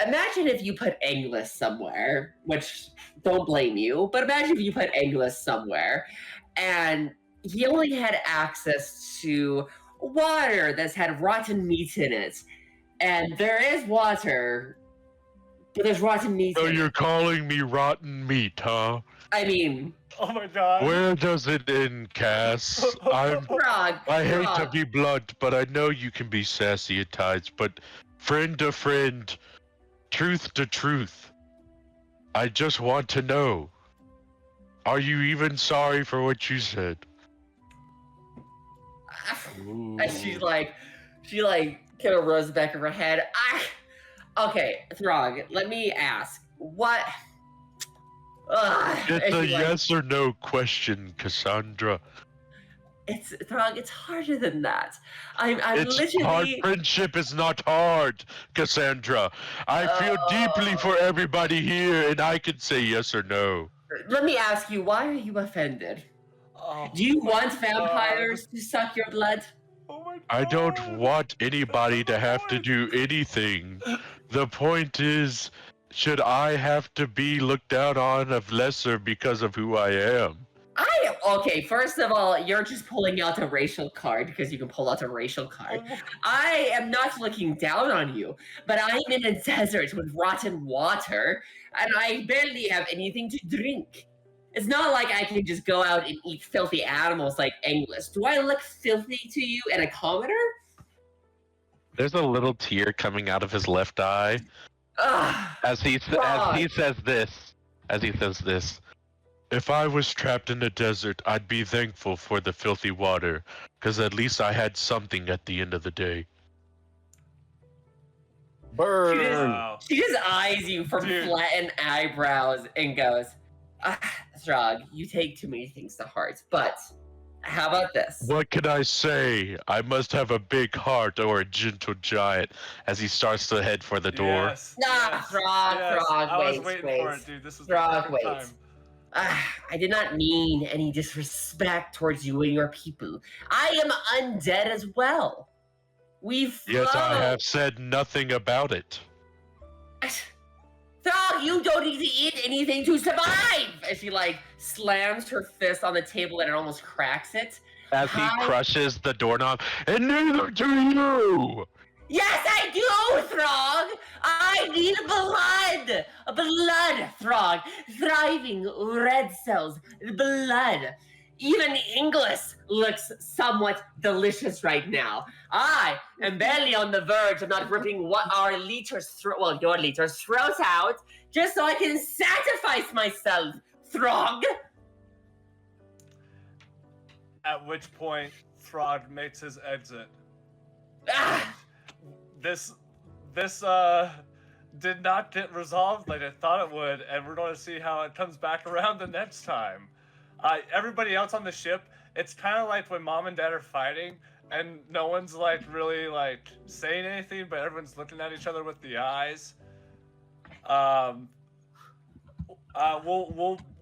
Imagine if you put Engless somewhere, which don't blame you, but imagine if you put Engless somewhere, and he only had access to water that's had rotten meat in it, and there is water, but there's rotten meat So in you're it. calling me rotten meat, huh? I mean, Oh my god. Where does it end, Cass? Frog. I hate to Frog. be blunt, but I know you can be sassy at times, but friend to friend, truth to truth, I just want to know, are you even sorry for what you said? And she kind of rose back of her head. Okay, Throg, let me ask, what? It's And a she, yes or no question, Cassandra. It's Throg. It's harder than that. I'm It's literally. hard. Friendship is not hard, Cassandra. I feel deeply for everybody here, and I can say yes or no. Let me ask you, why are you offended? Oh Do you my want vampires to suck your blood? Oh my god. I don't want anybody to have to point. do anything. The point is, should I have to be looked down on of lesser because of who I am? Okay, first of all, you're just pulling out a racial card because you can pull out a racial card. Oh, I am not looking down on you, but I'm in a desert with rotten water, and I barely have anything to drink. It's not like I can just go out and eat filthy animals like English. Do I look filthy to you and a commoner? There's a little tear coming out of his left eye Ugh. as he says this. If I was trapped in the desert, I'd be thankful for the filthy water, because at least I had something at the end of the day. Burn. She just eyes you from Dude. flattened eyebrows and goes, Throg, you take too many things to heart, but how about this? What can I say? I must have a big heart or a gentle giant as he starts to head for the door. Yes. Nah, yes, Frog, yes. Frog, I was wait, waiting wait. for it, dude. This was Frog, the wait. perfect time. I did not mean any disrespect towards you and your people. I am undead as well. We've Yet I have said nothing about it. Throg, you don't need to eat anything to survive! And she slams her fist on the table and it almost cracks it. As he crushes the doorknob, and neither do you! Yes, I do, Throg! I need blood! Blood, Throg. Thriving red cells. Blood. Even English looks somewhat delicious right now. I am barely on the verge of not ripping your leecher's throat out, just so I can sacrifice myself, Throg! At which point, Throg makes his exit. This did not get resolved like I thought it would, and we're going to see how it comes back around the next time. Everybody else on the ship, it's kind of like when mom and dad are fighting, and no one's really saying anything, but everyone's looking at each other with the eyes.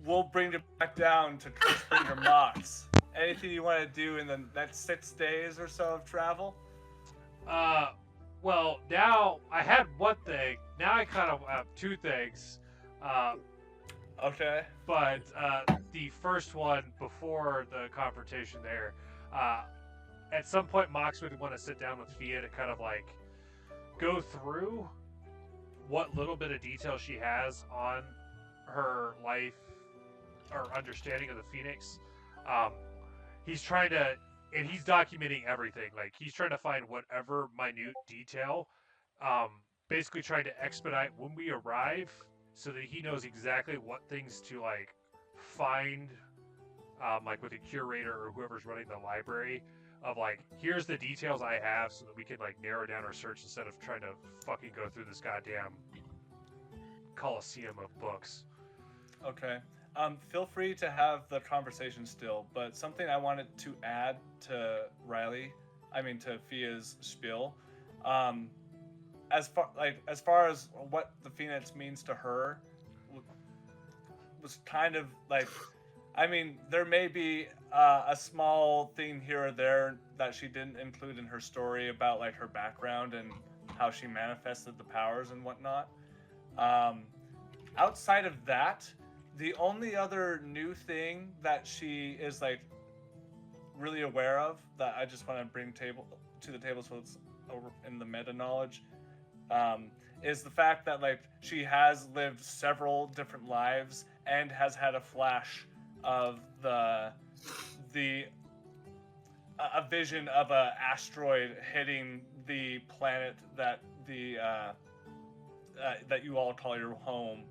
We'll bring it back down to Cursebringer Mhox. Anything you want to do in the next 6 days or so of travel? Well, now I had one thing. Now I kind of have two things. Okay. But the first one, before the confrontation there, at some point Mox would want to sit down with Fia to kind of go through what little bit of detail she has on her life or understanding of the Phoenix. He's trying to, and he's documenting everything. He's trying to find whatever minute detail, basically trying to expedite when we arrive, so that he knows exactly what things to find, with a curator or whoever's running the library, of here's the details I have, so that we can narrow down our search instead of trying to fucking go through this goddamn coliseum of books. Okay. Feel free to have the conversation still, but something I wanted to add to Riley to Fia's spiel. As far as what the Phoenix means to her, was kind of like, there may be a small thing here or there that she didn't include in her story about like her background and how she manifested the powers and whatnot. Outside of that, the only other new thing that she is like really aware of that I just want to bring to the table so it's over in the meta knowledge, is the fact that like she has lived several different lives and has had a flash of a vision of a asteroid hitting the planet that that you all call your home,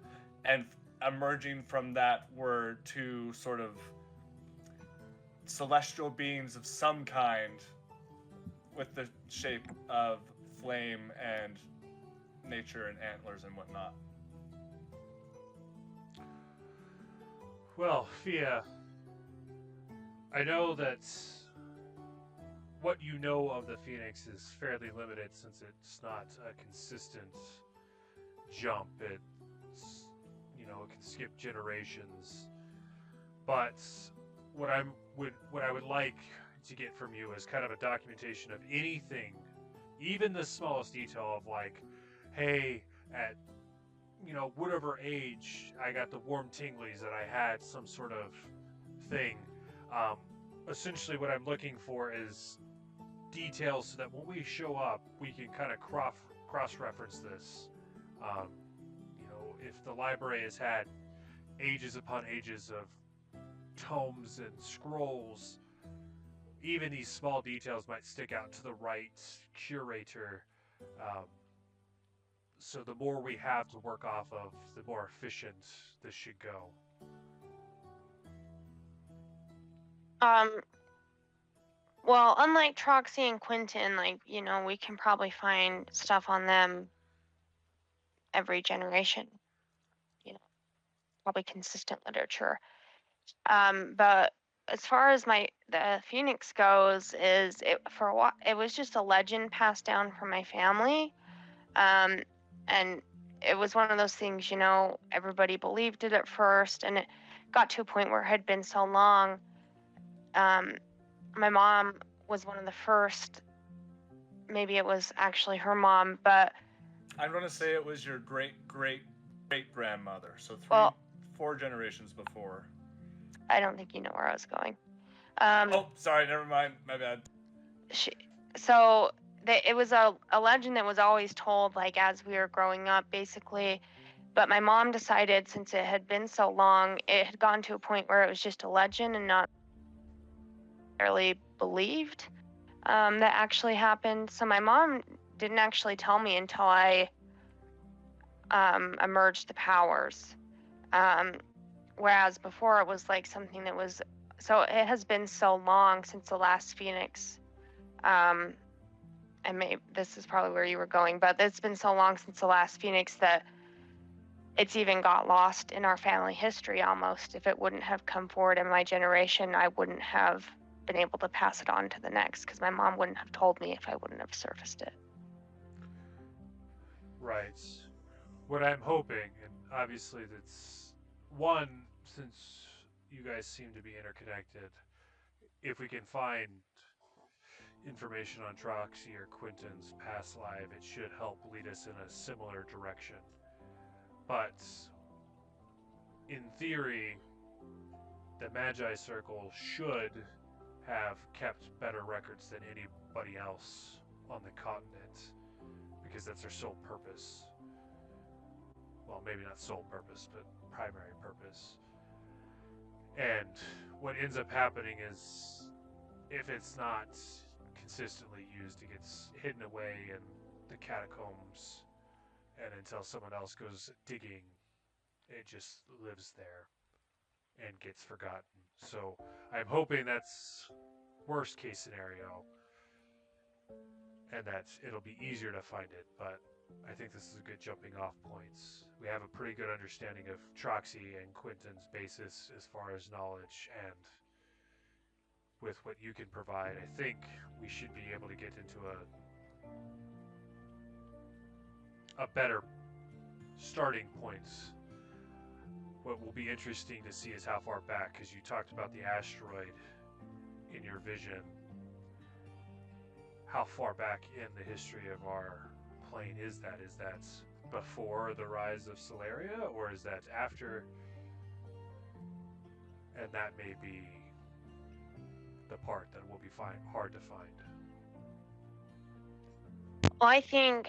and emerging from that were two sort of celestial beings of some kind with the shape of flame and nature and antlers and whatnot. Well, Fia, I know that what you know of the Phoenix is fairly limited since it's not a consistent jump. It's, it can skip generations. But what I would like to get from you is kind of a documentation of anything, even the smallest detail of like, hey, at whatever age I got the warm tinglies that I had some sort of thing. Essentially what I'm looking for is details so that when we show up, we can kind of cross-reference this. If the library has had ages upon ages of tomes and scrolls, even these small details might stick out to the right curator. So the more we have to work off of, the more efficient this should go. Well, unlike Troxy and Quentin, we can probably find stuff on them every generation. Probably consistent literature. But as far as the Phoenix goes, for a while it was just a legend passed down from my family, and it was one of those things, everybody believed it at first, and it got to a point where it had been so long. My mom was one of the first. Maybe it was actually her mom, but I'm going to say it was your great-great-great-grandmother, so 4 generations before. I don't think you know where I was going. Sorry, never mind. My bad. It was a legend that was always told, like, as we were growing up, basically. But my mom decided, since it had been so long, it had gone to a point where it was just a legend and not really believed that actually happened. So my mom didn't actually tell me until I emerged the powers. Whereas before it was like something that was, so it has been so long since the last Phoenix. And maybe this is probably where you were going, but it's been so long since the last Phoenix that it's even got lost in our family history almost. If it wouldn't have come forward in my generation, I wouldn't have been able to pass it on to the next, because my mom wouldn't have told me if I wouldn't have surfaced it. Right. What I'm hoping, and obviously that's one, since you guys seem to be interconnected, if we can find information on Troxy or Quentin's past life, it should help lead us in a similar direction. But in theory, the Magi Circle should have kept better records than anybody else on the continent, because that's their sole purpose. Well, maybe not sole purpose, but primary purpose. And what ends up happening is, if it's not consistently used, it gets hidden away in the catacombs, and until someone else goes digging, it just lives there and gets forgotten. So I'm hoping that's worst case scenario, and that it'll be easier to find it, but I think this is a good jumping off points. We have a pretty good understanding of Troxy and Quentin's basis as far as knowledge, and with what you can provide, I think we should be able to get into a better starting points. What will be interesting to see is how far back, because you talked about the asteroid in your vision. How far back in the history of our plane is that? Is that before the rise of Solaria, or is that after? And that may be the part that will be hard to find. Well, I think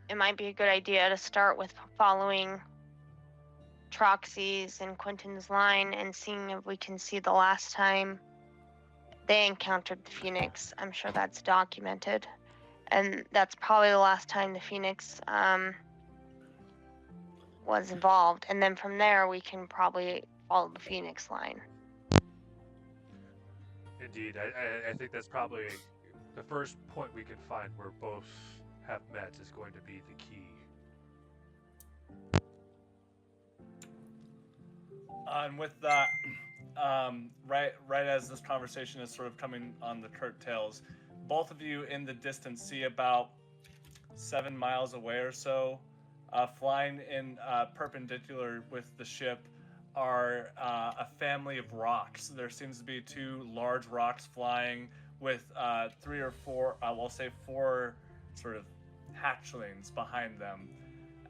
it might be a good idea to start with following Troxy's and Quentin's line and seeing if we can see the last time they encountered the Phoenix. I'm sure that's documented. And that's probably the last time the Phoenix was involved. And then from there, we can probably follow the Phoenix line. Indeed, I think that's probably the first point we can find where both have met is going to be the key. And with that, right as this conversation is sort of coming on the curtails, both of you in the distance see about 7 miles away or so, flying in perpendicular with the ship, are a family of rocks. There seems to be 2 large rocks flying with 3 or 4, we'll say 4 sort of hatchlings behind them,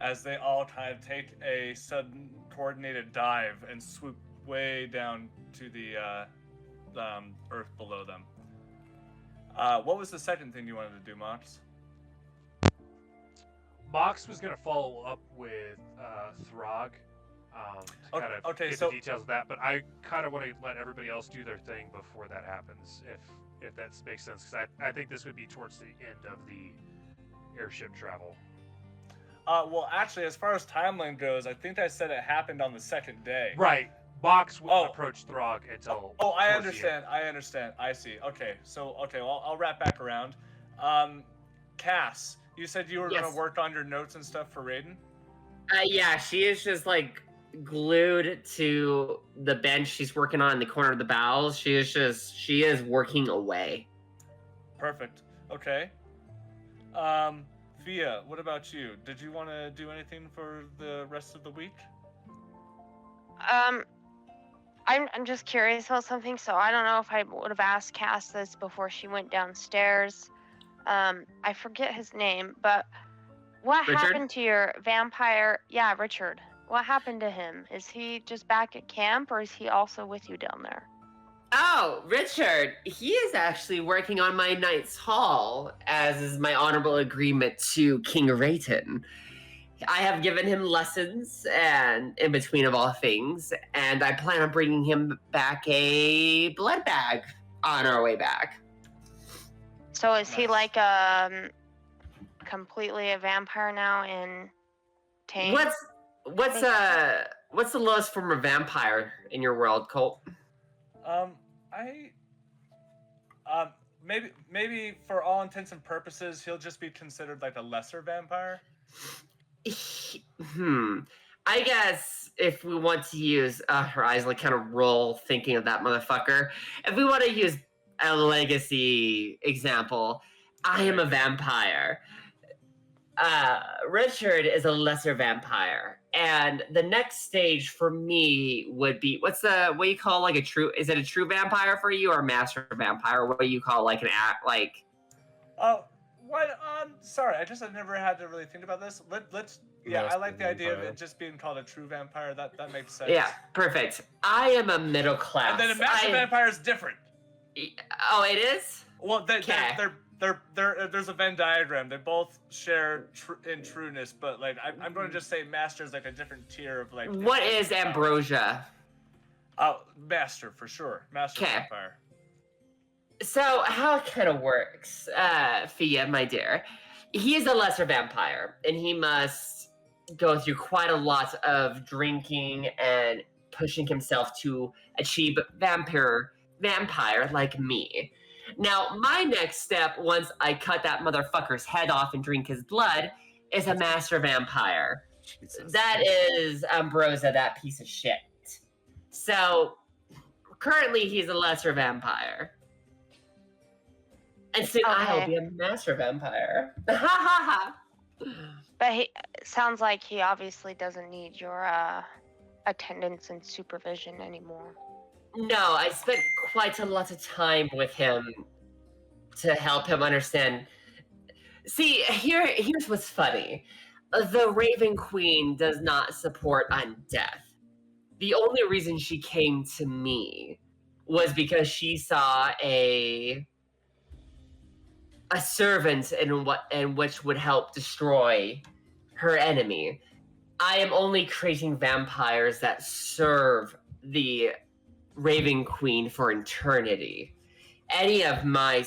as they all kind of take a sudden coordinated dive and swoop way down to the earth below them. What was the second thing you wanted to do, Mhox? Mhox was going to follow up with Throg to kind of get the details of that, but I kind of want to let everybody else do their thing before that happens, if that makes sense, because I think this would be towards the end of the airship travel. Well, actually, as far as timeline goes, I think I said it happened on the second day. Right. Mhox wouldn't approach Throg until... Oh, I understand. I see. Okay, so, well, I'll wrap back around. Cass, you said you were going to work on your notes and stuff for Raiden? Yeah, she is just, like, glued to the bench she's working on in the corner of the bowels. She is working away. Perfect. Okay. Fia, what about you? Did you want to do anything for the rest of the week? I'm just curious about something, so I don't know if I would have asked Cass this before she went downstairs. I forget his name, but what happened to your vampire? Yeah, Richard. What happened to him? Is he just back at camp, or is he also with you down there? Oh, Richard, he is actually working on my Knight's Hall, as is my honorable agreement to King Rayton. I have given him lessons, and in between of all things, and I plan on bringing him back a blood bag on our way back. So is he like completely a vampire now in Tame? What's the lowest form of vampire in your world, Colt? Maybe for all intents and purposes, he'll just be considered like a lesser vampire. I guess if we want to use her eyes like kind of roll thinking of that motherfucker. If we want to use a legacy example, I am a vampire. Richard is a lesser vampire, and the next stage for me would be what you call like a true? Is it a true vampire for you, or a master vampire? What do you call like an act like? What? Sorry, I never had to really think about this. Let's. Yeah, I like the idea of it just being called a true vampire. That makes sense. Yeah, perfect. I am a middle class. And then a master vampire is different. Oh, it is. Well, there's a Venn diagram. They both share in trueness, but like I'm going to just say master is like a different tier of like. What is ambrosia? Oh, master for sure. Master vampire. So how it kind of works, Fia, my dear, he is a lesser vampire, and he must go through quite a lot of drinking and pushing himself to achieve vampire like me. Now, my next step, once I cut that motherfucker's head off and drink his blood, is a master vampire. Jesus. That is Ambrosia, that piece of shit. So, Currently, he's a lesser vampire. And soon I'll Okay. be a master vampire. Ha ha ha! But he sounds like he obviously doesn't need your attendance and supervision anymore. No, I spent quite a lot of time with him to help him understand. See, here's what's funny. The Raven Queen does not support undeath. The only reason she came to me was because she saw a servant in which would help destroy her enemy. I am only creating vampires that serve the Raven Queen for eternity. Any of my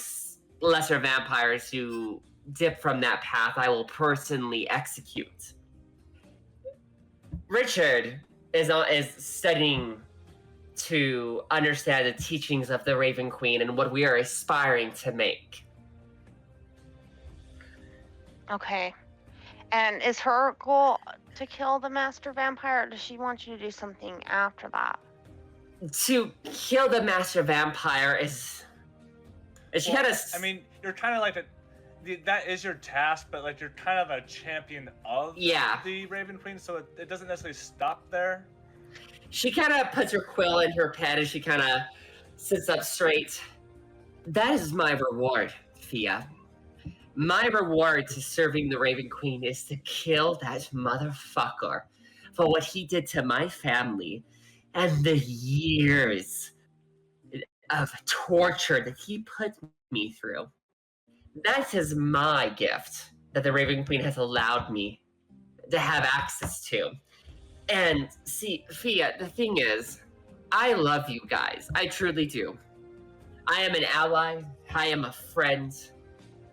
lesser vampires who dip from that path, I will personally execute. Richard is studying to understand the teachings of the Raven Queen and what we are aspiring to make. Okay. And is her goal to kill the master vampire, or does she want you to do something after that? To kill the master vampire is she Well, kind of. I mean, you're kind of like that is your task, but like you're kind of a champion of the Raven Queen, so it doesn't necessarily stop there. She kind of puts her quill in her pen and she kind of sits up straight. That is my reward, Fia. My reward to serving the Raven Queen is to kill that motherfucker for what he did to my family and the years of torture that he put me through. That is my gift that the Raven Queen has allowed me to have access to. And see, Fia, the thing is, I love you guys. I truly do. I am an ally. I am a friend.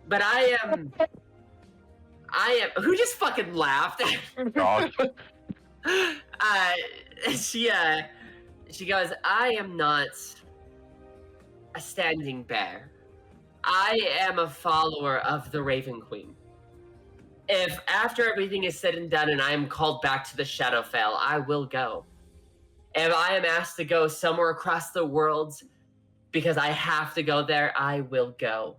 But I am... Who just fucking laughed? Dog. She goes, I am not a standing bear. I am a follower of the Raven Queen. If after everything is said and done and I am called back to the Shadowfell, I will go. If I am asked to go somewhere across the world because I have to go there, I will go.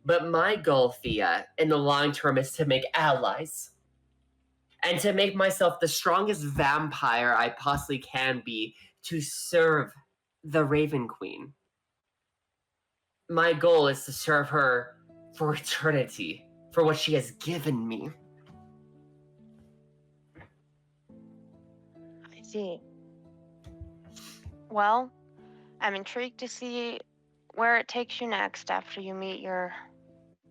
But my goal, Thea, in the long term is to make allies. And to make myself the strongest vampire I possibly can be to serve the Raven Queen. My goal is to serve her for eternity, for what she has given me. I see. Well, I'm intrigued to see where it takes you next after you meet your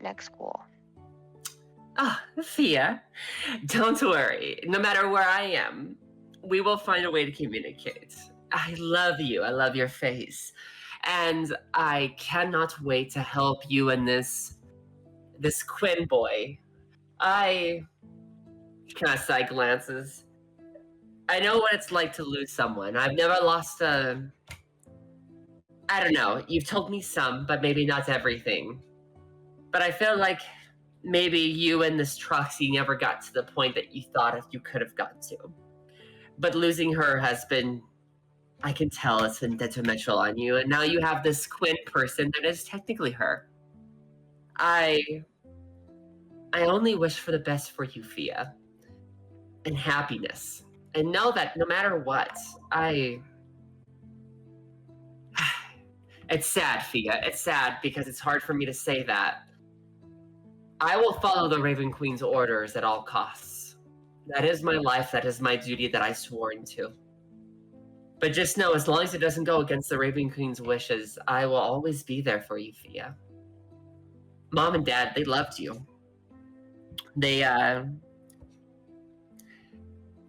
next goal. Ah, Thea, don't worry. No matter where I am, we will find a way to communicate. I love you. I love your face. And I cannot wait to help you and this Quinn boy. I kind of side glances. I know what it's like to lose someone. I've never lost I don't know. You've told me some, but maybe not everything. But I feel like maybe you and this Troxy never got to the point that you thought you could have got to. But losing her has been, I can tell it's been detrimental on you. And now you have this Quinn person that is technically her. I only wish for the best for you, Fia. And happiness. And know that no matter what, It's sad, Fia. It's sad because it's hard for me to say that. I will follow the Raven Queen's orders at all costs. That is my life, that is my duty that I swore into. But just know, as long as it doesn't go against the Raven Queen's wishes, I will always be there for you, Fia. Mom and Dad, they loved you. They,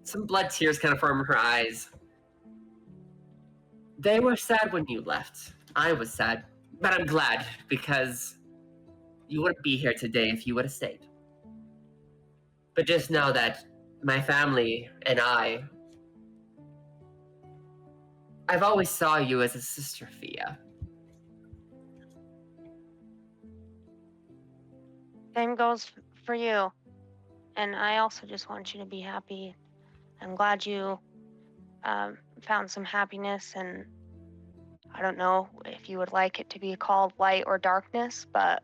some blood tears kind of form in her eyes. They were sad when you left. I was sad. But I'm glad, because you wouldn't be here today if you would have stayed. But just know that my family and I've always saw you as a sister, Fia. Same goes for you. And I also just want you to be happy. I'm glad you found some happiness, and I don't know if you would like it to be called light or darkness, but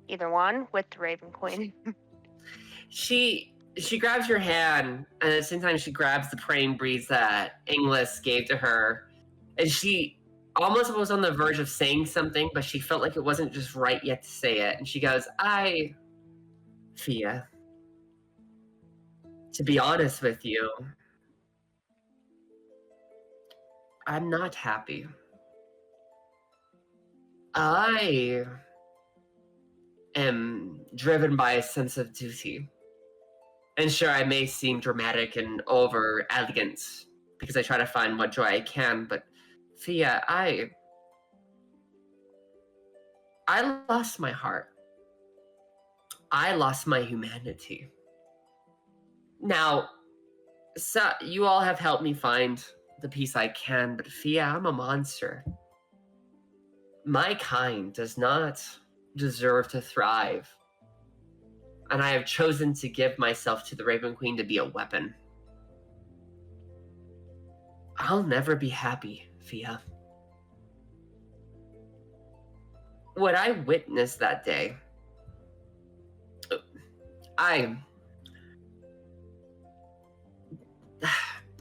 either one with the Raven Queen. She grabs your hand, and at the same time she grabs the praying breeze that Engless gave to her, and she almost was on the verge of saying something, but she felt like it wasn't just right yet to say it, and she goes, Fia, to be honest with you, I'm not happy. I am driven by a sense of duty. And sure, I may seem dramatic and over elegant because I try to find what joy I can, but Fia, I lost my heart. I lost my humanity. Now, so you all have helped me find the peace I can, but Fia, I'm a monster. My kind does not deserve to thrive. And I have chosen to give myself to the Raven Queen to be a weapon. I'll never be happy, Fia. What I witnessed that day,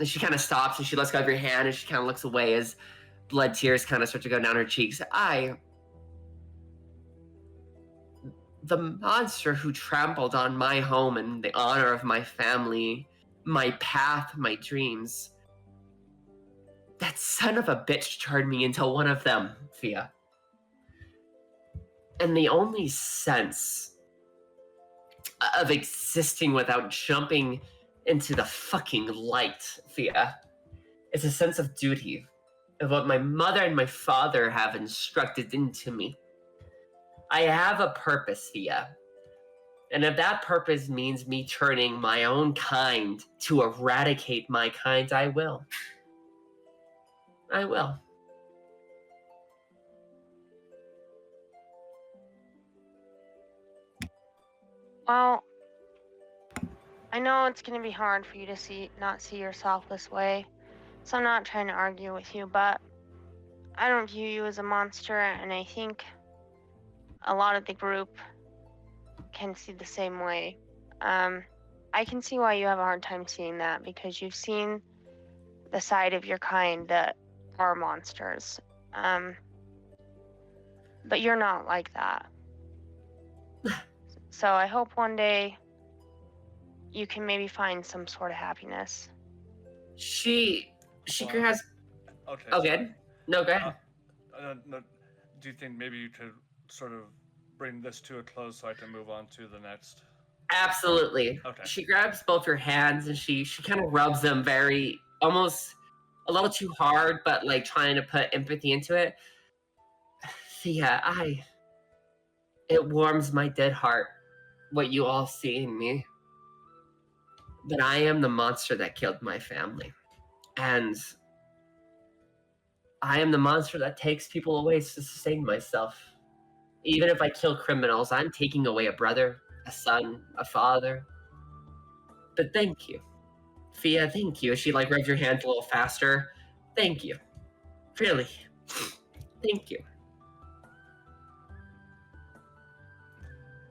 she kind of stops and she lets go of your hand and she kind of looks away as blood tears kind of start to go down her cheeks. The monster who trampled on my home and the honor of my family, my path, my dreams. That son of a bitch turned me into one of them, Fia. And the only sense of existing without jumping into the fucking light, Fia, is a sense of duty, of what my mother and my father have instructed into me. I have a purpose, Fia. And if that purpose means me turning my own kind to eradicate my kind, I will. I will. Well, I know it's going to be hard for you to not see yourself this way, so I'm not trying to argue with you, but I don't view you as a monster, and I think a lot of the group can see the same way. I can see why you have a hard time seeing that, because you've seen the side of your kind that are monsters. But you're not like that. So I hope one day you can maybe find some sort of happiness. She grabs... Okay. Oh, good. No, go ahead. No, do you think maybe you could sort of bring this to a close so I can move on to the next? Absolutely. Okay. She grabs both her hands and she kind of rubs them very, almost a little too hard, but like trying to put empathy into it. Fia, it warms my dead heart what you all see in me. But I am the monster that killed my family. And I am the monster that takes people away to sustain myself. Even if I kill criminals, I'm taking away a brother, a son, a father. But thank you. Fia, thank you. She like rubs your hand a little faster. Thank you. Really. Thank you.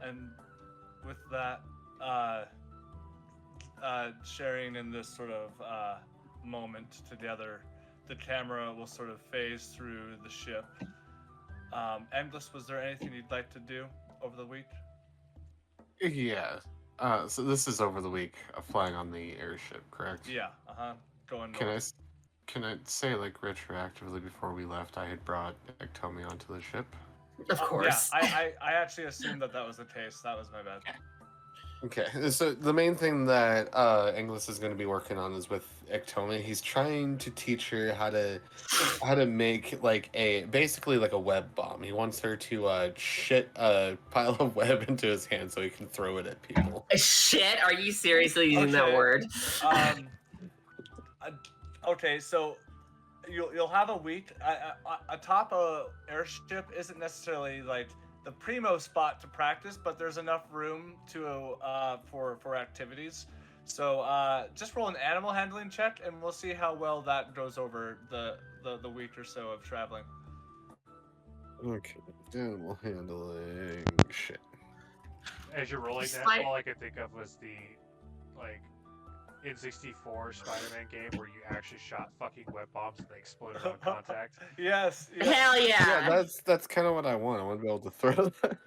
And with that, sharing in this sort of moment together, the camera will sort of phase through the ship. Engless, was there anything you'd like to do over the week? Yeah. So this is over the week of flying on the airship, correct? Yeah. Going Can north. can I say, like, retroactively before we left, I had brought Xehtom onto the ship? Of course. Yeah, I actually assumed that was the case. That was my bad. Okay, so the main thing that Engless is going to be working on is with Xehtom. He's trying to teach her how to make like basically like a web bomb. He wants her to shit a pile of web into his hand so he can throw it at people. Shit? Are you seriously using that word? Okay, so you'll have a week. Atop a airship isn't necessarily like the primo spot to practice, but there's enough room to for activities. So just roll an animal handling check, and we'll see how well that goes over the week or so of traveling. Okay. Animal handling. Shit. As you're rolling that, Slight- all I could think of was the like N64 Spider-Man game where you actually shot fucking web bombs and they exploded on contact. Yes. Hell Yeah, yeah! that's kind of what I want. I want to be able to throw that.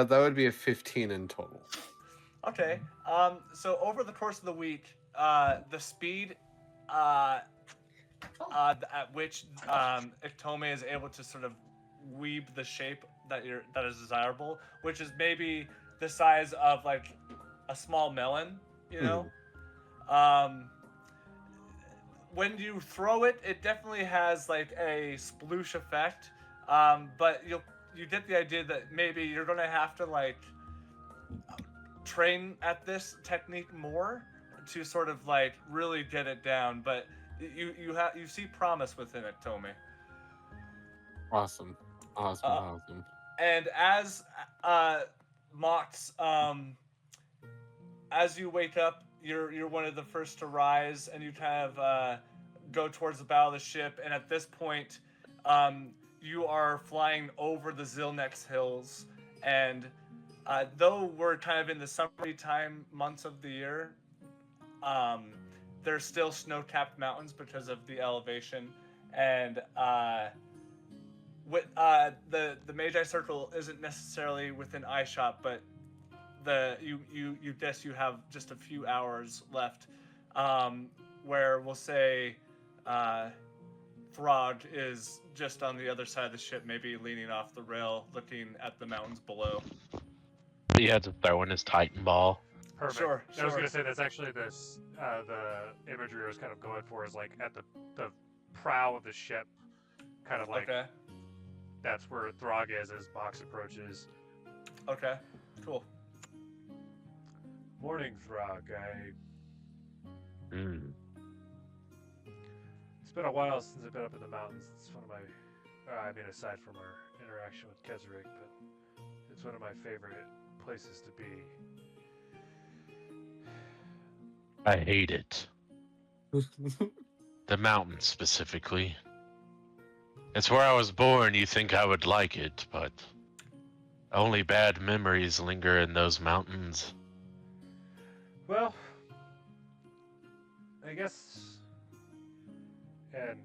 That would be a 15 in total. Okay. So over the course of the week, the speed at which Xehtom is able to sort of weave the shape that is desirable, which is maybe the size of like a small melon, you know. When you throw it, it definitely has like a sploosh effect, but you get the idea that maybe you're gonna have to like train at this technique more to sort of like really get it down. But you see promise within it, Tommy. Awesome. Awesome. And as Mox, as you wake up, you're one of the first to rise, and you kind of go towards the bow of the ship. And at this point, you are flying over the Zilnex Hills, and though we're kind of in the summery time months of the year, there's still snow-capped mountains because of the elevation, and the Magi Circle isn't necessarily within eyeshot, but you guess you have just a few hours left, where we'll say Throg is just on the other side of the ship, maybe leaning off the rail, looking at the mountains below. He had to throw in his Titan ball. Perfect. Sure, I was sure. gonna say that's actually this the imagery I was kind of going for is like at the prow of the ship, kind of like Okay. that's where Throg is as Mox approaches. Okay. Cool. Morning, Throg. It's been a while since I've been up in the mountains. It's one of my, I mean, aside from our interaction with Kezrig, but it's one of my favorite places to be. I hate it. The mountains specifically. It's where I was born. You think I would like it, but only bad memories linger in those mountains. Well, I guess, and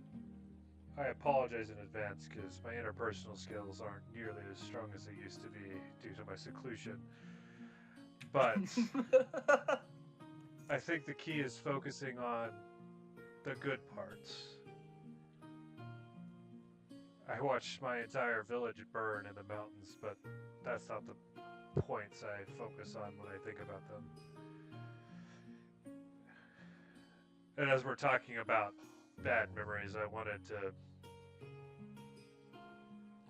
I apologize in advance because my interpersonal skills aren't nearly as strong as they used to be due to my seclusion. But I think the key is focusing on the good parts. I watched my entire village burn in the mountains, but that's not the points I focus on when I think about them. And as we're talking about bad memories, I wanted to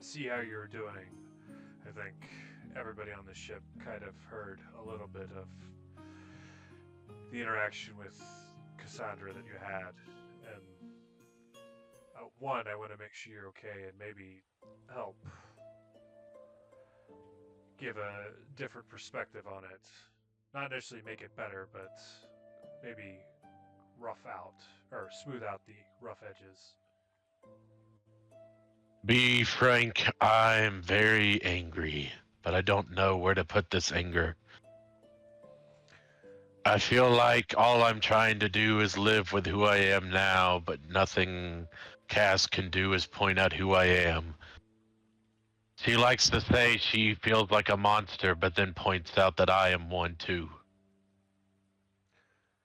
see how you were doing. I think everybody on the ship kind of heard a little bit of the interaction with Cassandra that you had, and one, I want to make sure you're okay and maybe help give a different perspective on it. Not necessarily make it better, but maybe rough out or smooth out the rough edges. Be frank, I'm very angry, but I don't know where to put this anger. I feel like all I'm trying to do is live with who I am now, but nothing Cass can do is point out who I am. She likes to say she feels like a monster, but then points out that I am one too.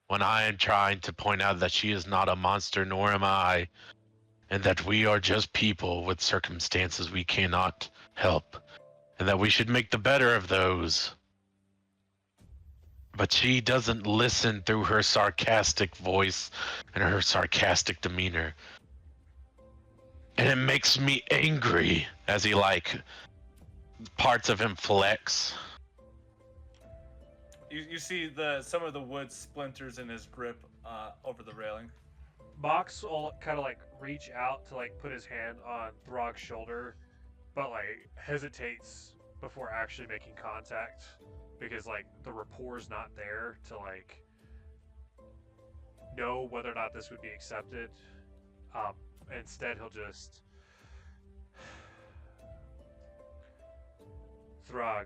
When I am trying to point out that she is not a monster, nor am I, and that we are just people with circumstances we cannot help, and that we should make the better of those. But she doesn't listen through her sarcastic voice and her sarcastic demeanor. And it makes me angry as he, like, parts of him flex. You see some of the wood splinters in his grip over the railing. Mox will kind of like reach out to like put his hand on Throg's shoulder, but like hesitates before actually making contact because like the rapport's not there to like know whether or not this would be accepted. Instead, he'll just Throg,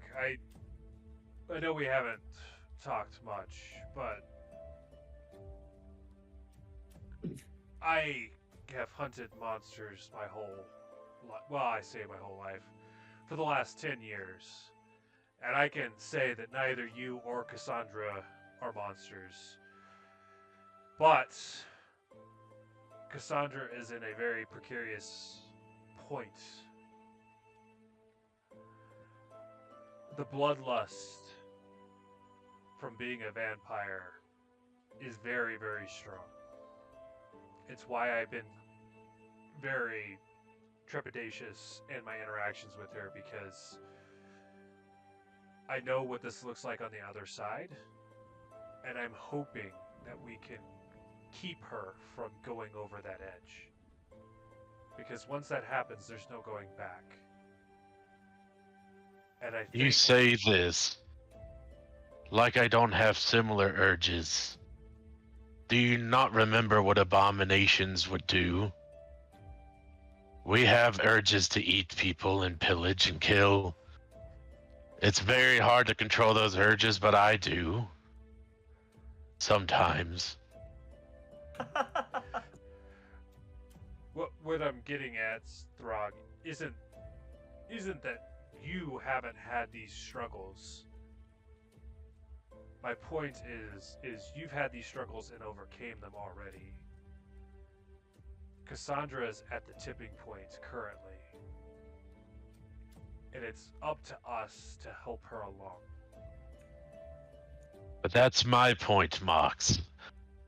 I know we haven't talked much, but I have hunted monsters my whole well, I say my whole life, for the last 10 years. And I can say that neither you or Cassandra are monsters. But Cassandra is in a very precarious point. The bloodlust from being a vampire is very, very strong. It's why I've been very trepidatious in my interactions with her, because I know what this looks like on the other side, and I'm hoping that we can keep her from going over that edge. Because once that happens, there's no going back. And I think... You say this like I don't have similar urges. Do you not remember what abominations would do? We have urges to eat people and pillage and kill. It's very hard to control those urges, but I do. Sometimes. What I'm getting at, Throg, isn't that you haven't had these struggles. My point is you've had these struggles and overcame them already. Cassandra is at the tipping point currently, and it's up to us to help her along. But that's my point, Mox.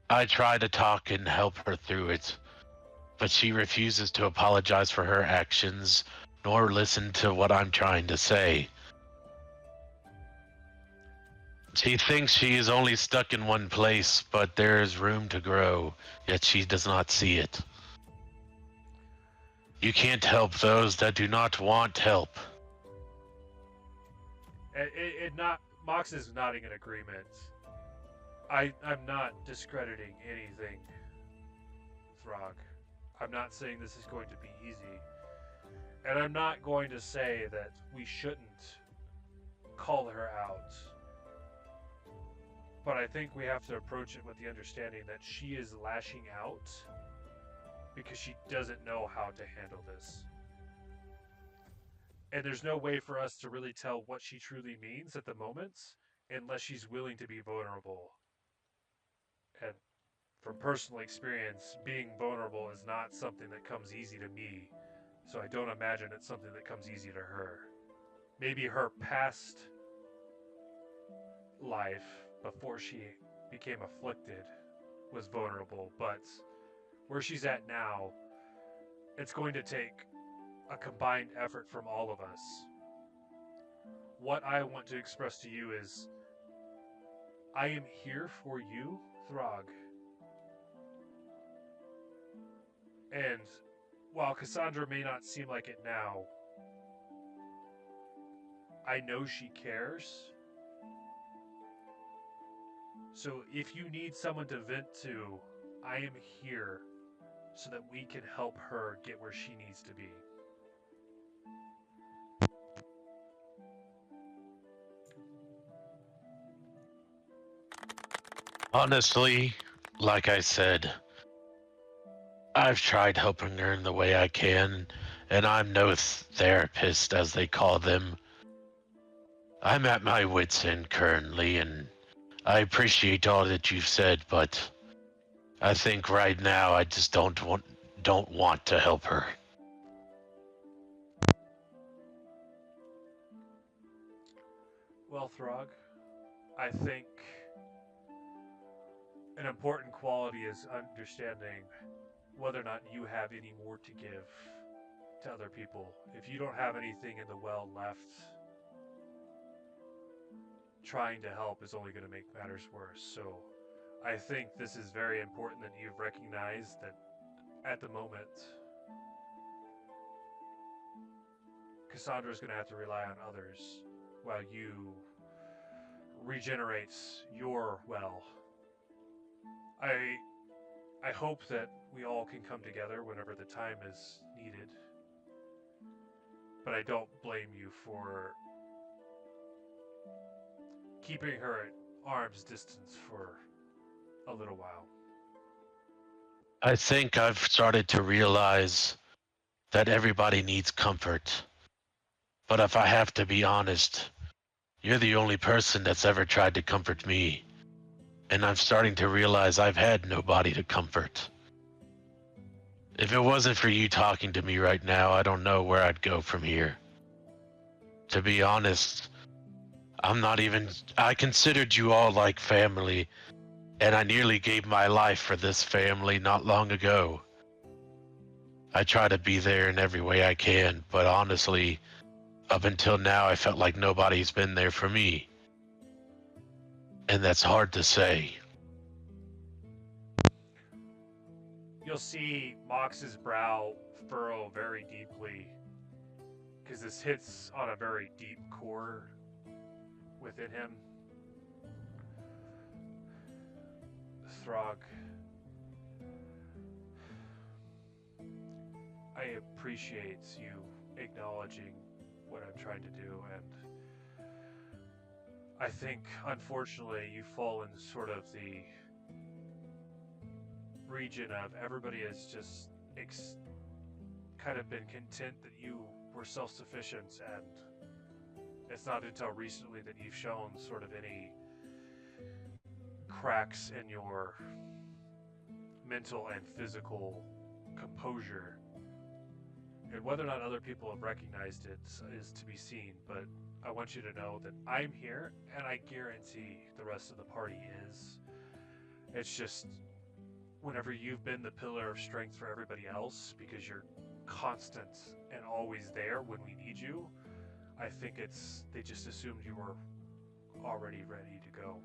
I try to talk and help her through it, but she refuses to apologize for her actions, nor listen to what I'm trying to say. She thinks she is only stuck in one place, but there is room to grow, yet she does not see it. You can't help those that do not want help. Mox is nodding in agreement. I'm not discrediting anything, Throg. I'm not saying this is going to be easy. And I'm not going to say that we shouldn't call her out. But I think we have to approach it with the understanding that she is lashing out because she doesn't know how to handle this. And there's no way for us to really tell what she truly means at the moment unless she's willing to be vulnerable. And from personal experience, being vulnerable is not something that comes easy to me. So I don't imagine it's something that comes easy to her. Maybe her past life, before she became afflicted, was vulnerable, but where she's at now, it's going to take a combined effort from all of us. What I want to express to you is, I am here for you, Throg. And while Cassandra may not seem like it now, I know she cares. So if you need someone to vent to, I am here so that we can help her get where she needs to be. Honestly, like I said, I've tried helping her in the way I can, and I'm no therapist, as they call them. I'm at my wit's end currently, and I appreciate all that you've said, but I think right now I just don't want to help her. Well, Throg, I think an important quality is understanding whether or not you have any more to give to other people. If you don't have anything in the well left, trying to help is only going to make matters worse. So I think this is very important that you've recognized that at the moment, Cassandra's going to have to rely on others while you regenerate your well. I hope that we all can come together whenever the time is needed. But I don't blame you for keeping her at arm's distance for a little while. I think I've started to realize that everybody needs comfort. But if I have to be honest, you're the only person that's ever tried to comfort me. And I'm starting to realize I've had nobody to comfort. If it wasn't for you talking to me right now, I don't know where I'd go from here. To be honest, I considered you all like family, and I nearly gave my life for this family not long ago. I try to be there in every way I can, but honestly, up until now, I felt like nobody's been there for me. And that's hard to say. You'll see Mox's brow furrow very deeply, because this hits on a very deep core within him. Throg, I appreciate you acknowledging what I'm trying to do, and I think, unfortunately, you fall in sort of the region of everybody has just kind of been content that you were self-sufficient, and it's not until recently that you've shown sort of any cracks in your mental and physical composure. And whether or not other people have recognized it is to be seen, but I want you to know that I'm here, and I guarantee the rest of the party is. It's just, whenever you've been the pillar of strength for everybody else, because you're constant and always there when we need you, I think they just assumed you were already ready to go.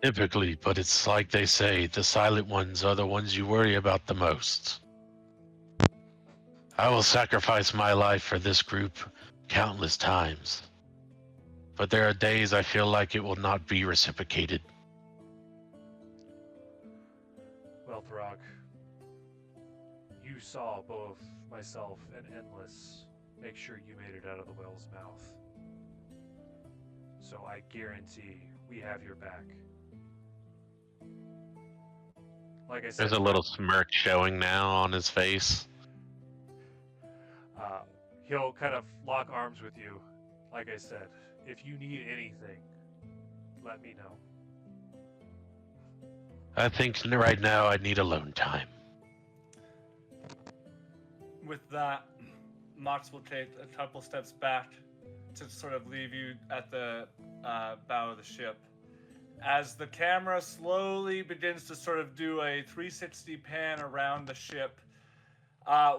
Typically, but it's like they say, the silent ones are the ones you worry about the most. I will sacrifice my life for this group countless times, but there are days I feel like it will not be reciprocated. Well, Throg, you saw both myself and Endless make sure you made it out of the whale's mouth. So I guarantee we have your back. Like I said, There's a little smirk showing now on his face. He'll kind of lock arms with you. Like I said, if you need anything, let me know. I think right now I need alone time. With that, Mox will take a couple steps back to sort of leave you at the bow of the ship. As the camera slowly begins to sort of do a 360 pan around the ship,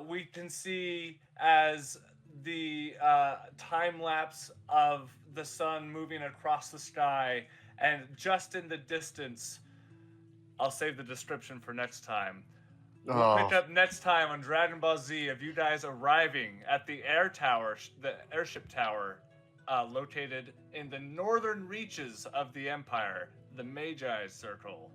we can see as the time lapse of the sun moving across the sky, and just in the distance, I'll save the description for next time. We'll pick up next time on Dragon Ball Z of you guys arriving at the airship tower, located in the northern reaches of the Empire, the Magi's Circle.